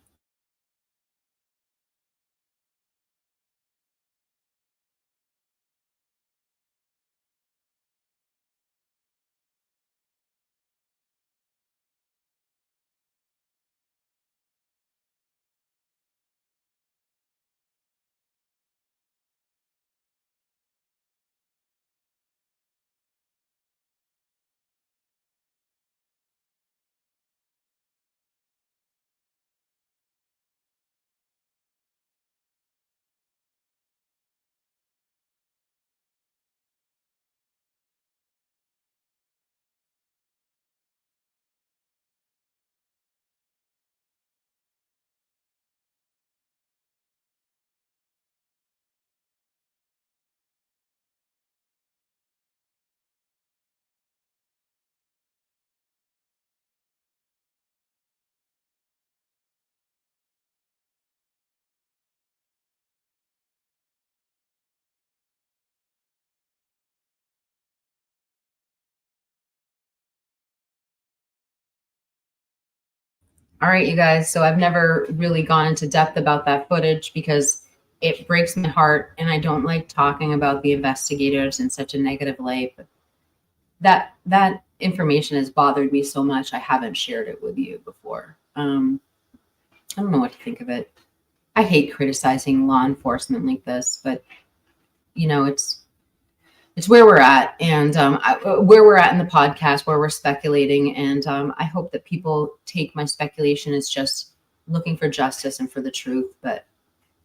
All right, you guys. So I've never really gone into depth about that footage because it breaks my heart and I don't like talking about the investigators in such a negative light. But that information has bothered me so much, I haven't shared it with you before. I don't know what to think of it. I hate criticizing law enforcement like this, but you know, it's where we're at, and where we're at in the podcast, where we're speculating, and I hope that people take my speculation as just looking for justice and for the truth, but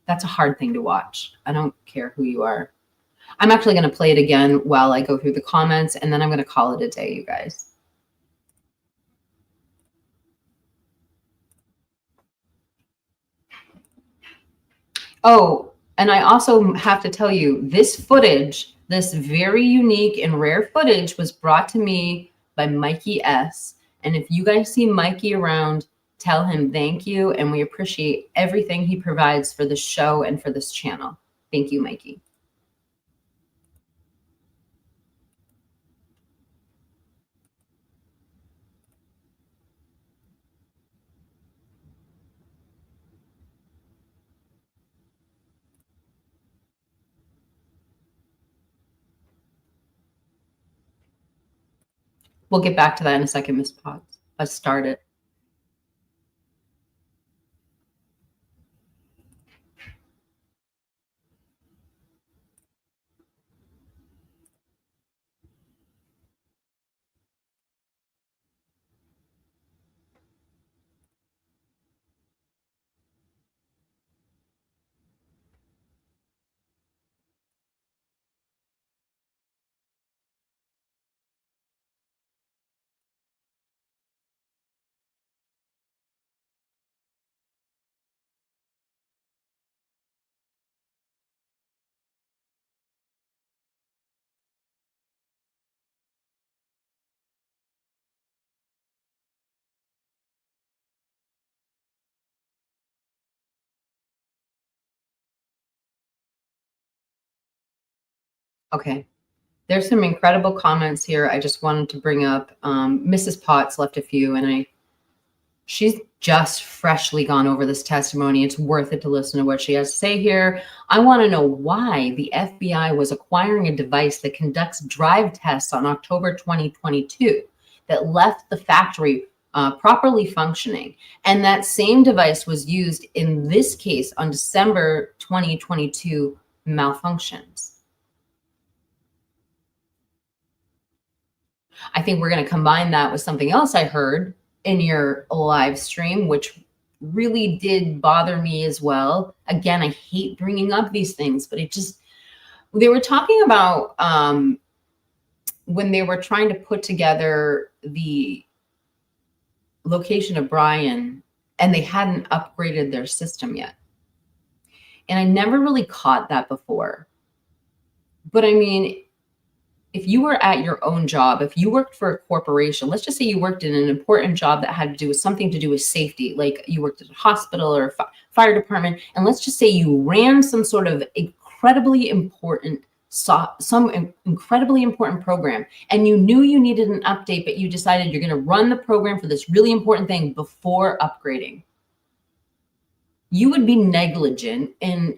that's a hard thing to watch. I don't care who you are. I'm actually going to play it again while I go through the comments, and then I'm going to call it a day, you guys. Oh, and I also have to tell you, this footage, this very unique and rare footage, was brought to me by Mikey S. And if you guys see Mikey around, tell him thank you, and we appreciate everything he provides for the show and for this channel. Thank you, Mikey. We'll get back to that in a second, Ms. Potts. Let's start it. Okay. There's some incredible comments here I just wanted to bring up. Mrs. Potts left a few, and she's just freshly gone over this testimony. It's worth it to listen to what she has to say here. I want to know why the FBI was acquiring a device that conducts drive tests on October 2022 that left the factory properly functioning. And that same device was used in this case on December 2022 malfunctions. I think we're going to combine that with something else I heard in your live stream, which really did bother me as well. Again, I hate bringing up these things, but they were talking about when they were trying to put together the location of Brian and they hadn't upgraded their system yet. And I never really caught that before. But I mean, if you were at your own job, if you worked for a corporation, let's just say you worked in an important job that had to do with something to do with safety, like you worked at a hospital or a fire department, and let's just say you ran some sort of incredibly important program, and you knew you needed an update, but you decided you're going to run the program for this really important thing before upgrading. You would be negligent, and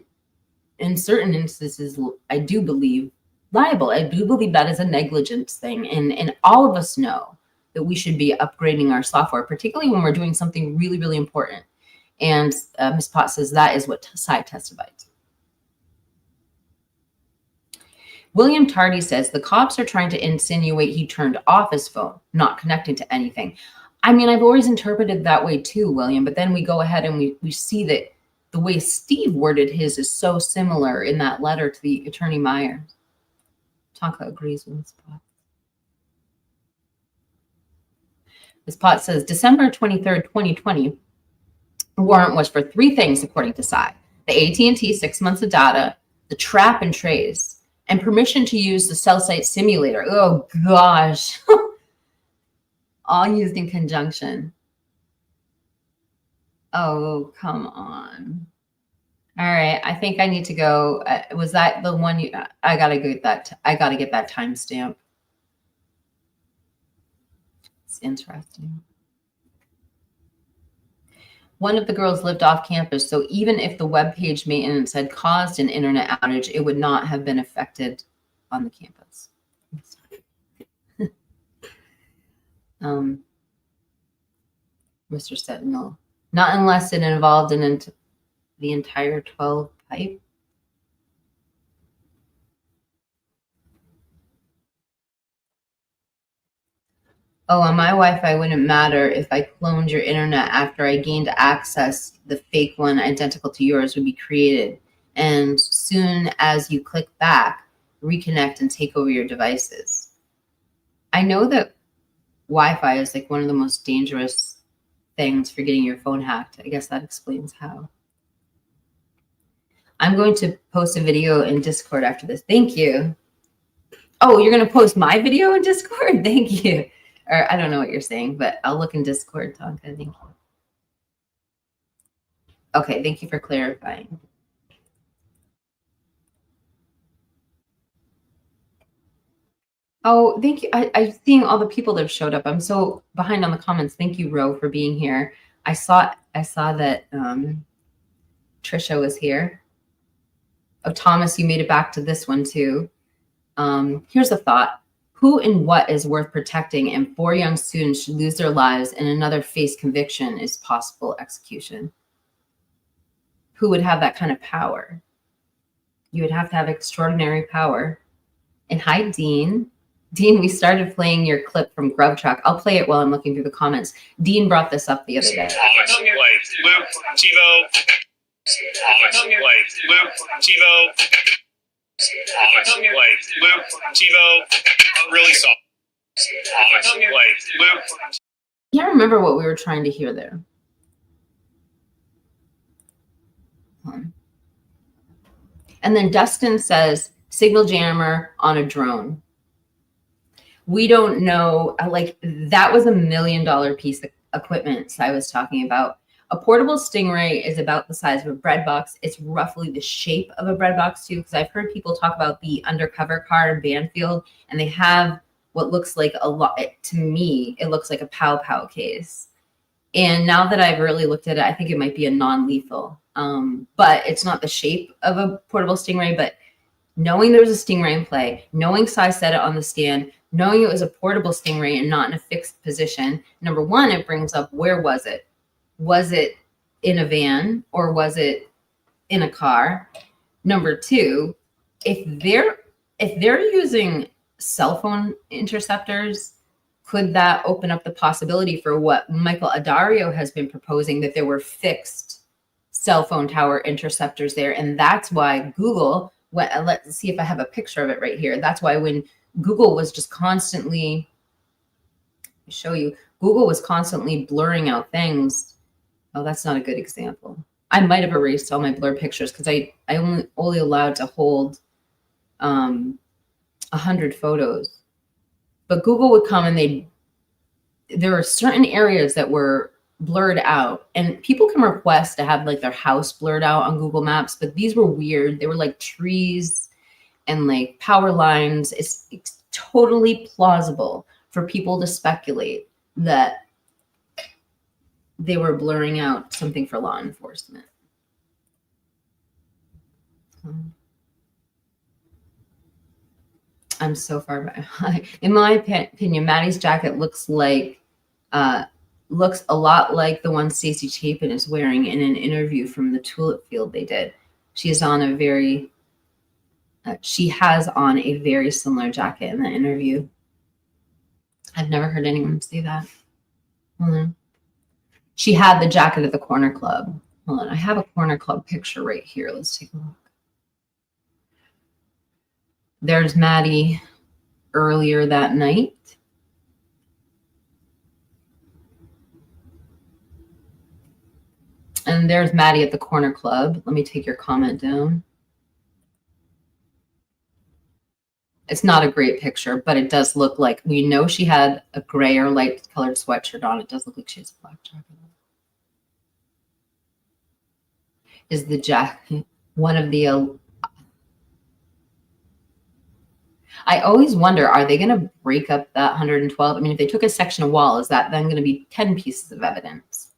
in certain instances, I do believe liable. I do believe that is a negligence thing. And all of us know that we should be upgrading our software, particularly when we're doing something really, really important. And Ms. Potts says that is what Sy testified to. William Tardy says the cops are trying to insinuate he turned off his phone, not connecting to anything. I mean, I've always interpreted that way too, William, but then we go ahead and we see that the way Steve worded his is so similar in that letter to the Attorney Myers. Tonka agrees with Ms. Potts. Ms. Potts says December 23rd, 2020, the warrant was for 3 things, according to Sy: the AT&T 6 months of data, the trap and trace, and permission to use the cell site simulator. Oh gosh, all used in conjunction. Oh, come on. All right, I think I need to go. Was that the one you? I gotta get that. I gotta get that timestamp. It's interesting. One of the girls lived off campus, so even if the web page maintenance had caused an internet outage, it would not have been affected on the campus. Mr. Sentinel, not unless it involved the entire 12 pipe. Oh, on my Wi-Fi wouldn't matter if I cloned your internet after I gained access. The fake one identical to yours would be created. And soon as you click back, reconnect and take over your devices. I know that Wi-Fi is like one of the most dangerous things for getting your phone hacked. I guess that explains how. I'm going to post a video in Discord after this. Thank you. Oh, you're going to post my video in Discord? Thank you. Or I don't know what you're saying, but I'll look in Discord, Tonka. Thank you. Okay, thank you for clarifying. Oh, thank you. I'm seeing all the people that have showed up. I'm so behind on the comments. Thank you, Ro, for being here. I saw that Trisha was here. Oh, Thomas, you made it back to this one too. Here's a thought. Who and what is worth protecting, and 4 young students should lose their lives and another face conviction is possible execution? Who would have that kind of power? You would have to have extraordinary power. And hi, Dean. Dean, we started playing your clip from Grub Truck. I'll play it while I'm looking through the comments. Dean brought this up the other day. Luke, TiVo. Luke, TiVo. Luke, TiVo. Really soft. Luke. I can't remember what we were trying to hear there. And then Dustin says, signal jammer on a drone. We don't know, like that was $1 million piece of equipment I was talking about. A portable Stingray is about the size of a bread box. It's roughly the shape of a bread box too, because I've heard people talk about the undercover car in Banfield, and they have what looks like a lot, to me, it looks like a Pow Pow case. And now that I've really looked at it, I think it might be a non-lethal, but it's not the shape of a portable Stingray, but knowing there was a stingray in play, knowing Cy said it on the stand, knowing it was a portable stingray and not in a fixed position. Number one, it brings up, where was it? Was it in a van or was it in a car? Number two, if they're using cell phone interceptors, could that open up the possibility for what Michael Addario has been proposing, that there were fixed cell phone tower interceptors there? And that's why Google, let's see if I have a picture of it right here. That's why when Google was just constantly, Google was constantly blurring out things. Oh, that's not a good example. I might have erased all my blurred pictures because I only allowed to hold 100 photos. But Google would come and there are certain areas that were blurred out, and people can request to have like their house blurred out on Google Maps, but these were weird. They were like trees and like power lines. It's totally plausible for people to speculate that they were blurring out something for law enforcement. I'm so far back. In my opinion, Maddie's jacket looks a lot like the one Stacey Chapin is wearing in an interview from the tulip field they did. She has on a very similar jacket in the interview. I've never heard anyone say that. Hold on. She had the jacket at the Corner Club. Hold on, I have a Corner Club picture right here. Let's take a look. There's Maddie earlier that night. And there's Maddie at the Corner Club. Let me take your comment down. It's not a great picture, but it does look like, we know she had a gray or light colored sweatshirt on. It does look like she has a black jacket on. Is the jacket one of the... I always wonder, are they going to break up that 112? I mean, if they took a section of wall, is that then going to be 10 pieces of evidence?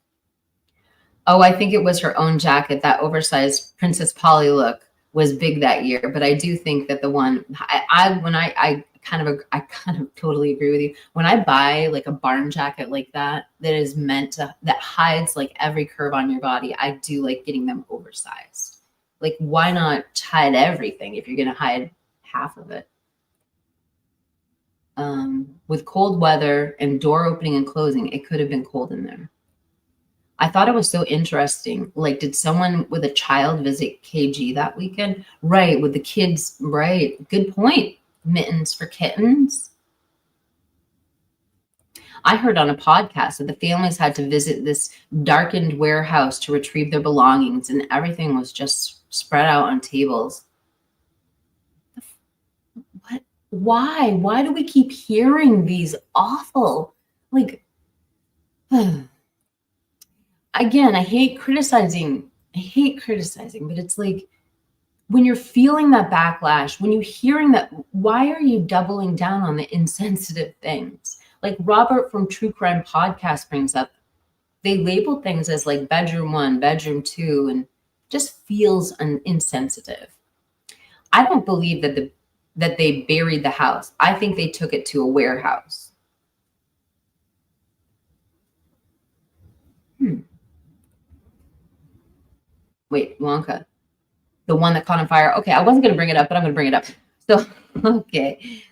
Oh, I think it was her own jacket. That oversized Princess Polly look was big that year. But I do think that the one, I kind of totally agree with you. When I buy like a barn jacket like that, that is meant to, that hides like every curve on your body, I do like getting them oversized. Like, why not hide everything if you're going to hide half of it? With cold weather and door opening and closing, it could have been cold in there. I thought it was so interesting. Like, did someone with a child visit KG that weekend? Right, with the kids, right. Good point. Mittens for kittens. I heard on a podcast that the families had to visit this darkened warehouse to retrieve their belongings, and everything was just spread out on tables. What? Why? Why do we keep hearing these awful, like, again, I hate criticizing, but it's like, when you're feeling that backlash, when you're hearing that, why are you doubling down on the insensitive things? Like Robert from True Crime Podcast brings up, they label things as like bedroom 1, bedroom 2, and just feels insensitive. I don't believe that they buried the house. I think they took it to a warehouse. Wait, Wonka. The one that caught on fire. Okay, I wasn't going to bring it up, but I'm going to bring it up. So, okay.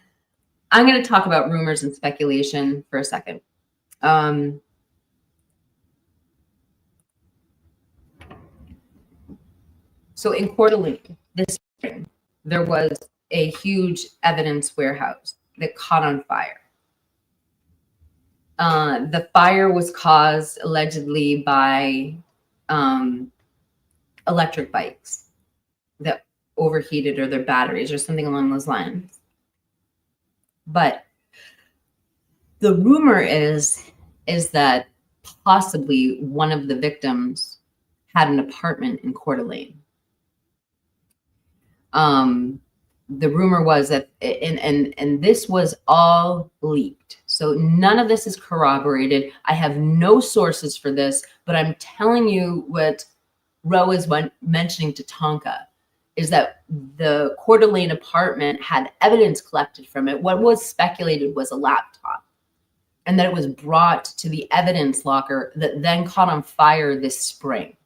I'm going to talk about rumors and speculation for a second. So in Coeur d'Alene this spring, there was a huge evidence warehouse that caught on fire. The fire was caused allegedly by electric bikes that overheated, or their batteries or something along those lines. But the rumor is that possibly one of the victims had an apartment in Coeur d'Alene. The rumor was that, and this was all leaked. So none of this is corroborated. I have no sources for this, but I'm telling you what Ro is mentioning to Tonka. is that the Coeur d'Alene apartment had evidence collected from it. What was speculated was a laptop, and that it was brought to the evidence locker that then caught on fire this spring.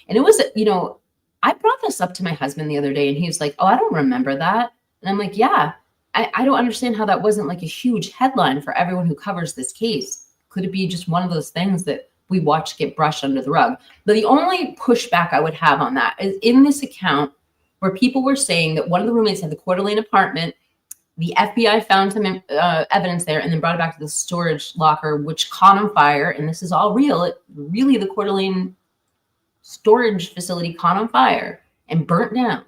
And it was, you know, I brought this up to my husband the other day, and he was like, oh, I don't remember that. And I'm like, yeah, I don't understand how that wasn't like a huge headline for everyone who covers this case. Could it be just one of those things that we watch get brushed under the rug? But the only pushback I would have on that is in this account where people were saying that one of the roommates had the Coeur d'Alene apartment, the FBI found some evidence there and then brought it back to the storage locker, which caught on fire. And this is all real. Really, the Coeur d'Alene storage facility caught on fire and burnt down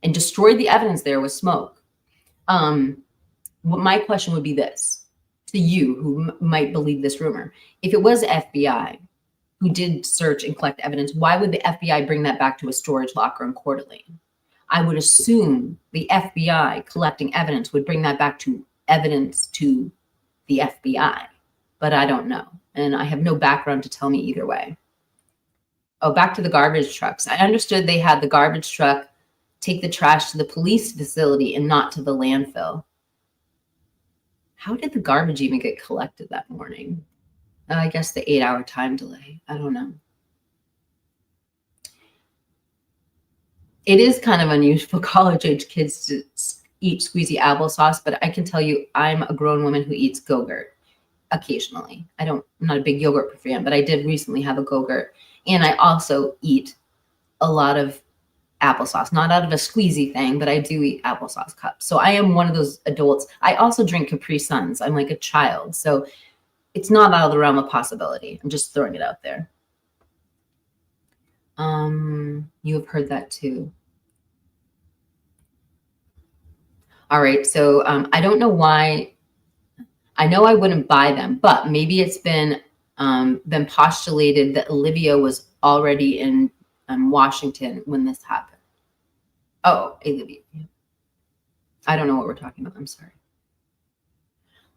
and destroyed the evidence there with smoke. My question would be this to you who might believe this rumor. If it was FBI who did search and collect evidence, why would the FBI bring that back to a storage locker in Coeur d'Alene? I would assume the FBI collecting evidence would bring that back to evidence to the FBI, but I don't know. And I have no background to tell me either way. Oh, back to the garbage trucks. I understood they had the garbage truck take the trash to the police facility and not to the landfill. How did the garbage even get collected that morning? I guess the 8-hour time delay. I don't know. It is kind of unusual for college-age kids to eat squeezy applesauce, but I can tell you I'm a grown woman who eats Go-Gurt occasionally. I'm not a big yogurt fan, but I did recently have a Go-Gurt. And I also eat a lot of applesauce, not out of a squeezy thing, but I do eat applesauce cups. So I am one of those adults. I also drink Capri Suns. I'm like a child. So it's not out of the realm of possibility. I'm just throwing it out there. You have heard that too. All right. So I don't know why. I know I wouldn't buy them, but maybe it's been postulated that Olivia was already in Washington when this happened. Oh, Olivia. I don't know what we're talking about. I'm sorry.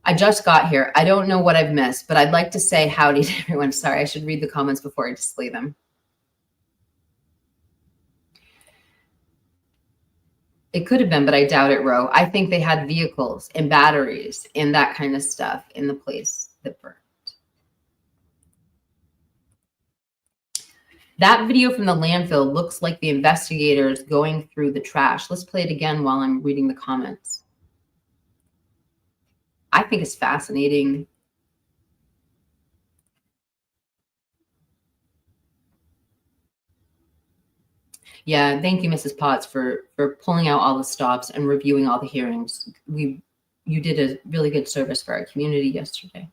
I just got here. I don't know what I've missed, but I'd like to say howdy to everyone. Sorry, I should read the comments before I display them. It could have been, but I doubt it, Ro. I think they had vehicles and batteries and that kind of stuff in the place that burned. That video from the landfill looks like the investigators going through the trash. Let's play it again while I'm reading the comments. I think it's fascinating. Yeah, thank you, Mrs. Potts, for pulling out all the stops and reviewing all the hearings. You did a really good service for our community yesterday.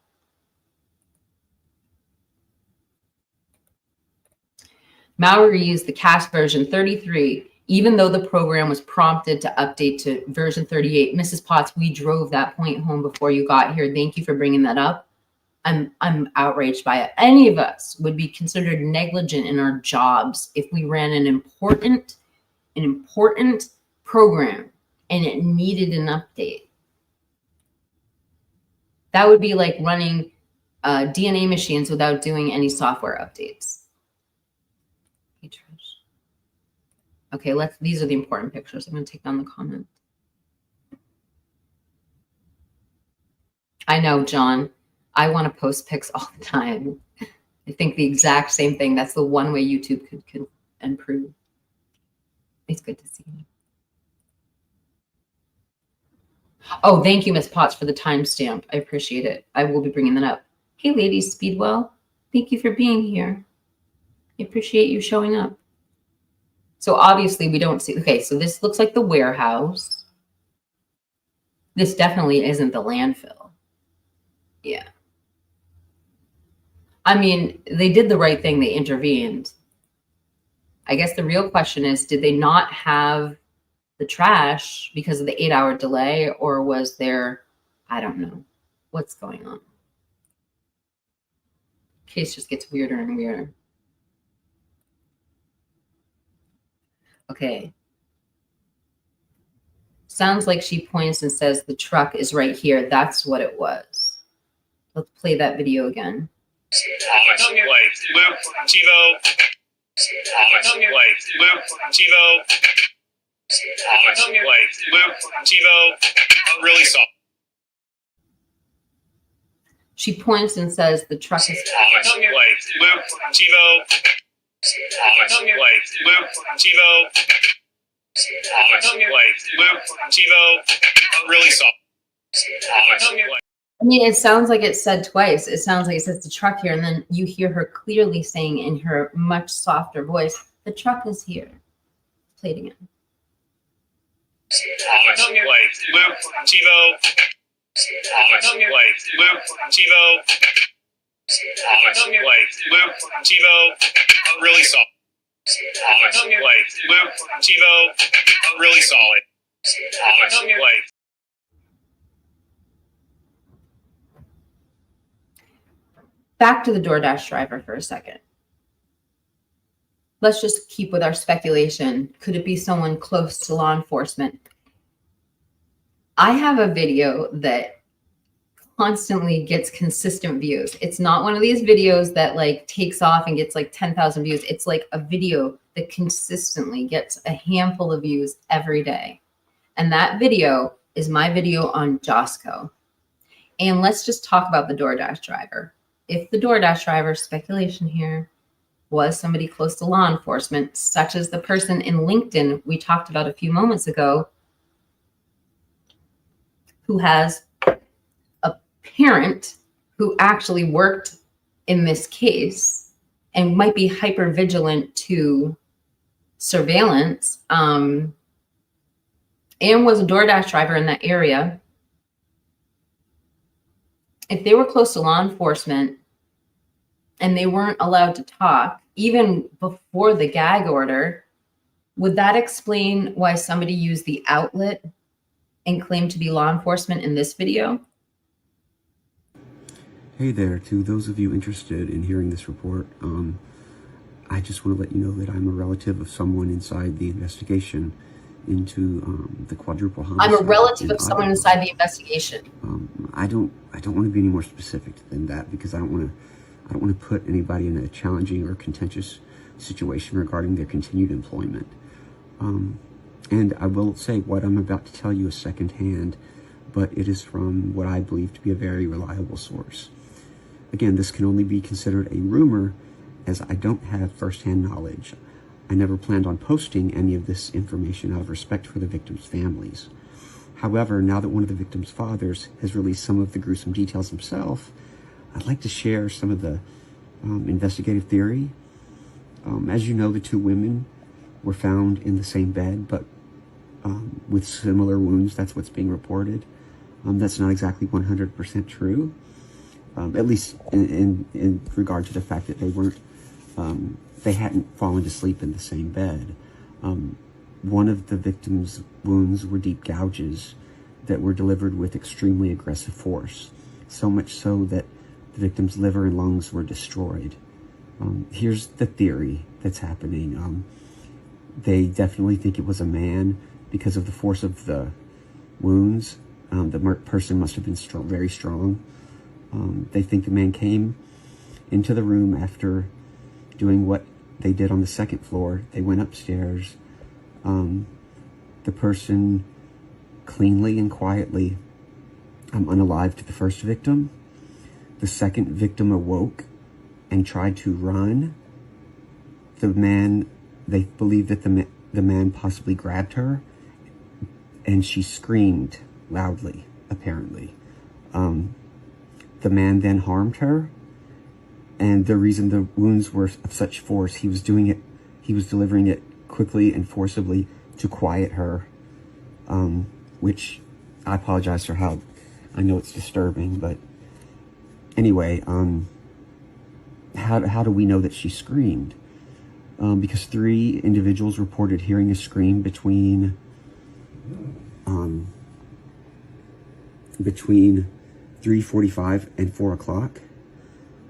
Mallory used the cast version 33, even though the program was prompted to update to version 38. Mrs. Potts, we drove that point home before you got here. Thank you for bringing that up. I'm outraged by it. Any of us would be considered negligent in our jobs if we ran an important program and it needed an update. That would be like running DNA machines without doing any software updates. Okay, these are the important pictures. I'm going to take down the comment. I know, John. I want to post pics all the time. I think the exact same thing. That's the one way YouTube could improve. It's good to see you. Oh, thank you, Miss Potts, for the timestamp. I appreciate it. I will be bringing that up. Hey, ladies, Speedwell. Thank you for being here. I appreciate you showing up. So obviously we don't see, okay, so this looks like the warehouse. This definitely isn't the landfill. Yeah. I mean, they did the right thing. They intervened. I guess the real question is, did they not have the trash because of the 8-hour delay, or was there, I don't know, what's going on? Case just gets weirder and weirder. Okay. Sounds like she points and says the truck is right here. That's what it was. Let's play that video again. Luke, TiVo, Like Luke, TiVo. Like Luke, TiVo. Really soft. She points and says the truck is. Like Luke, TiVo. Like Luke, TiVo. Like Luke, TiVo. Really soft. I mean, it sounds like it said twice. It sounds like it says the truck here, and then you hear her clearly saying in her much softer voice, "The truck is here." Play it again. Like Luke, TiVo. Like Luke, TiVo. Like Luke, TiVo. Really solid. Like Luke, TiVo. Really solid. Like. Back to the DoorDash driver for a second. Let's just keep with our speculation. Could it be someone close to law enforcement? I have a video that constantly gets consistent views. It's not one of these videos that like takes off and gets like 10,000 views. It's like a video that consistently gets a handful of views every day. And that video is my video on Josco. And let's just talk about the DoorDash driver. If the DoorDash driver, speculation here, was somebody close to law enforcement, such as the person in LinkedIn we talked about a few moments ago, who has a parent who actually worked in this case and might be hyper vigilant to surveillance, and was a DoorDash driver in that area, if they were close to law enforcement and they weren't allowed to talk, even before the gag order, would that explain why somebody used the outlet and claimed to be law enforcement in this video? Hey there, to those of you interested in hearing this report, I just want to let you know that I'm a relative of someone inside the investigation into the quadruple homicide. I'm a relative of someone inside the investigation. I don't want to be any more specific than that because I don't want to put anybody in a challenging or contentious situation regarding their continued employment. And I will say what I'm about to tell you is secondhand, but it is from what I believe to be a very reliable source. Again, this can only be considered a rumor as I don't have firsthand knowledge. I never planned on posting any of this information out of respect for the victims' families. However, now that one of the victims' fathers has released some of the gruesome details himself, I'd like to share some of the investigative theory. As you know, the two women were found in the same bed, but with similar wounds. That's what's being reported. That's not exactly 100% true, at least in regard to the fact that they hadn't fallen to sleep in the same bed. One of the victim's wounds were deep gouges that were delivered with extremely aggressive force, so much so that the victim's liver and lungs were destroyed. Here's the theory that's happening. They definitely think it was a man because of the force of the wounds. The person must have been very strong. They think the man came into the room after doing what they did on the second floor. They went upstairs. The person cleanly and quietly unalived the first victim. The second victim awoke and tried to run. They believe that the man possibly grabbed her and she screamed loudly, apparently. The man then harmed her, and the reason the wounds were of such force, he was delivering it quickly and forcibly to quiet her, which I apologize for how, I know it's disturbing, but anyway, how do we know that she screamed? Because 3 individuals reported hearing a scream between 3:45 and 4 o'clock.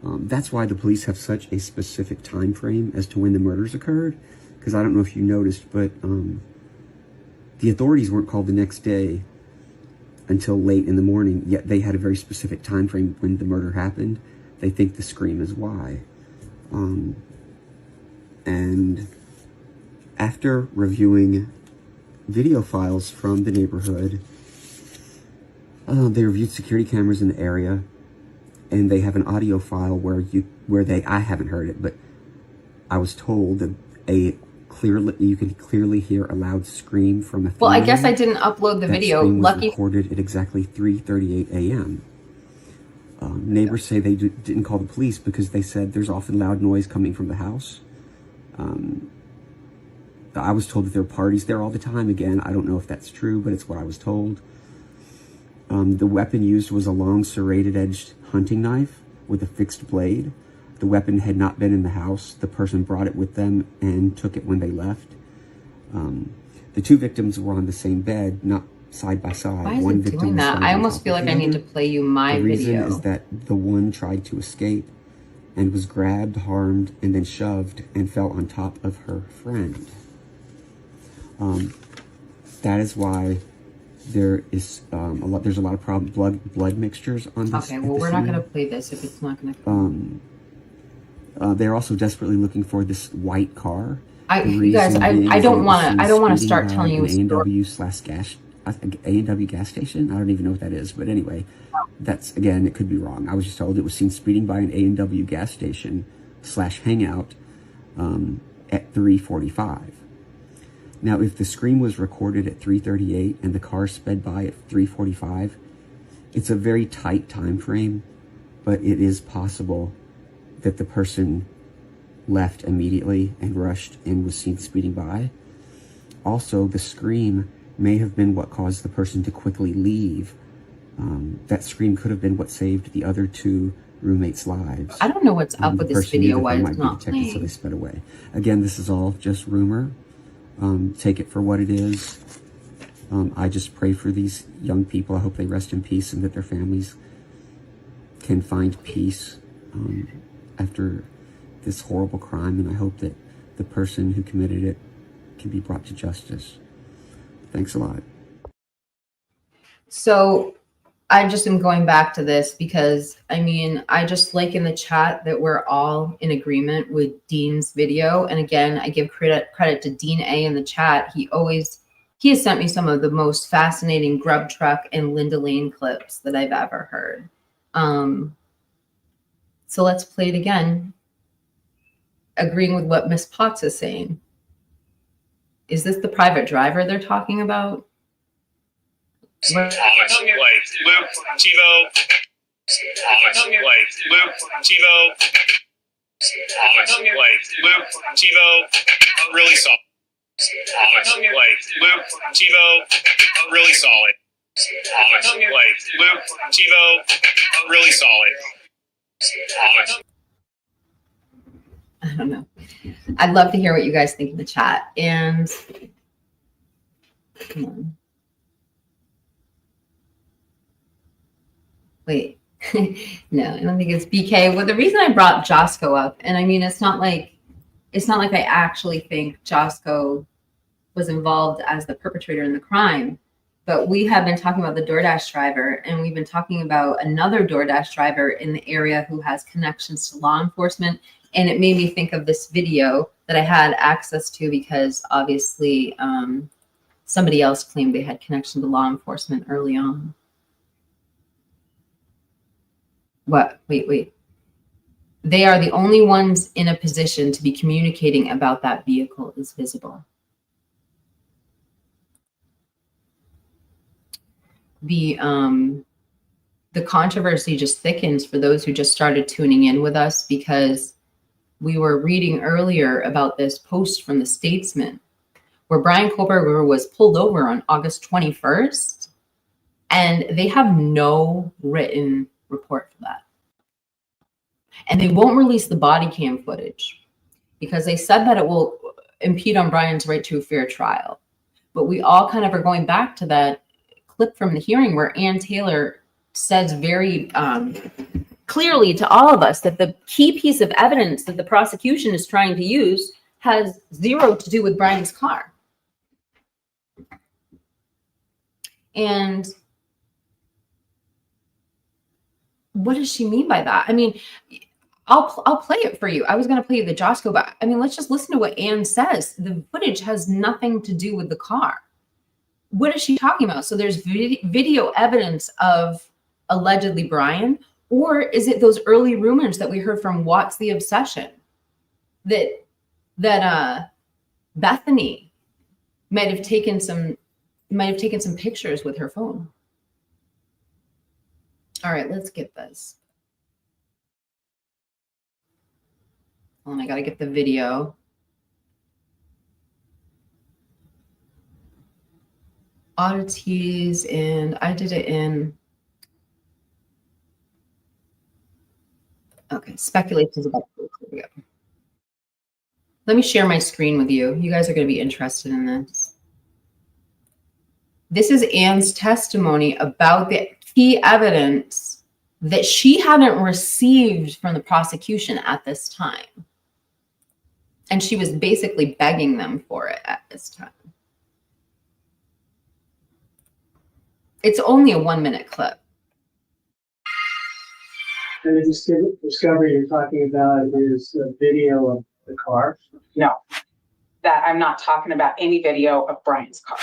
That's why the police have such a specific time frame as to when the murders occurred, because I don't know if you noticed, but the authorities weren't called the next day until late in the morning, yet they had a very specific time frame when the murder happened. They think the scream is why. And after reviewing video files from the neighborhood, they reviewed security cameras in the area, and they have an audio file where I haven't heard it, but I was told that you can clearly hear a loud scream from a female. Well, I guess I didn't upload the video. Scream was Lucky. recorded at exactly 3:38 a.m. Neighbors say they didn't call the police because they said there's often loud noise coming from the house. I was told that there are parties there all the time. Again, I don't know if that's true, but it's what I was told. The weapon used was a long serrated-edged hunting knife with a fixed blade. The weapon had not been in the house. The person brought it with them and took it when they left. The two victims were on the same bed, not side by side. Why is One it victim doing was that? found I on almost top feel of like the I need other. to play you my The reason video. is that the one tried to escape and was grabbed, harmed, and then shoved and fell on top of her friend. That is why there's a lot of blood mixtures on this. Okay, well, we're not going to play this if it's not going to. They're also desperately looking for this white car. You guys, I don't want to start telling you a story. A&W gas station. I don't even know what that is, but anyway, that's, again, it could be wrong. I was just told it was seen speeding by an A&W gas station / hangout at 3:45. Now, if the scream was recorded at 3:38 and the car sped by at 3:45, it's a very tight time frame, but it is possible that the person left immediately and rushed and was seen speeding by. Also, the scream may have been what caused the person to quickly leave. That scream could have been what saved the other two roommates' lives. I don't know what's up with this video, why it's not so playing. they sped away. Again, this is all just rumor. Take it for what it is. I just pray for these young people. I hope they rest in peace and that their families can find peace after this horrible crime. And I hope that the person who committed it can be brought to justice. Thanks a lot. So I just am going back to this because, I mean, I just like in the chat that we're all in agreement with Dean's video. And again, I give credit to Dean A in the chat. He has sent me some of the most fascinating Grub Truck and Linda Lane clips that I've ever heard. So let's play it again. Agreeing with what Miss Potts is saying. Is this the private driver they're talking about? Like Luke, TiVo. Like Luke, TiVo. Like Luke, TiVo. Really solid. Like Luke, TiVo. Really solid. Like Luke, TiVo. Really solid. I don't know. I'd love to hear what you guys think in the chat. And come on. Wait, no, I don't think it's BK. Well, the reason I brought Josco up, and I mean, it's not like I actually think Josco was involved as the perpetrator in the crime, but we have been talking about the DoorDash driver, and we've been talking about another DoorDash driver in the area who has connections to law enforcement. And it made me think of this video that I had access to because obviously somebody else claimed they had connection to law enforcement early on. What? Wait. They are the only ones in a position to be communicating about that vehicle is visible. The controversy just thickens for those who just started tuning in with us because we were reading earlier about this post from the Statesman where Brian Kohlberger was pulled over on August 21st, and they have no written report for that. And they won't release the body cam footage because they said that it will impede on Brian's right to a fair trial. But we all kind of are going back to that clip from the hearing where Ann Taylor says very clearly to all of us that the key piece of evidence that the prosecution is trying to use has zero to do with Brian's car. And what does she mean by that? I mean, I'll play it for you. I was going to play you the Josco, but I mean, let's just listen to what Anne says. The footage has nothing to do with the car. What is she talking about? So there's video evidence of allegedly Brian, or is it those early rumors that we heard from What's the Obsession that Bethany might have taken some pictures with her phone? All right, let's get this. Hold on, I gotta get the video. Oddities, and I did it in, okay, speculations about proof. Here we go. Let me share my screen with you. You guys are going to be interested in this. This is Anne's testimony about the key evidence that she hadn't received from the prosecution at this time. And she was basically begging them for it at this time. It's only a 1-minute clip. And the discovery you're talking about is a video of the car? No, that I'm not talking about any video of Brian's car,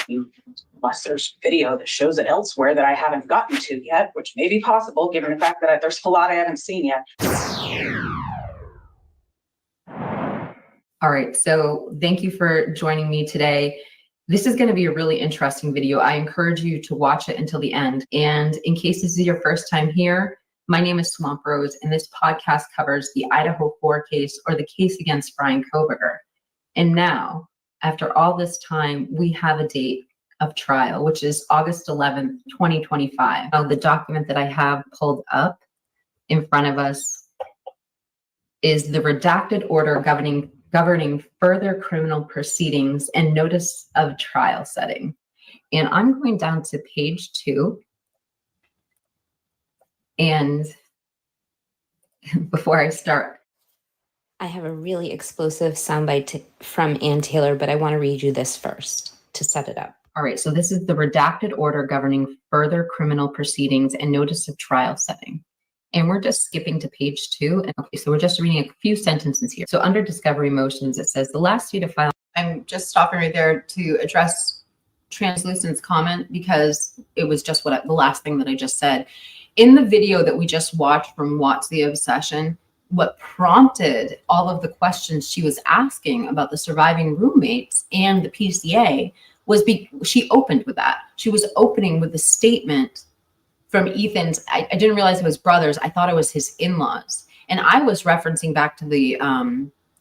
unless there's video that shows it elsewhere that I haven't gotten to yet, which may be possible given the fact that there's a lot I haven't seen yet. All right, so thank you for joining me today. This is going to be a really interesting video. I encourage you to watch it until the end. And in case this is your first time here, my name is Swamp Rose, and this podcast covers the Idaho4 case, or the case against Brian Koberger. And now, after all this time, we have a date of trial, which is August 11th, 2025. Now, the document that I have pulled up in front of us is the redacted order governing further criminal proceedings and notice of trial setting. And I'm going down to page 2. And before I start, I have a really explosive soundbite from Ann Taylor, but I want to read you this first to set it up. All right, so this is the redacted order governing further criminal proceedings and notice of trial setting. And we're just skipping to page 2. And okay, so we're just reading a few sentences here. So under discovery motions, it says the last date of file. I'm just stopping right there to address Translucent's comment because it was just the last thing that I just said. In the video that we just watched from What's the Obsession, what prompted all of the questions she was asking about the surviving roommates and the PCA was she opened with that. She was opening with the statement from Ethan's, I didn't realize it was brothers. I thought it was his in-laws. And I was referencing back to the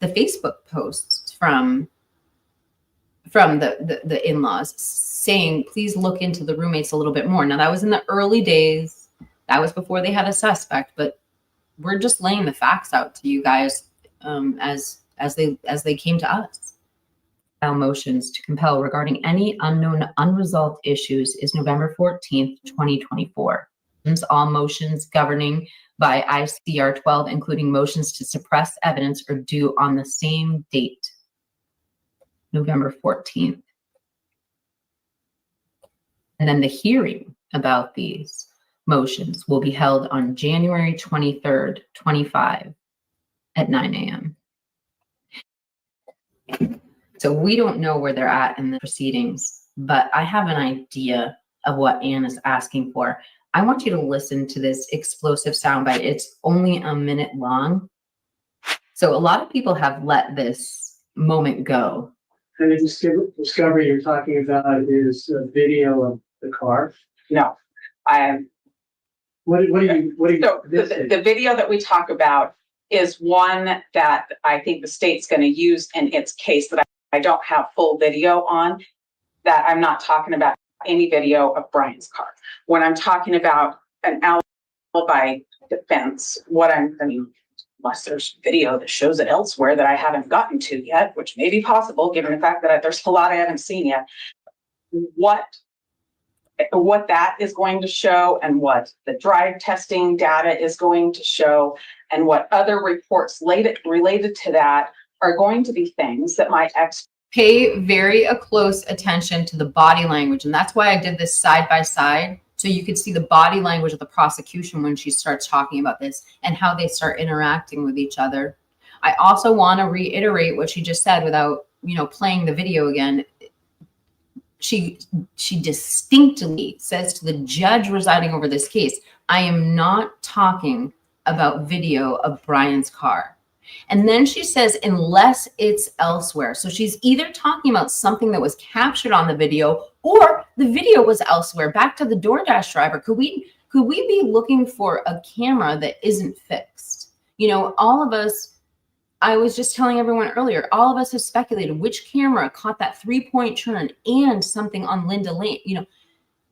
Facebook posts from the in-laws saying, please look into the roommates a little bit more. Now that was in the early days. That was before they had a suspect, but we're just laying the facts out to you guys as they came to us. Motions to compel regarding any unknown unresolved issues is November 14th, 2024. All motions governing by ICR 12, including motions to suppress evidence, are due on the same date, November 14th. And then the hearing about these motions will be held on January 23rd, 25 at 9 a.m. So we don't know where they're at in the proceedings, but I have an idea of what Anne is asking for. I want you to listen to this explosive soundbite. It's only a minute long. So a lot of people have let this moment go. And the discovery you're talking about is a video of the car? No, What do you? So the video that we talk about is one that I think the state's going to use in its case that I don't have full video on, that I'm not talking about any video of Brian's car. When I'm talking about an alibi defense, unless there's video that shows it elsewhere that I haven't gotten to yet, which may be possible given the fact that there's a lot I haven't seen yet, what that is going to show and what the drive testing data is going to show and what other reports related to that are going to be things that my pay very close attention to the body language. And that's why I did this side by side, So you could see the body language of the prosecution when she starts talking about this and how they start interacting with each other. I also want to reiterate what she just said without, playing the video again. She distinctly says to the judge residing over this case, I am not talking about video of Brian's car. And then she says, unless it's elsewhere. So she's either talking about something that was captured on the video or the video was elsewhere. Back to the DoorDash driver. Could we be looking for a camera that isn't fixed? All of us, I was just telling everyone earlier, all of us have speculated which camera caught that 3-point turn and something on Linda Lane.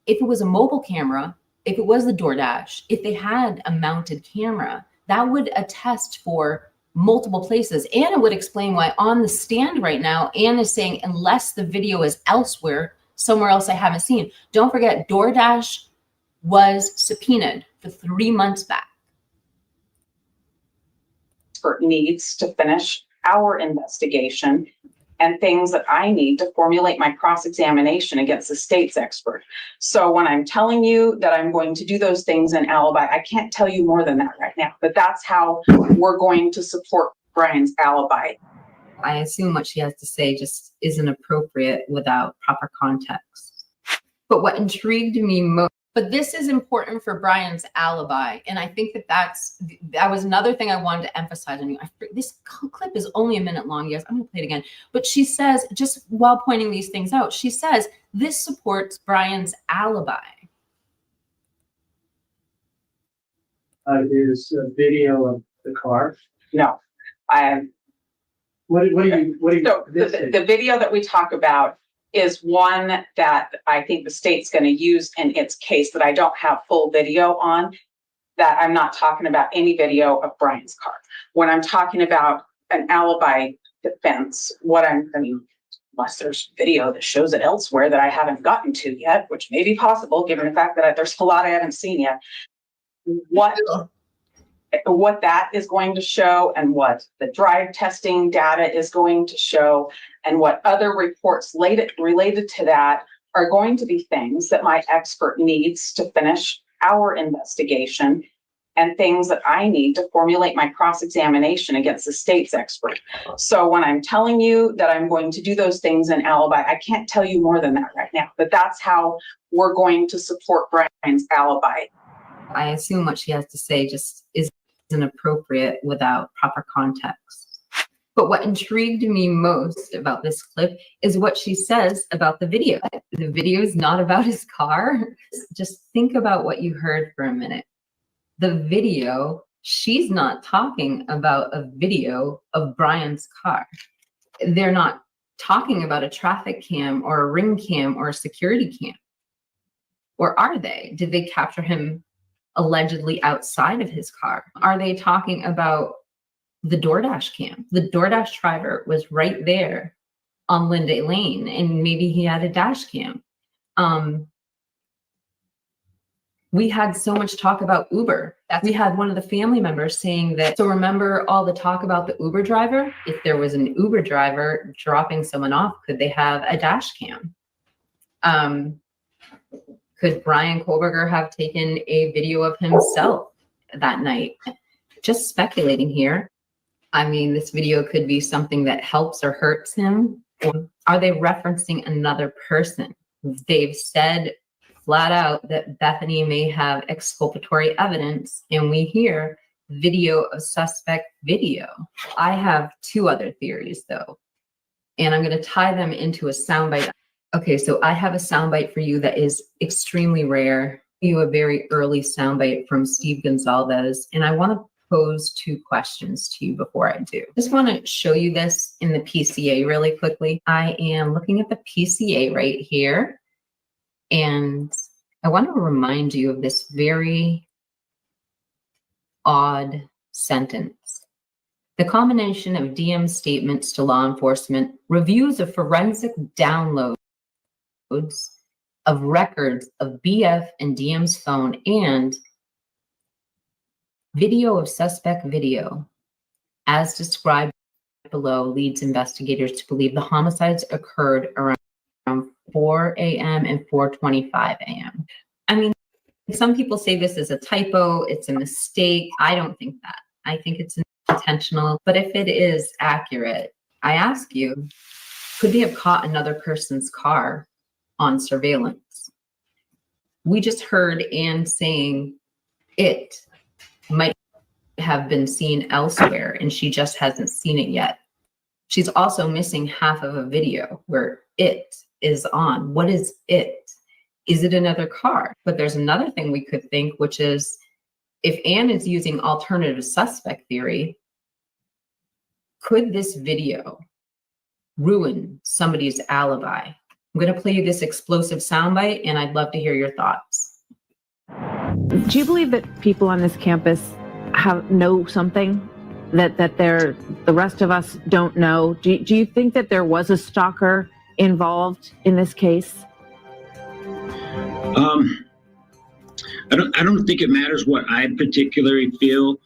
If it was a mobile camera, if it was the DoorDash, if they had a mounted camera, that would attest for multiple places. And it would explain why on the stand right now, Anne is saying, unless the video is elsewhere, somewhere else I haven't seen. Don't forget, DoorDash was subpoenaed for 3 months back. Expert needs to finish our investigation and things that I need to formulate my cross-examination against the state's expert. So when I'm telling you that I'm going to do those things in alibi, I can't tell you more than that right now, but that's how we're going to support Brian's alibi. I assume what she has to say just isn't appropriate without proper context. But what intrigued me most, but this is important for Brian's alibi. And I think that was another thing I wanted to emphasize on you. This clip is only a minute long. Yes, I'm gonna play it again. But she says, just while pointing these things out, she says, this supports Brian's alibi. Is a video of the car? No, What do you? So the video that we talk about is one that I think the state's going to use in its case that I don't have full video on, that I'm not talking about any video of Brian's car. When I'm talking about an alibi defense, unless there's video that shows it elsewhere that I haven't gotten to yet, which may be possible given the fact that there's a lot I haven't seen yet, what that is going to show and what the drive testing data is going to show and what other reports related to that are going to be things that my expert needs to finish our investigation and things that I need to formulate my cross-examination against the state's expert. So when I'm telling you that I'm going to do those things in alibi, I can't tell you more than that right now, but that's how we're going to support Brian's alibi. I assume what she has to say just isn't appropriate without proper context. But what intrigued me most about this clip is what she says about the video. The video is not about his car. Just think about what you heard for a minute. The video, she's not talking about a video of Brian's car. They're not talking about a traffic cam or a ring cam or a security cam. Or are they? Did they capture him allegedly outside of his car? Are they talking about the DoorDash cam? The DoorDash driver was right there on Linda Lane, and maybe he had a dash cam. We had so much talk about Uber. We had one of the family members saying that, so remember all the talk about the Uber driver? If there was an Uber driver dropping someone off, could they have a dash cam? Could Brian Kohlberger have taken a video of himself that night? Just speculating here. I mean, this video could be something that helps or hurts him. Or are they referencing another person? They've said flat out that Bethany may have exculpatory evidence, and we hear video of suspect video. I have two other theories though, and I'm going to tie them into a soundbite. Okay, so I have a soundbite for you that is extremely rare. A very early soundbite from Steve Gonzalez, and I want to pose two questions to you before I do. Just want to show you this in the PCA really quickly. I am looking at the PCA right here, and I want to remind you of this very odd sentence. The combination of DM's statements to law enforcement, reviews of forensic downloads of records of BF and DM's phone, and video of suspect video, as described below, leads investigators to believe the homicides occurred around 4 a.m. and 4:25 a.m. I mean, Some people say this is a typo, it's a mistake. I don't think that. I think it's intentional. But if it is accurate, I ask you, could they have caught another person's car on surveillance? We just heard Anne saying it might have been seen elsewhere and she just hasn't seen it yet. She's also missing half of a video where it is on. What is it? Is it another car? But there's another thing we could think, which is if Anne is using alternative suspect theory, could this video ruin somebody's alibi? I'm going to play you this explosive soundbite, and I'd love to hear your thoughts. Do you believe that people on this campus know something that the rest of us don't know? Do you think that there was a stalker involved in this case? I don't think it matters what I particularly feel.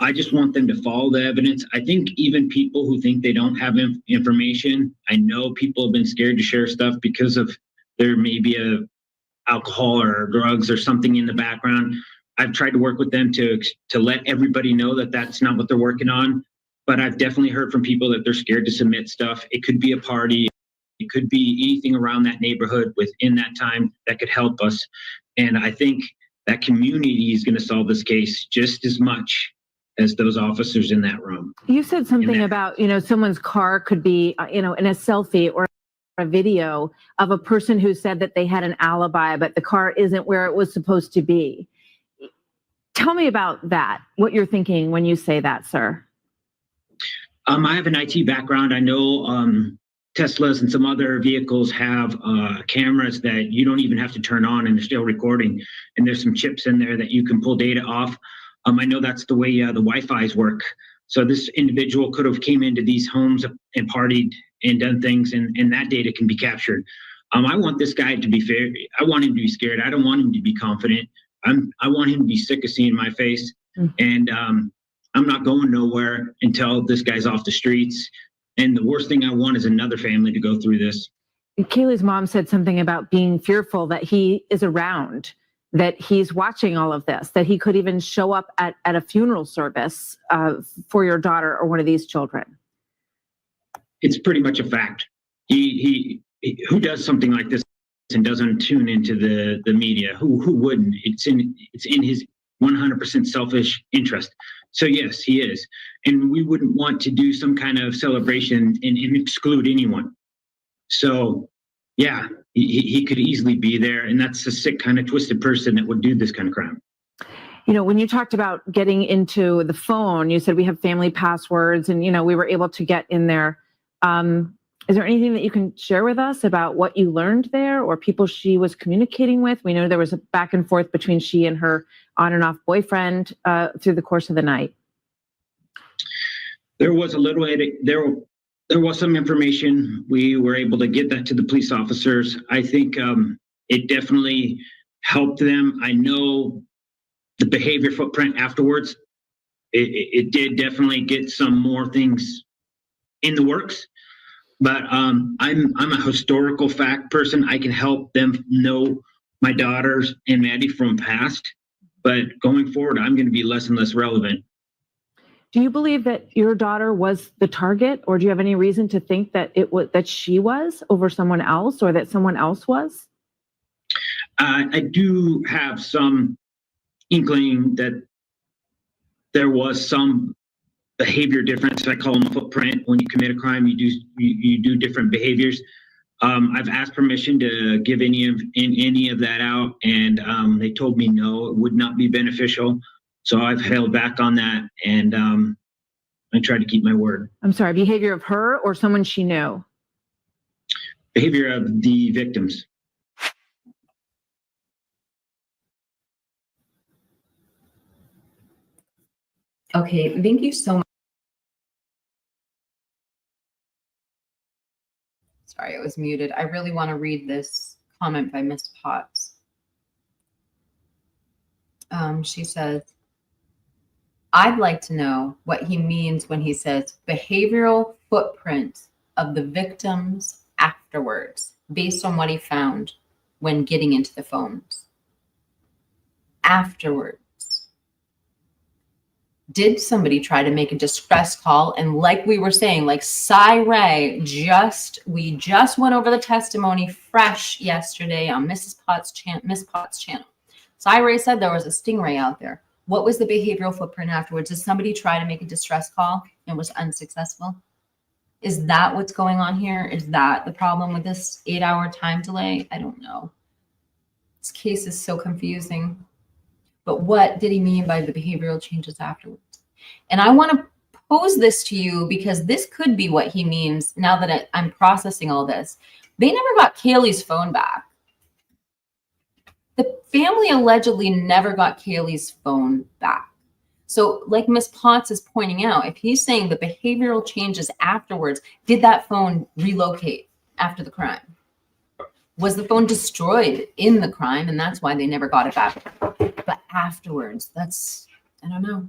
I just want them to follow the evidence. I think even people who think they don't have information, I know people have been scared to share stuff because of there may be a alcohol or drugs or something in the background. I've tried to work with them to let everybody know that that's not what they're working on. But I've definitely heard from people that they're scared to submit stuff. It could be a party. It could be anything around that neighborhood within that time that could help us. And I think that community is going to solve this case just as much as those officers in that room. You said something about, someone's car could be, in a selfie or a video of a person who said that they had an alibi, but the car isn't where it was supposed to be. Tell me about that, what you're thinking when you say that, sir. I have an IT background. I know Teslas and some other vehicles have cameras that you don't even have to turn on and they're still recording. And there's some chips in there that you can pull data off. I know that's the way the Wi-Fi's work. So this individual could have came into these homes and partied and done things, and that data can be captured. I want this guy to be fair. I want him to be scared. I don't want him to be confident. I want him to be sick of seeing my face. And I'm not going nowhere until this guy's off the streets. And the worst thing I want is another family to go through this. Kaylee's mom said something about being fearful that he is around, that he's watching all of this, that he could even show up at a funeral service for your daughter or one of these children. It's pretty much a fact. He who does something like this and doesn't tune into the media? Who wouldn't? It's in his 100% selfish interest. So yes, he is. And we wouldn't want to do some kind of celebration and exclude anyone. So yeah, he could easily be there. And that's a sick kind of twisted person that would do this kind of crime. When you talked about getting into the phone, you said we have family passwords and, we were able to get in there. Is there anything that you can share with us about what you learned there or people she was communicating with? We know there was a back and forth between she and her on and off boyfriend through the course of the night. There was a little, there was some information. We were able to get that to the police officers. I think it definitely helped them. I know the behavior footprint afterwards, it did definitely get some more things in the works. But I'm a historical fact person. I can help them know my daughters and Maddie from past. But going forward, I'm going to be less and less relevant. Do you believe that your daughter was the target, or do you have any reason to think that that she was over someone else, or that someone else was? I do have some inkling that there was some behavior difference. I call them a footprint. When you commit a crime, you do different behaviors. I've asked permission to give any of that out, and they told me no, it would not be beneficial. So I've held back on that, and I try to keep my word. I'm sorry, behavior of her or someone she knew? Behavior of the victims. Okay, thank you so much. Sorry, it was muted. I really want to read this comment by Miss Potts. She says, I'd like to know what he means when he says behavioral footprint of the victims afterwards, based on what he found when getting into the phones. afterwards. Did somebody try to make a distress call? And like we were saying, like Ray, we just went over the testimony fresh yesterday on Miss Potts' channel. Ray said there was a stingray out there. What was the behavioral footprint afterwards? Did somebody try to make a distress call and was unsuccessful? Is that what's going on here? Is that the problem with this 8-hour time delay? I don't know. This case is so confusing. But what did he mean by the behavioral changes afterwards? And I want to pose this to you because this could be what he means now that I'm processing all this. They never got Kaylee's phone back. The family allegedly never got Kaylee's phone back. So like Ms. Potts is pointing out, if he's saying the behavioral changes afterwards, did that phone relocate after the crime? Was the phone destroyed in the crime and that's why they never got it back? But afterwards, I don't know.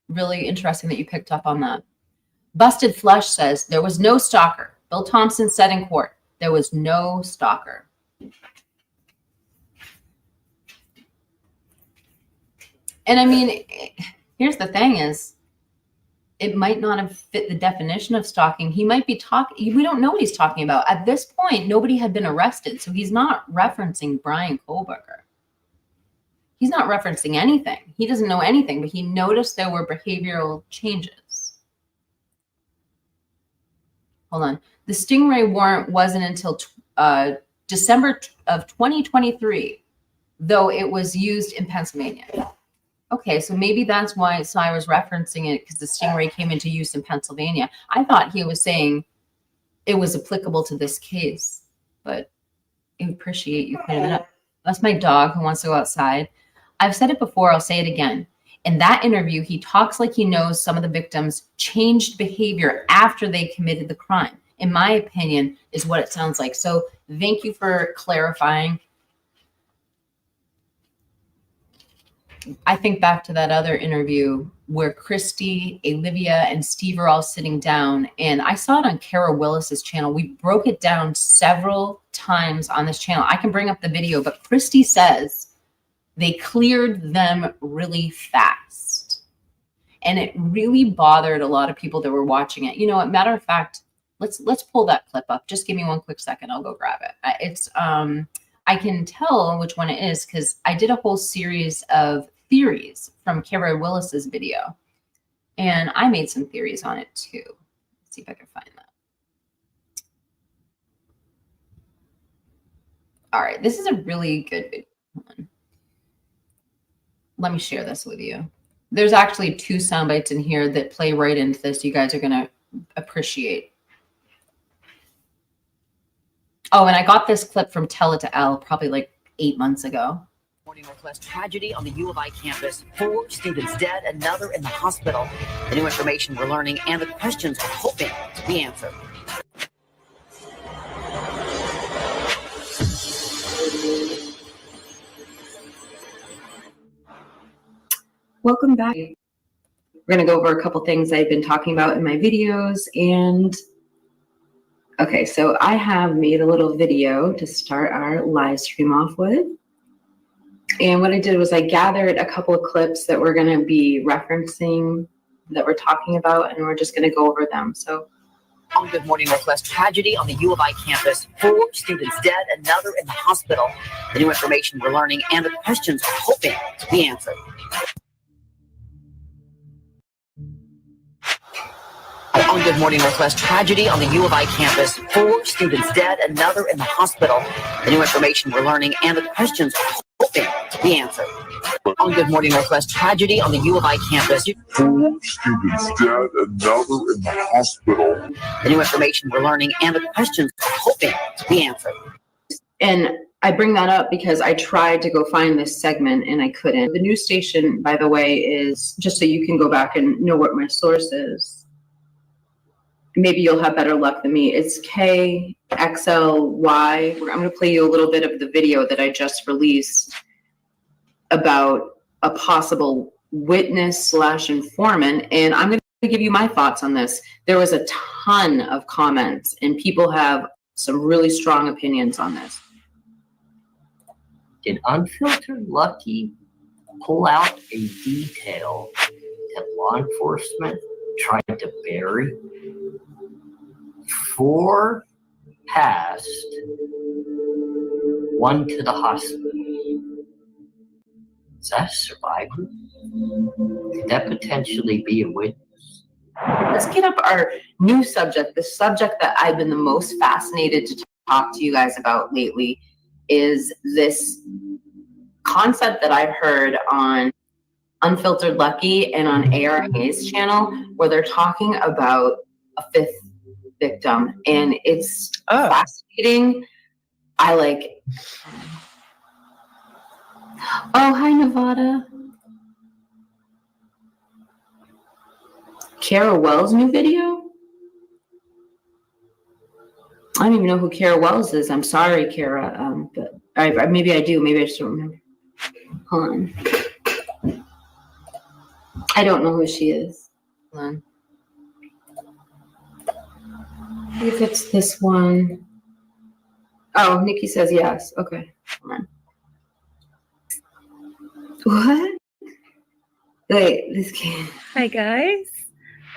Really interesting that you picked up on that. Busted Flush says there was no stalker. Bill Thompson said in court, there was no stalker. And I mean, here's the thing is, it might not have fit the definition of stalking. He might be talking, we don't know what he's talking about. At this point, nobody had been arrested. So he's not referencing Brian Kohlberger. He's not referencing anything. He doesn't know anything, but he noticed there were behavioral changes. Hold on. The Stingray warrant wasn't until December of 2023, though it was used in Pennsylvania. Okay, so maybe that's why Cy was referencing it, because the Stingray came into use in Pennsylvania. I thought he was saying it was applicable to this case, but I appreciate you clearing that up. That's my dog who wants to go outside. I've said it before, I'll say it again. In that interview, he talks like he knows some of the victims changed behavior after they committed the crime. In my opinion, is what it sounds like. So thank you for clarifying. I think back to that other interview where Christy, Olivia, and Steve are all sitting down, and I saw it on Kara Willis's channel. We broke it down several times on this channel. I can bring up the video, but Christy says they cleared them really fast. And it really bothered a lot of people that were watching it. You know, as a matter of fact, let's pull that clip up. Just give me one quick second. I'll go grab it. It's I can tell which one it is because I did a whole series of theories from Kara Willis's video. And I made some theories on it too. Let's see if I can find that. All right, this is a really good video. Hold on. Let me share this with you. There's actually 2 sound bites in here that play right into this. You guys are gonna appreciate. Oh, and I got this clip from Tell It to L probably like 8 months ago. Morning Northwest tragedy on the U of I campus. 4 students dead, another in the hospital. The new information we're learning and the questions we're hoping to be answered. Welcome back. We're going to go over a couple things I've been talking about in my videos. And okay, so I have made a little video to start our live stream off with. And what I did was I gathered a couple of clips that we're going to be referencing, that we're talking about, and we're just going to go over them. So on Good Morning Northwest tragedy on the U of I campus. 4 students dead, another in the hospital. The new information we're learning and the questions we're hoping to be answered. On Good Morning Northwest tragedy on the U of I campus. 4 students dead, another in the hospital. The new information we're learning and the questions we're hoping to be answered. On Good Morning Northwest tragedy on the U of I campus. 4 students dead, another in the hospital. The new information we're learning and the questions we're hoping to be answered. And I bring that up because I tried to go find this segment and I couldn't. The news station, by the way, is just so you can go back and know what my source is. Maybe you'll have better luck than me. It's KXLY. I'm going to play you a little bit of the video that I just released about a possible witness / informant. And I'm going to give you my thoughts on this. There was a ton of comments and people have some really strong opinions on this. Did Unfiltered Lucky pull out a detail that law enforcement tried to bury? 4 passed, 1 to the hospital. Is that a survivor? Could that potentially be a witness? Let's get up our new subject. The subject that I've been the most fascinated to talk to you guys about lately is this concept that I've heard on Unfiltered Lucky and on AR Hayes' channel, where they're talking about a 5th victim, and it's fascinating. I like. Oh, hi, Nevada. Kara Wells' new video? I don't even know who Kara Wells is. I'm sorry, Kara. But maybe I do. Maybe I just don't remember. Hold on. I don't know who she is. Hold on. If it's this one. Oh, Nikki says yes. Okay. Hold on. What? Wait, this can't. Hi guys.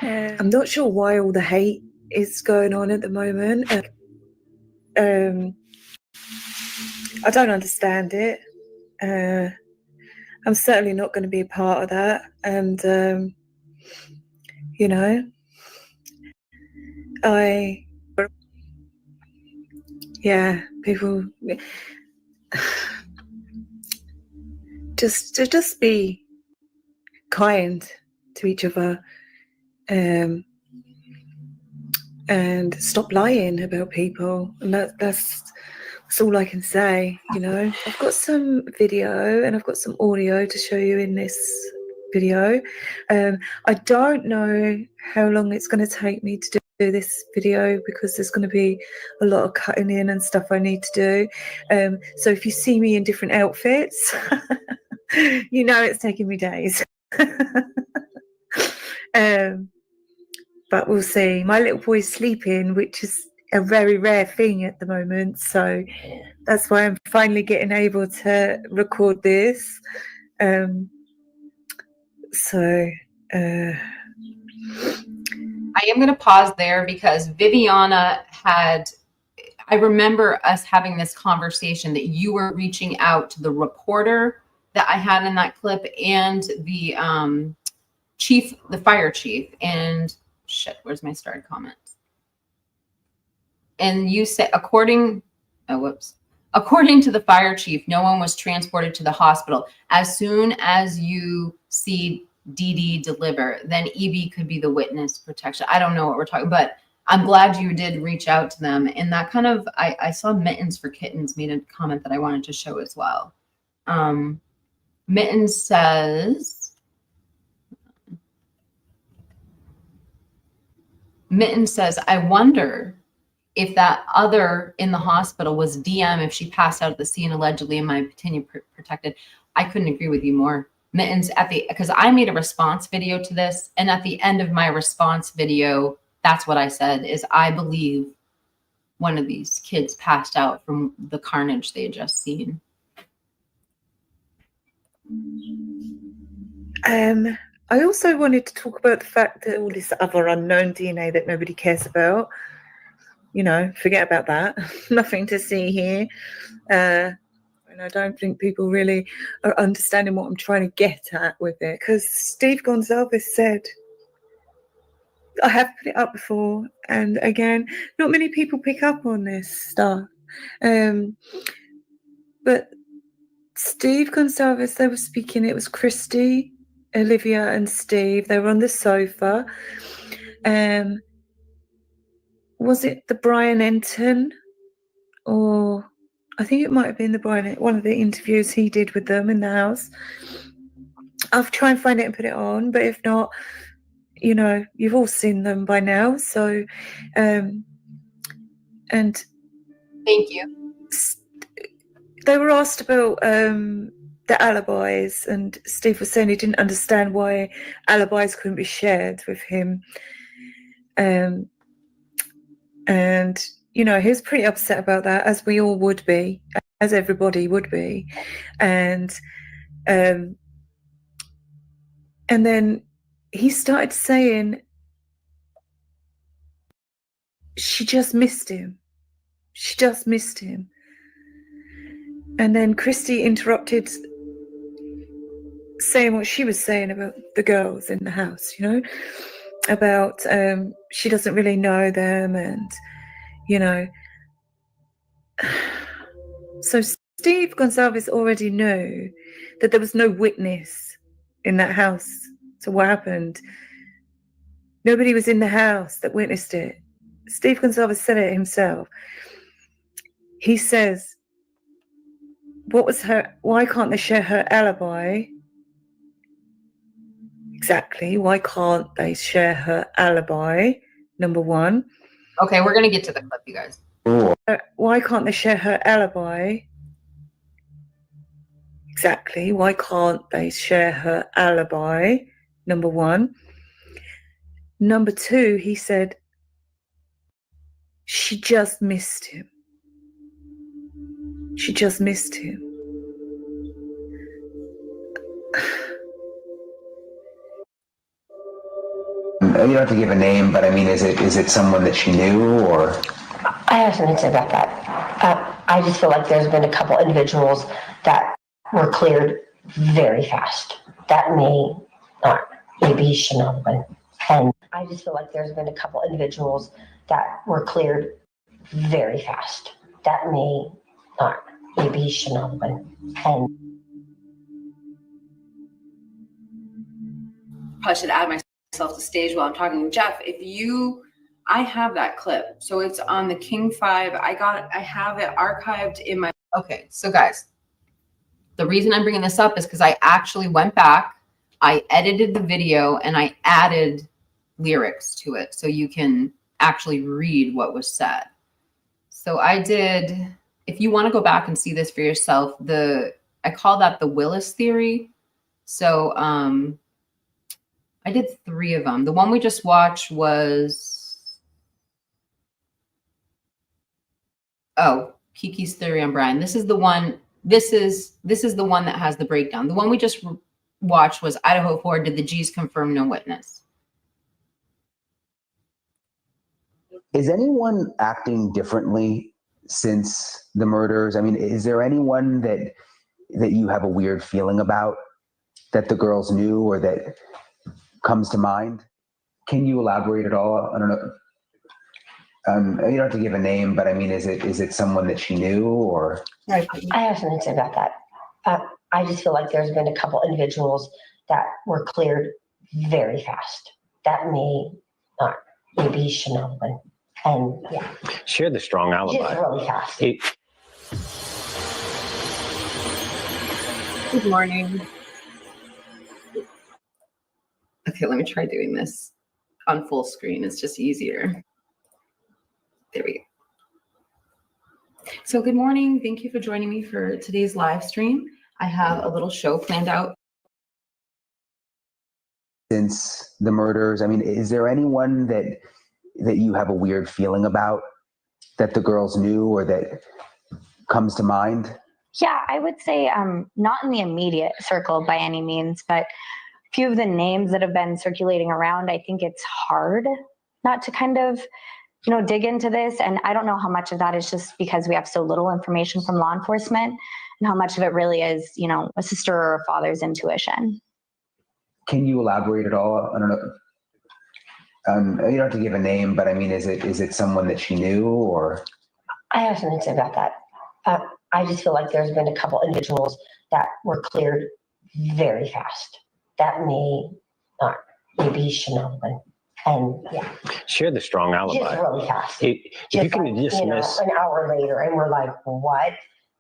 I'm not sure why all the hate is going on at the moment. I don't understand it. I'm certainly not going to be a part of that. And, people just be kind to each other. And stop lying about people, and that's all I can say. I've got some video and I've got some audio to show you in this video. I don't know how long it's going to take me to do this video, because there's going to be a lot of cutting in and stuff I need to do. So if you see me in different outfits, it's taking me days. But we'll see. My little boy's sleeping, which is a very rare thing at the moment. So that's why I'm finally getting able to record this. I am going to pause there because Viviana I remember us having this conversation that you were reaching out to the reporter that I had in that clip and the fire chief, and where's my starred comments? And you said, according to the fire chief, no one was transported to the hospital. As soon as you see DD deliver, then EB could be the witness protection. I don't know what we're talking, but I'm glad you did reach out to them. And that kind of, I saw Mittens for Kittens made a comment that I wanted to show as well. Mittens says, I wonder if that other in the hospital was DM, if she passed out at the scene, allegedly, in my opinion, protected. I couldn't agree with you more. Mittens, because I made a response video to this, and at the end of my response video, that's what I said, is I believe one of these kids passed out from the carnage they had just seen. I also wanted to talk about the fact that all this other unknown DNA that nobody cares about, forget about that. Nothing to see here. And I don't think people really are understanding what I'm trying to get at with it. Because Steve Gonsalves said, I have put it up before, and again, not many people pick up on this stuff. But Steve Gonsalves, they were speaking, it was Christy, Olivia and Steve. They were on the sofa. Was it the Brian Enton? Or I think it might have been one of the interviews he did with them in the house. I'll try and find it and put it on, but if not, you've all seen them by now. So, and thank you. They were asked about the alibis, and Steve was saying he didn't understand why alibis couldn't be shared with him. And he was pretty upset about that, as we all would be. as everybody would be. And then he started saying she just missed him. She just missed him. And then Christy interrupted, saying what she was saying about the girls in the house, you know, about she doesn't really know them, and, you know. So Steve Gonsalves already knew that there was no witness in that house to what happened. Nobody was in the house that witnessed it. Steve Gonsalves said it himself. He says, why can't they share her alibi? Exactly. Why can't they share her alibi? Number one. Okay, we're gonna get to the clip, you guys. Why can't they share her alibi? Exactly. Why can't they share her alibi? Number one. Number two, he said, she just missed him. She just missed him. You don't have to give a name, but I mean, is it someone that she knew, or? I have something to say about that. I just feel like there's been a couple individuals that were cleared very fast. That may not, maybe he should not have been. And I just feel like there's been a couple individuals that were cleared very fast. That may not, maybe he should not have been. And Probably should add myself to stage while I'm talking. Jeff, I have that clip. So it's on the King 5. I have it archived in my. Okay, so guys, the reason I'm bringing this up is because I actually went back, I edited the video, and I added lyrics to it so you can actually read what was said. So I did, if you want to go back and see this for yourself, I call that the Willis theory. So I did 3 of them. The one we just watched was, Kiki's theory on Brian. This is the one. This is the one that has the breakdown. The one we just watched was Idaho4. Did the G's confirm no witness? Is anyone acting differently since the murders? I mean, is there anyone that you have a weird feeling about that the girls knew or that comes to mind? Can you elaborate at all? I don't know. You don't have to give a name, but I mean, is it someone that she knew, or? I have something to say about that. I just feel like there's been a couple individuals that were cleared very fast. That may not, maybe he should not have been. And yeah. Share the strong alibi. Just really fast. Good morning. Okay, let me try doing this on full screen. It's just easier. There we go. So good morning. Thank you for joining me for today's live stream. I have a little show planned out. Since the murders, I mean, is there anyone that you have a weird feeling about that the girls knew or that comes to mind? Yeah, I would say not in the immediate circle by any means, but a few of the names that have been circulating around, I think it's hard not to kind of, dig into this. And I don't know how much of that is just because we have so little information from law enforcement and how much of it really is, a sister or a father's intuition. Can you elaborate at all? I don't know. You don't have to give a name, but I mean, is it someone that she knew, or? I have something to say about that. I just feel like there's been a couple individuals that were cleared very fast. That may not, maybe he should not have been. And yeah. Share the strong alibi. Just really fast. If you can dismiss an hour later, and we're like, what?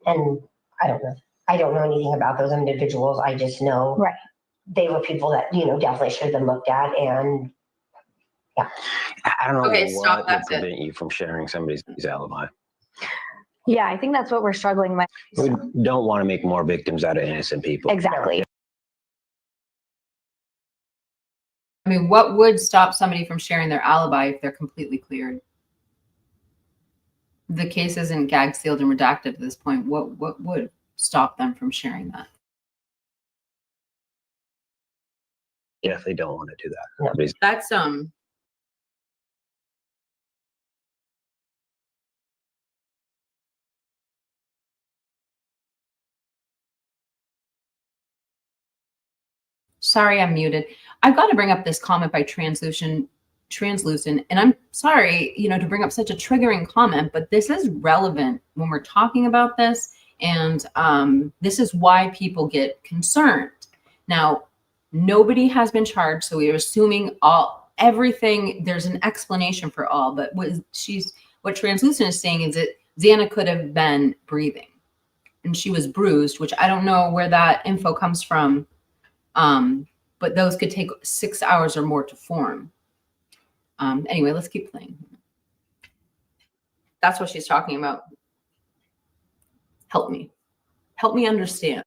And I don't know. I don't know anything about those individuals. I just know they were people that, definitely should have been looked at. And yeah. I don't know Okay, stop, what would that's it. prevent you from sharing somebody's alibi. Yeah, I think that's what we're struggling with. We don't want to make more victims out of innocent people. Exactly. I mean, what would stop somebody from sharing their alibi if they're completely cleared? the case isn't gag sealed and redacted at this point, what would stop them from sharing that? Yeah, if they don't want to do that. That's sorry, I'm muted. I've got to bring up this comment by Translucent, and I'm sorry, to bring up such a triggering comment, but this is relevant when we're talking about this, and this is why people get concerned. Now, nobody has been charged, so we are assuming everything. There's an explanation for all, but what Translucent is saying is that Xana could have been breathing, and she was bruised, which I don't know where that info comes from. But those could take 6 hours or more to form. Anyway, let's keep playing. That's what she's talking about. Help me understand.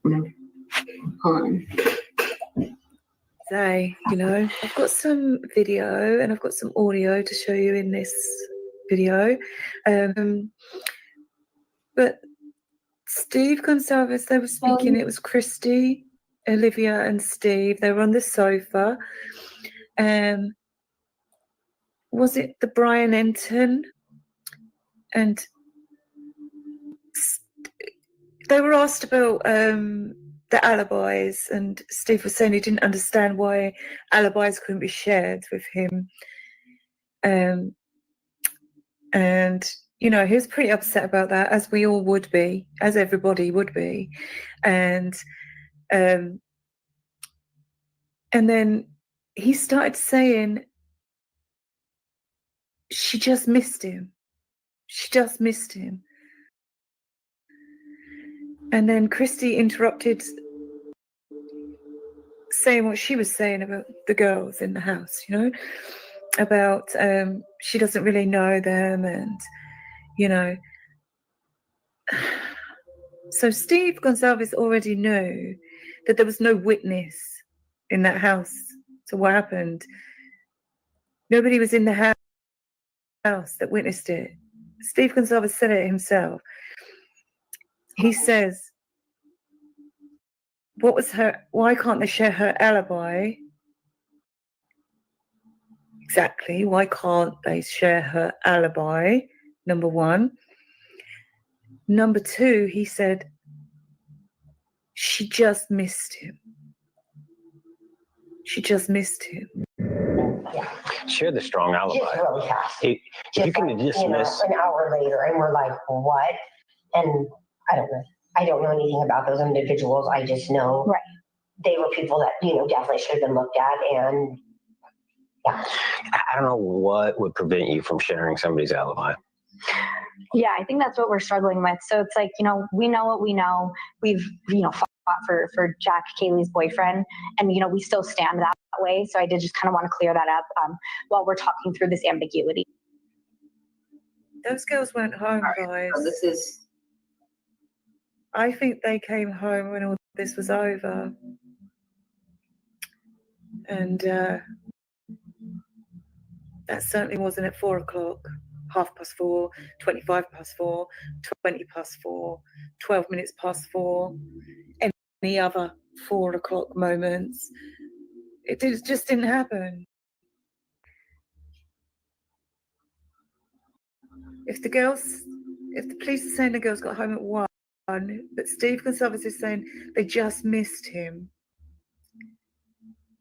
Hold on. Say, I've got some video and I've got some audio to show you in this video. But Steve Gonsalves, they were speaking, it was Christy, Olivia and Steve. They were on the sofa. Was it the Brian Enton? And they were asked about the alibis, and Steve was saying he didn't understand why alibis couldn't be shared with him. And he was pretty upset about that, as we all would be, as everybody would be. And then he started saying, she just missed him. She just missed him. And then Christy interrupted, saying what she was saying about the girls in the house, about she doesn't really know them, and so Steve Gonsalves already knew that there was no witness in that house to what happened. Nobody was in the house that witnessed it. Steve Gonsalves said it himself. He says, why can't they share her alibi? Exactly, why can't they share her alibi? Number one. Number two, he said, she just missed him. She just missed him. Share the strong alibi. Just really fast. If you can dismiss an hour later, and we're like, what? And I don't know. I don't know anything about those individuals. I just know they were people that, definitely should have been looked at. And yeah. I don't know what would prevent you from sharing somebody's alibi. Yeah, I think that's what we're struggling with. So it's like, we know what we know. We've, fought for Jack, Kaylee's boyfriend, and, we still stand that way. So I did just kind of want to clear that up while we're talking through this ambiguity. Those girls went home, guys. So I think they came home when all this was over. And that certainly wasn't at 4 o'clock, 4:30, 25 past 4, 20 past 4, 12 minutes past 4, any other 4 o'clock moments. It just didn't happen. If the police are saying the girls got home at 1, but Steve Gonsalves is saying they just missed him,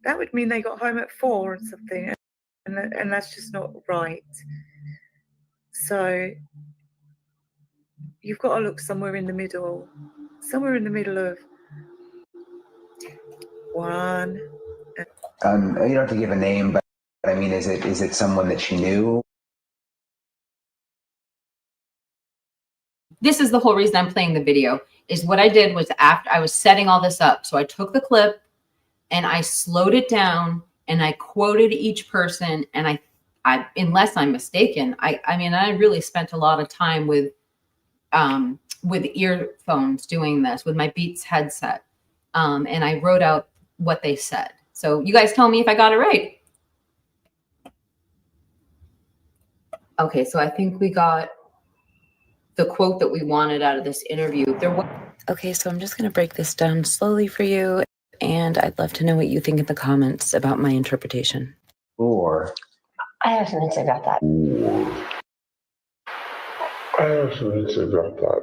that would mean they got home at 4 or something, and that's just not right. So you've got to look somewhere in the middle of 1. You don't have to give a name, but I mean, is it someone that she knew? This is the whole reason I'm playing the video, is what I did was after I was setting all this up. So I took the clip and I slowed it down and I quoted each person. And I unless I'm mistaken, I mean, I really spent a lot of time with earphones doing this with my Beats headset. And I wrote out what they said. So you guys tell me if I got it right. Okay, so I think we got the quote that we wanted out of this interview. Okay, so I'm just going to break this down slowly for you, and I'd love to know what you think in the comments about my interpretation. Or I have something to say about that. I have something to say about that.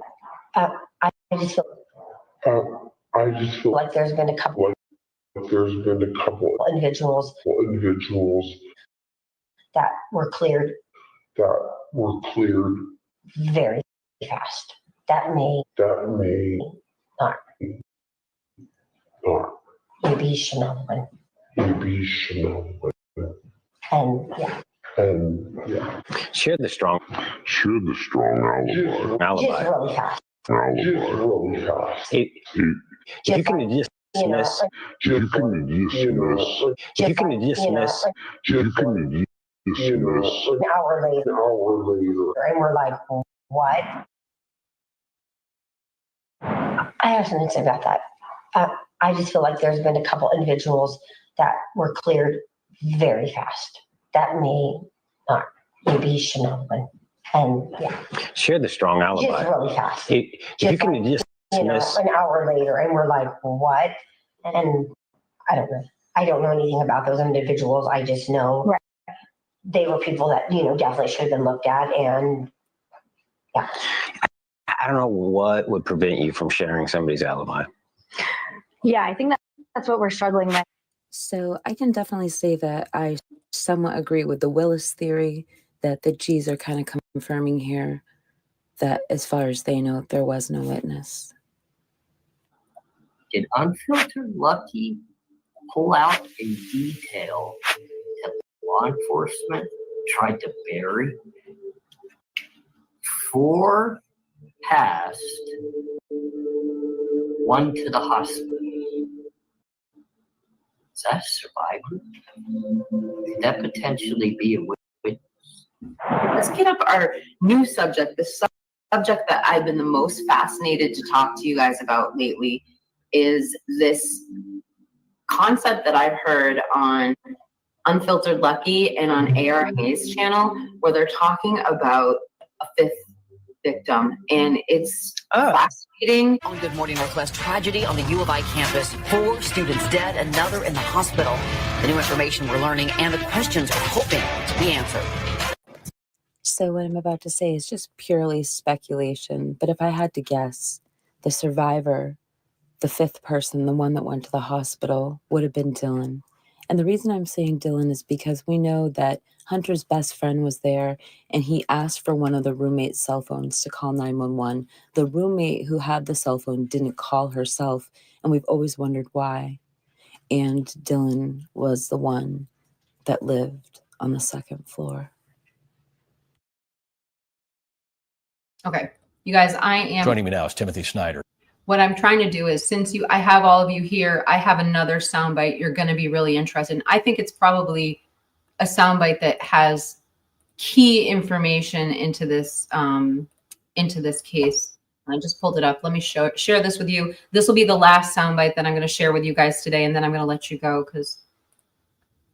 I just feel like there's been a couple individuals that were cleared very fast. That may not maybe Chanel win. And yeah. Share the strong alibi. Just really fast. If you can just dismiss, an hour later, and we're like, what? I have something to say about that. I just feel like there's been a couple individuals that were cleared very fast. That may not maybe Chanel win. And yeah. Share the strong alibi. Just really fast. If you can just dismiss, an hour later, and we're like, what? And I don't know. I don't know anything about those individuals. I just know they were people that, definitely should have been looked at. And yeah. I don't know what would prevent you from sharing somebody's alibi. Yeah, I think that's what we're struggling with. So I can definitely say that I somewhat agree with the Willis theory that the G's are kind of confirming here that as far as they know, there was no witness. Did Unfiltered Lucky pull out a detail that law enforcement tried to bury? 4 passed, 1 to the hospital. Is that a survivor? Could that potentially be a witness? Let's get up our new subject. The subject that I've been the most fascinated to talk to you guys about lately is this concept that I've heard on Unfiltered Lucky and on ARA's channel, where they're talking about a 5th victim, and it's fascinating. On Good Morning Northwest, tragedy on the U of I campus. 4 students dead, another in the hospital. The new information we're learning and the questions we're hoping to be answered. So what I'm about to say is just purely speculation, but if I had to guess, the survivor, the 5th person, the one that went to the hospital, would have been Dylan. And the reason I'm saying Dylan is because we know that Hunter's best friend was there, and he asked for one of the roommate's cell phones to call 911. The roommate who had the cell phone didn't call herself, and we've always wondered why. And Dylan was the one that lived on the 2nd floor. Okay, you guys, Joining me now is Timothy Snyder. What I'm trying to do is, since I have all of you here, I have another soundbite you're going to be really interested in. I think it's probably a soundbite that has key information into this case. I just pulled it up. Let me share this with you. This will be the last soundbite that I'm going to share with you guys today, and then I'm going to let you go because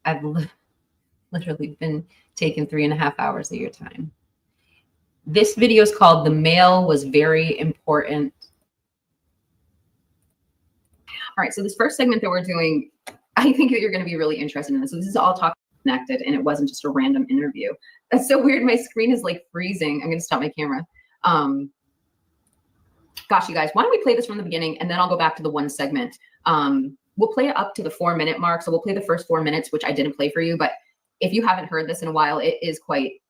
I've literally been taking 3.5 hours of your time. This video is called "The Mail Was Very Important." All right, so this first segment that we're doing, I think that you're going to be really interested in this. So this is all talk connected, and it wasn't just a random interview. That's so weird. My screen is like freezing. I'm going to stop my camera. Gosh, you guys, why don't we play this from the beginning, and then I'll go back to the one segment. We'll play it up to the 4-minute mark. So we'll play the first 4 minutes, which I didn't play for you. But if you haven't heard this in a while, it is quite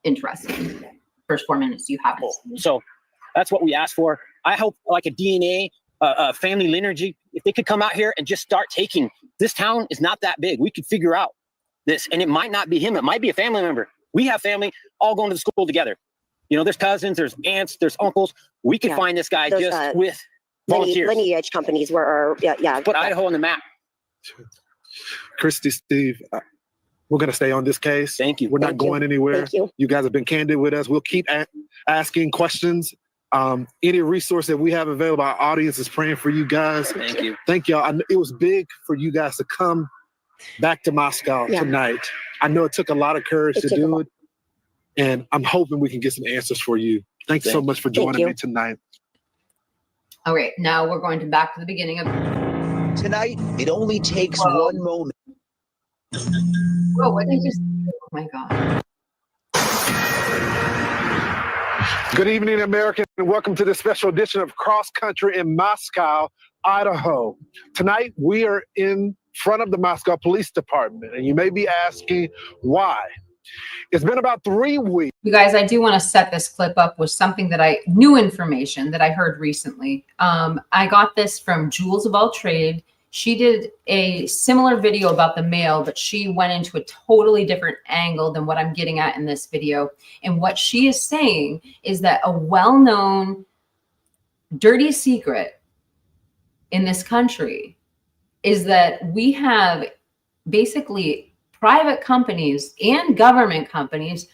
interesting. First 4 minutes, you haven't. So that's what we asked for. I hope like a DNA, family lineage, if they could come out here and just start taking. This town is not that big. We could figure out this, and it might not be him. It might be a family member. We have family all going to the school together. You know, there's cousins, there's aunts, there's uncles. We could find this guy just with volunteers. Lineage companies were, Put Idaho on the map. Christy, Steve, we're going to stay on this case. Thank you. We're not going anywhere. Thank you. You guys have been candid with us. We'll keep asking questions. Any resource that we have available, our audience is praying for you guys. Thank you. Thank y'all. It was big for you guys to come back to Moscow tonight. I know it took a lot of courage to do it. And I'm hoping we can get some answers for you. Thanks so much for joining me tonight. All right, now we're going back to the beginning of Tonight, it only takes one moment. Whoa, what did you just? Oh my God. Good evening, America, and welcome to this special edition of Cross Country in Moscow, Idaho. Tonight, we are in front of the Moscow Police Department, and you may be asking why. It's been about 3 weeks. You guys, I do want to set this clip up with something new information that I heard recently. I got this from Jules of All Trade. She did a similar video about the mail, but she went into a totally different angle than what I'm getting at in this video. And what she is saying is that a well-known dirty secret in this country is that we have basically private companies and government companies,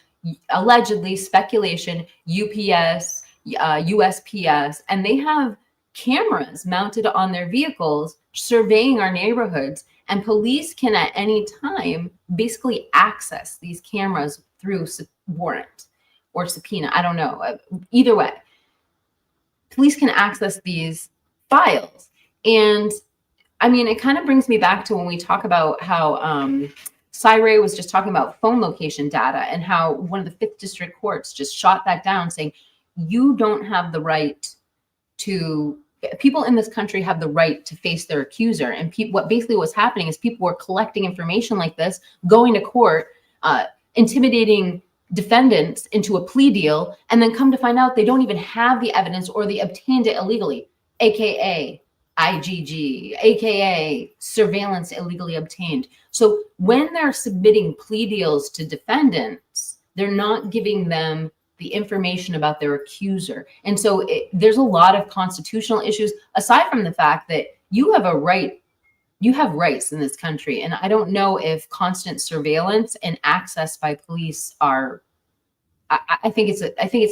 allegedly, speculation, UPS, USPS, and they have cameras mounted on their vehicles surveying our neighborhoods, and police can at any time basically access these cameras through warrant or subpoena. I don't know. Either way, police can access these files. And I mean, it kind of brings me back to when we talk about how Cy was just talking about phone location data and how one of the 5th District Courts just shot that down, saying you don't have the right to, people in this country have the right to face their accuser. And what basically was happening is people were collecting information like this, going to court, intimidating defendants into a plea deal, and then come to find out they don't even have the evidence or they obtained it illegally, AKA IGG, AKA surveillance illegally obtained. So when they're submitting plea deals to defendants, they're not giving them the information about their accuser. And so there's a lot of constitutional issues, aside from the fact that you have a right, you have rights in this country. And I don't know if constant surveillance and access by police are, I think it's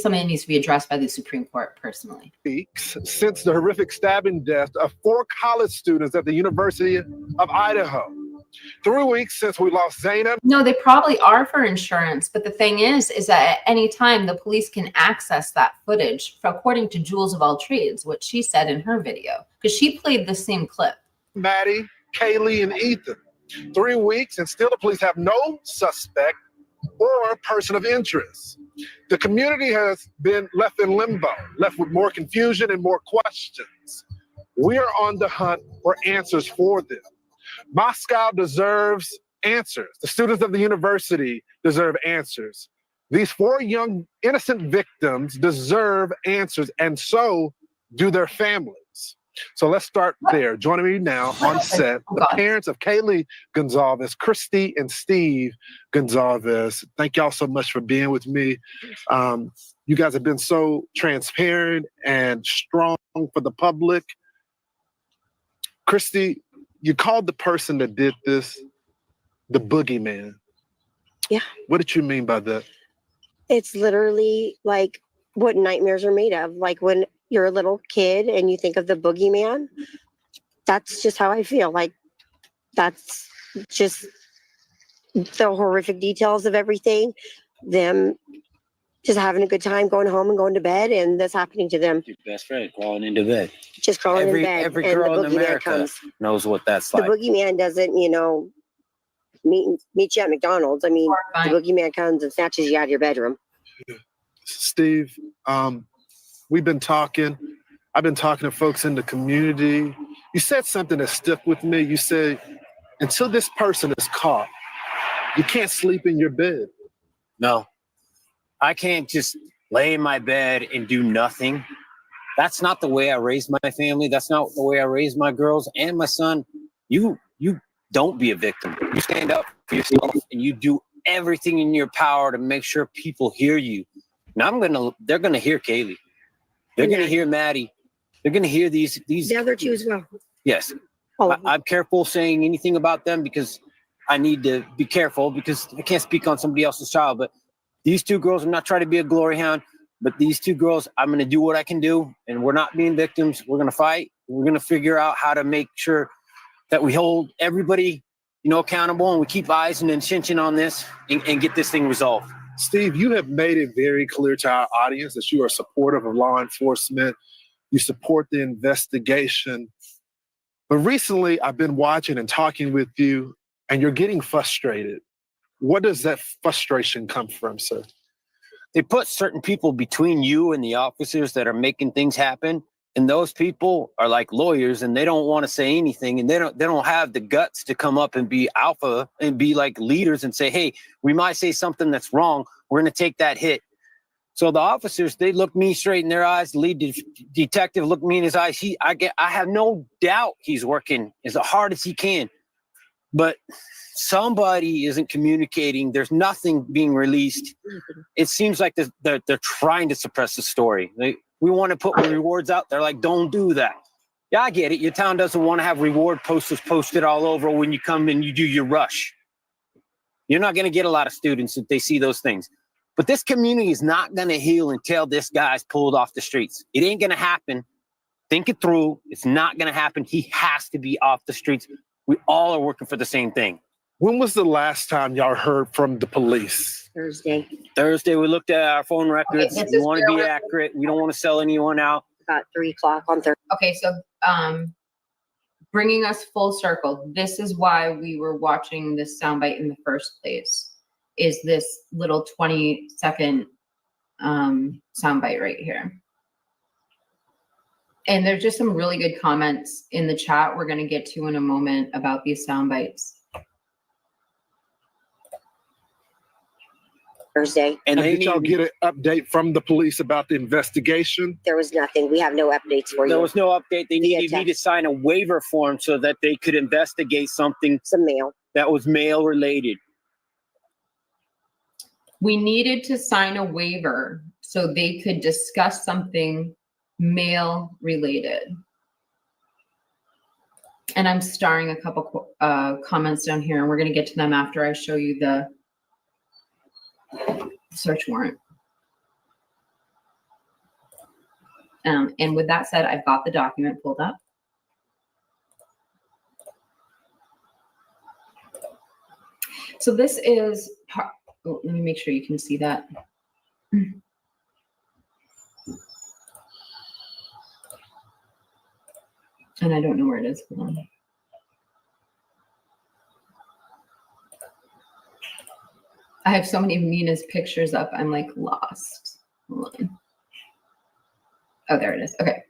something that needs to be addressed by the Supreme Court, personally. Weeks since the horrific stabbing death of 4 college students at the University of Idaho. 3 weeks since we lost Zainab. No, they probably are for insurance, but the thing is that at any time the police can access that footage, according to Jules of All Trades, what she said in her video, because she played the same clip. Maddie, Kaylee, and Ethan. 3 weeks and still the police have no suspect or person of interest. The community has been left in limbo, left with more confusion and more questions. We are on the hunt for answers for them. Moscow deserves answers. The students of the university deserve answers. These 4 young innocent victims deserve answers, and so do their families. So let's start there. Joining me now on set, the parents of Kaylee Gonzalez, Christy and Steve Gonzalez. Thank y'all so much for being with me. You guys have been so transparent and strong for the public. Christy, you called the person that did this the boogeyman. Yeah. What did you mean by that? It's literally like what nightmares are made of. Like when you're a little kid and you think of the boogeyman, that's just how I feel. Like that's just the horrific details of everything. Them just having a good time, going home and going to bed, and that's happening to them. Your best friend crawling into bed. Just crawling in bed. Every and girl the in boogeyman America comes. knows what that's The like. boogeyman doesn't, meet you at McDonald's. I mean, the boogeyman comes and snatches you out of your bedroom. Steve, we've been talking. I've been talking to folks in the community. You said something that stuck with me. You said, until this person is caught, you can't sleep in your bed. No, I can't just lay in my bed and do nothing. That's not the way I raised my family. That's not the way I raised my girls and my son. You don't be a victim. You stand up for yourself and you do everything in your power to make sure people hear you. And they're gonna hear Kaylee. They're gonna hear Maddie. They're gonna hear these. The other 2 as well. Yes. I'm careful saying anything about them because I need to be careful because I can't speak on somebody else's child. But these 2 girls, I'm not trying to be a glory hound, but these 2 girls, I'm going to do what I can do. And we're not being victims. We're going to fight. We're going to figure out how to make sure that we hold everybody, accountable, and we keep eyes and attention on this and get this thing resolved. Steve, you have made it very clear to our audience that you are supportive of law enforcement. You support the investigation. But recently, I've been watching and talking with you, and you're getting frustrated. Where does that frustration come from, sir? They put certain people between you and the officers that are making things happen. And those people are like lawyers, and they don't want to say anything, and they don't have the guts to come up and be alpha and be like leaders and say, hey, we might say something that's wrong. We're going to take that hit. So the officers, they look me straight in their eyes. The lead detective looked me in his eyes. I have no doubt he's working as hard as he can, but somebody isn't communicating. There's nothing being released. It seems like they're trying to suppress the story. We want to put rewards out there. Like, don't do that. Yeah, I get it. Your town doesn't want to have reward posters posted all over when you come and you do your rush. You're not going to get a lot of students if they see those things. But this community is not going to heal until this guy's pulled off the streets. It ain't going to happen. Think it through. It's not going to happen. He has to be off the streets. We all are working for the same thing. When was the last time y'all heard from the police? Thursday, we looked at our phone records. Okay, We want to be accurate. We don't want to sell anyone out. about 3 o'clock on Thursday. Okay, so bringing us full circle, this is why we were watching this soundbite in the first place, is this little 20-second soundbite right here. And there's just some really good comments in the chat we're going to get to in a moment about these soundbites. Thursday. And did y'all get an update from the police about the investigation? There was nothing. We have no updates for you. There was no update. They needed me to sign a waiver form so that they could investigate something that was mail related. We needed to sign a waiver so they could discuss something mail related. And I'm starring a couple comments down here, and we're going to get to them after I show you the search warrant. And with that said, I've got the document pulled up. So this is part, oh, let me make sure you can see that. And I don't know where it is. Hold on. I have so many of Nina's pictures up, I'm like lost. Hold on. Oh, there it is. Okay.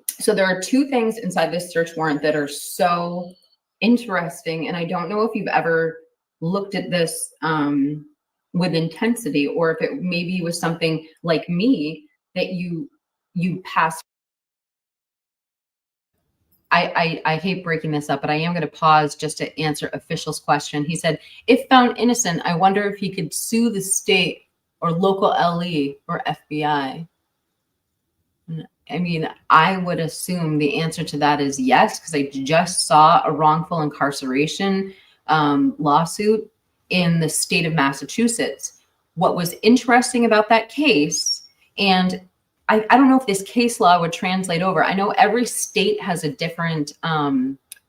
So there are two things inside this search warrant that are so interesting. And I don't know if you've ever looked at this with intensity, or if it maybe was something like me that you passed. I hate breaking this up, but I am going to pause just to answer Official's question. He said, if found innocent, I wonder if he could sue the state or local LE or FBI. I mean, I would assume the answer to that is yes, because I just saw a wrongful incarceration lawsuit in the state of Massachusetts. What was interesting about that case, and I don't know if this case law would translate over. I know every state has a different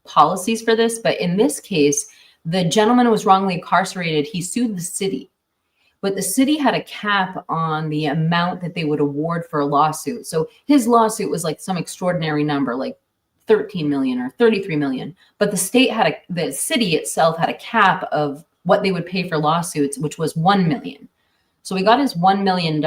policies for this, but in this case, the gentleman was wrongly incarcerated. He sued the city, but the city had a cap on the amount that they would award for a lawsuit. So his lawsuit was like some extraordinary number, like 13 million or 33 million. But the state had the city itself had a cap of what they would pay for lawsuits, which was 1 million. So we got his $1 million.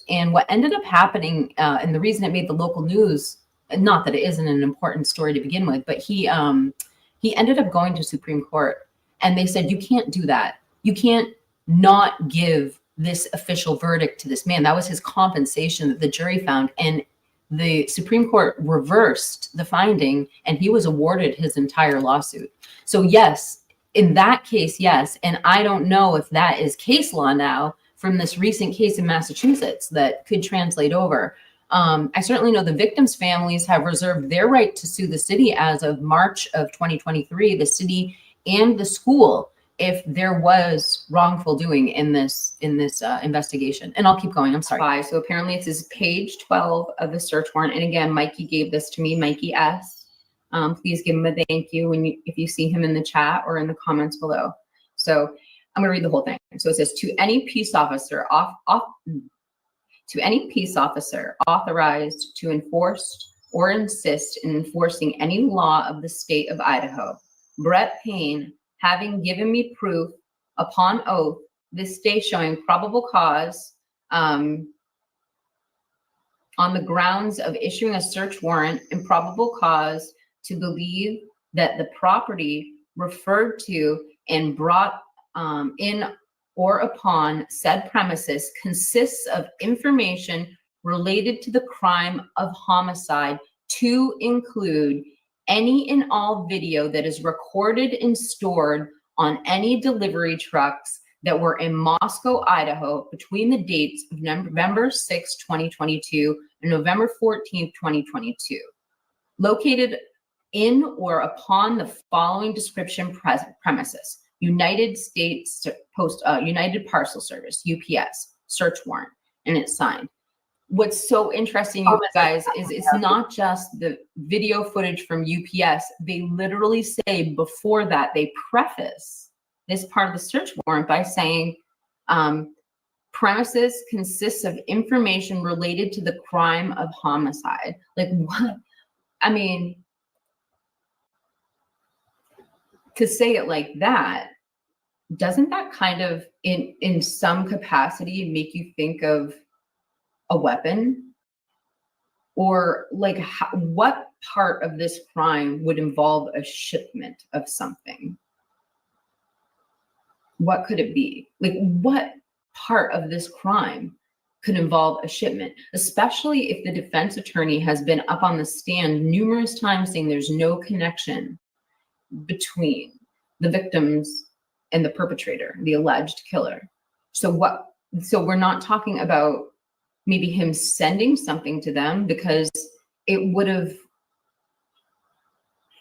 And what ended up happening, and the reason it made the local news, not that it isn't an important story to begin with, but he ended up going to Supreme Court, and they said, you can't do that. You can't not give this official verdict to this man. That was his compensation that the jury found. And the Supreme Court reversed the finding, and he was awarded his entire lawsuit. So yes, in that case, yes. And I don't know if that is case law now from this recent case in Massachusetts that could translate over. I certainly know the victims' families have reserved their right to sue the city as of March of 2023, the city and the school, if there was wrongful doing in this investigation. And I'll keep going, I'm sorry. So apparently this is page 12 of the search warrant. And again, Mikey gave this to me, Mikey S. Please give him a thank you if you see him in the chat or in the comments below. So I'm going to read the whole thing. So it says, to any peace officer to any peace officer authorized to enforce or insist in enforcing any law of the state of Idaho, Brett Payne, having given me proof upon oath this day showing probable cause on the grounds of issuing a search warrant and probable cause to believe that the property referred to and brought in or upon said premises consists of information related to the crime of homicide, to include any and all video that is recorded and stored on any delivery trucks that were in Moscow, Idaho between the dates of November 6, 2022 and November 14, 2022, located in or upon the following description premises: United States Post, United Parcel Service, UPS, search warrant, and it's signed. What's so interesting, you guys, is it's not just the video footage from UPS. They literally say before that, they preface this part of the search warrant by saying, premises consists of information related to the crime of homicide. Like, what? I mean, to say it like that, doesn't that kind of in some capacity make you think of a weapon? Or like, what part of this crime would involve a shipment of something? What could it be? Like, what part of this crime could involve a shipment, especially if the defense attorney has been up on the stand numerous times saying there's no connection between the victims and the perpetrator, the alleged killer. So we're not talking about maybe him sending something to them, because it would have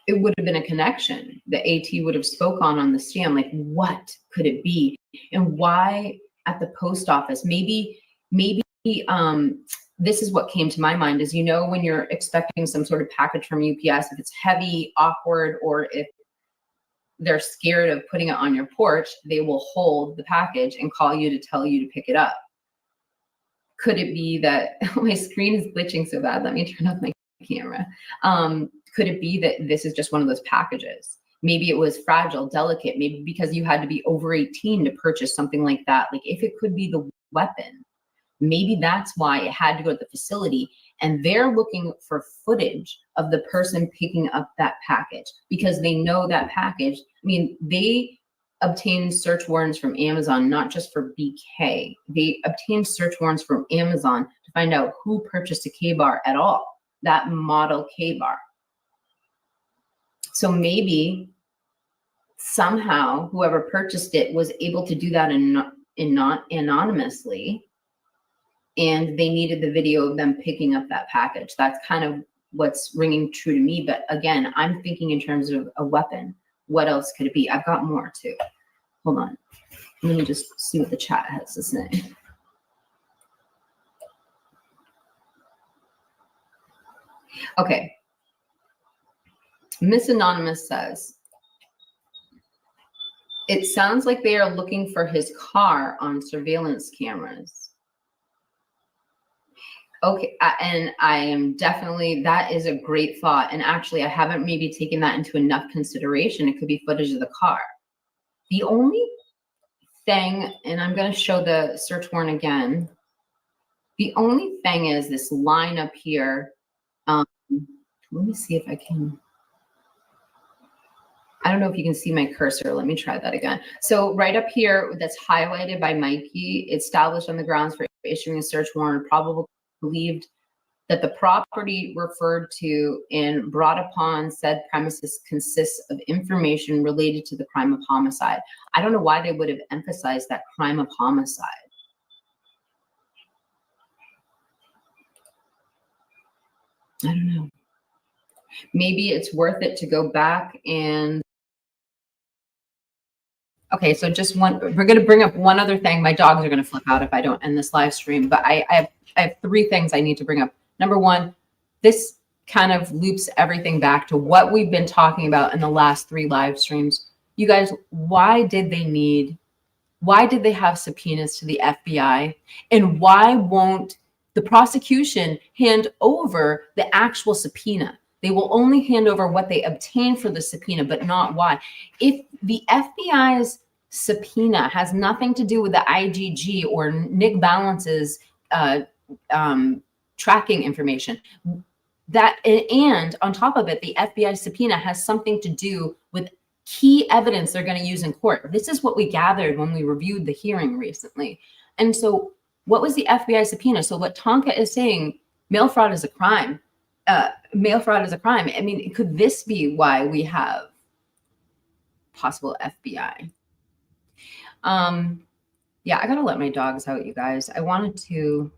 been a connection that AT would have spoke on the stand. Like, what could it be? And why at the post office? Maybe this is what came to my mind is, when you're expecting some sort of package from UPS, if it's heavy, awkward, or if they're scared of putting it on your porch, they will hold the package and call you to tell you to pick it up. Could it be that my screen is glitching so bad? Let me turn off my camera. Could it be that this is just one of those packages? Maybe it was fragile, delicate, maybe because you had to be over 18 to purchase something like that. Like, if it could be the weapon, maybe that's why it had to go to the facility, and they're looking for footage of the person picking up that package because they know that package. I mean, they obtained search warrants from Amazon, not just for BK. They obtained search warrants from Amazon to find out who purchased a K-bar at all, that model K-bar. So maybe somehow whoever purchased it was able to do that not anonymously, and they needed the video of them picking up that package. That's kind of what's ringing true to me. But again, I'm thinking in terms of a weapon. What else could it be? I've got more too. Hold on. Let me just see what the chat has to say. Okay. Miss Anonymous says, it sounds like they are looking for his car on surveillance cameras. Okay, and I am definitely, that is a great thought. And actually, I haven't maybe taken that into enough consideration. It could be footage of the car. The only thing, and I'm going to show the search warrant again. The only thing is this line up here. Let me see if I can. I don't know if you can see my cursor. Let me try that again. So right up here, that's highlighted by Mikey, established on the grounds for issuing a search warrant, probably believed that the property referred to and brought upon said premises consists of information related to the crime of homicide. I don't know why they would have emphasized that crime of homicide. I don't know. Maybe it's worth it to go back and okay, so just one, we're going to bring up one other thing. My dogs are going to flip out if I don't end this live stream, but I have three things I need to bring up. Number one, this kind of loops everything back to what we've been talking about in the last three live streams. You guys, why did they need Why did they have subpoenas to the FBI? And why won't the prosecution hand over the actual subpoena? They will only hand over what they obtained for the subpoena, but not why. If the FBI's subpoena has nothing to do with the IGG or Nick Balance's tracking information, and on top of it, the FBI subpoena has something to do with key evidence they're going to use in court. This is what we gathered when we reviewed the hearing recently. And so what was the FBI subpoena? So what Tonka is saying, mail fraud is a crime. Mail fraud is a crime. I mean, could this be why we have possible FBI? Yeah, I got to let my dogs out, you guys. I wanted to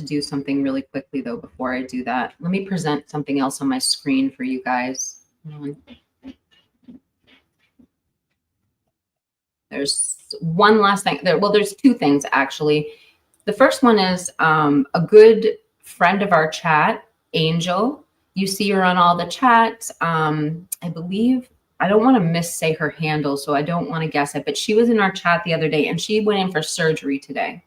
do something really quickly though before I do that. Let me present something else on my screen for you guys. There's one last thing. Well, there's two things actually. The first one is a good friend of our chat, Angel. You see her on all the chats. I believe, I don't want to missay her handle, so I don't want to guess it, but she was in our chat the other day and she went in for surgery today.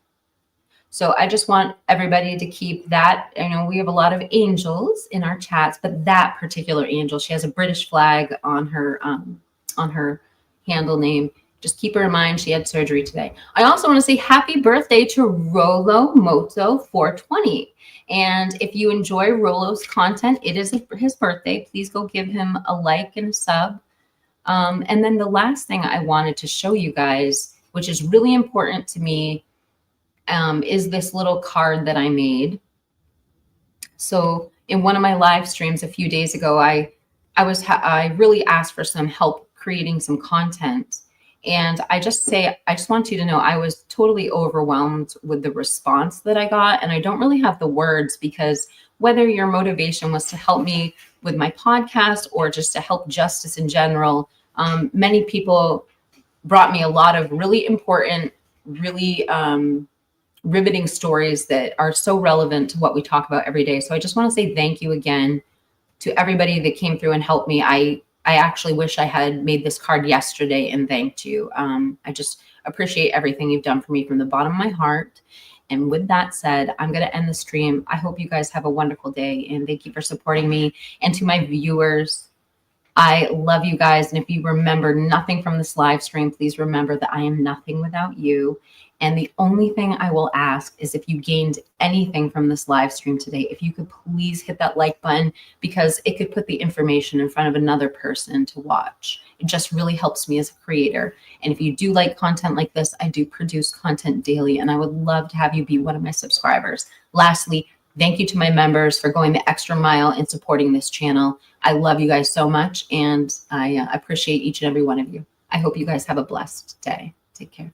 So I just want everybody to keep that. I know we have a lot of angels in our chats, but that particular angel, she has a British flag on her handle name. Just keep her in mind. She had surgery today. I also want to say happy birthday to Rolo Moto 420. And if you enjoy Rolo's content, it is his birthday. Please go give him a like and a sub. And then the last thing I wanted to show you guys, which is really important to me, is this little card that I made. So in one of my live streams a few days ago, I really asked for some help creating some content. And I just want you to know I was totally overwhelmed with the response that I got. And I don't really have the words, because whether your motivation was to help me with my podcast or just to help justice in general, many people brought me a lot of really important, really riveting stories that are so relevant to what we talk about every day. So I just want to say thank you again to everybody that came through and helped me. I actually wish I had made this card yesterday and thanked you. I just appreciate everything you've done for me from the bottom of my heart. And with that said, I'm going to end the stream. I hope you guys have a wonderful day, and thank you for supporting me. And to my viewers, I love you guys. And if you remember nothing from this live stream, please remember that I am nothing without you. And the only thing I will ask is, if you gained anything from this live stream today, if you could please hit that like button, because it could put the information in front of another person to watch. It just really helps me as a creator. And if you do like content like this, I do produce content daily, and I would love to have you be one of my subscribers. Lastly, thank you to my members for going the extra mile in supporting this channel. I love you guys so much, and I appreciate each and every one of you. I hope you guys have a blessed day. Take care.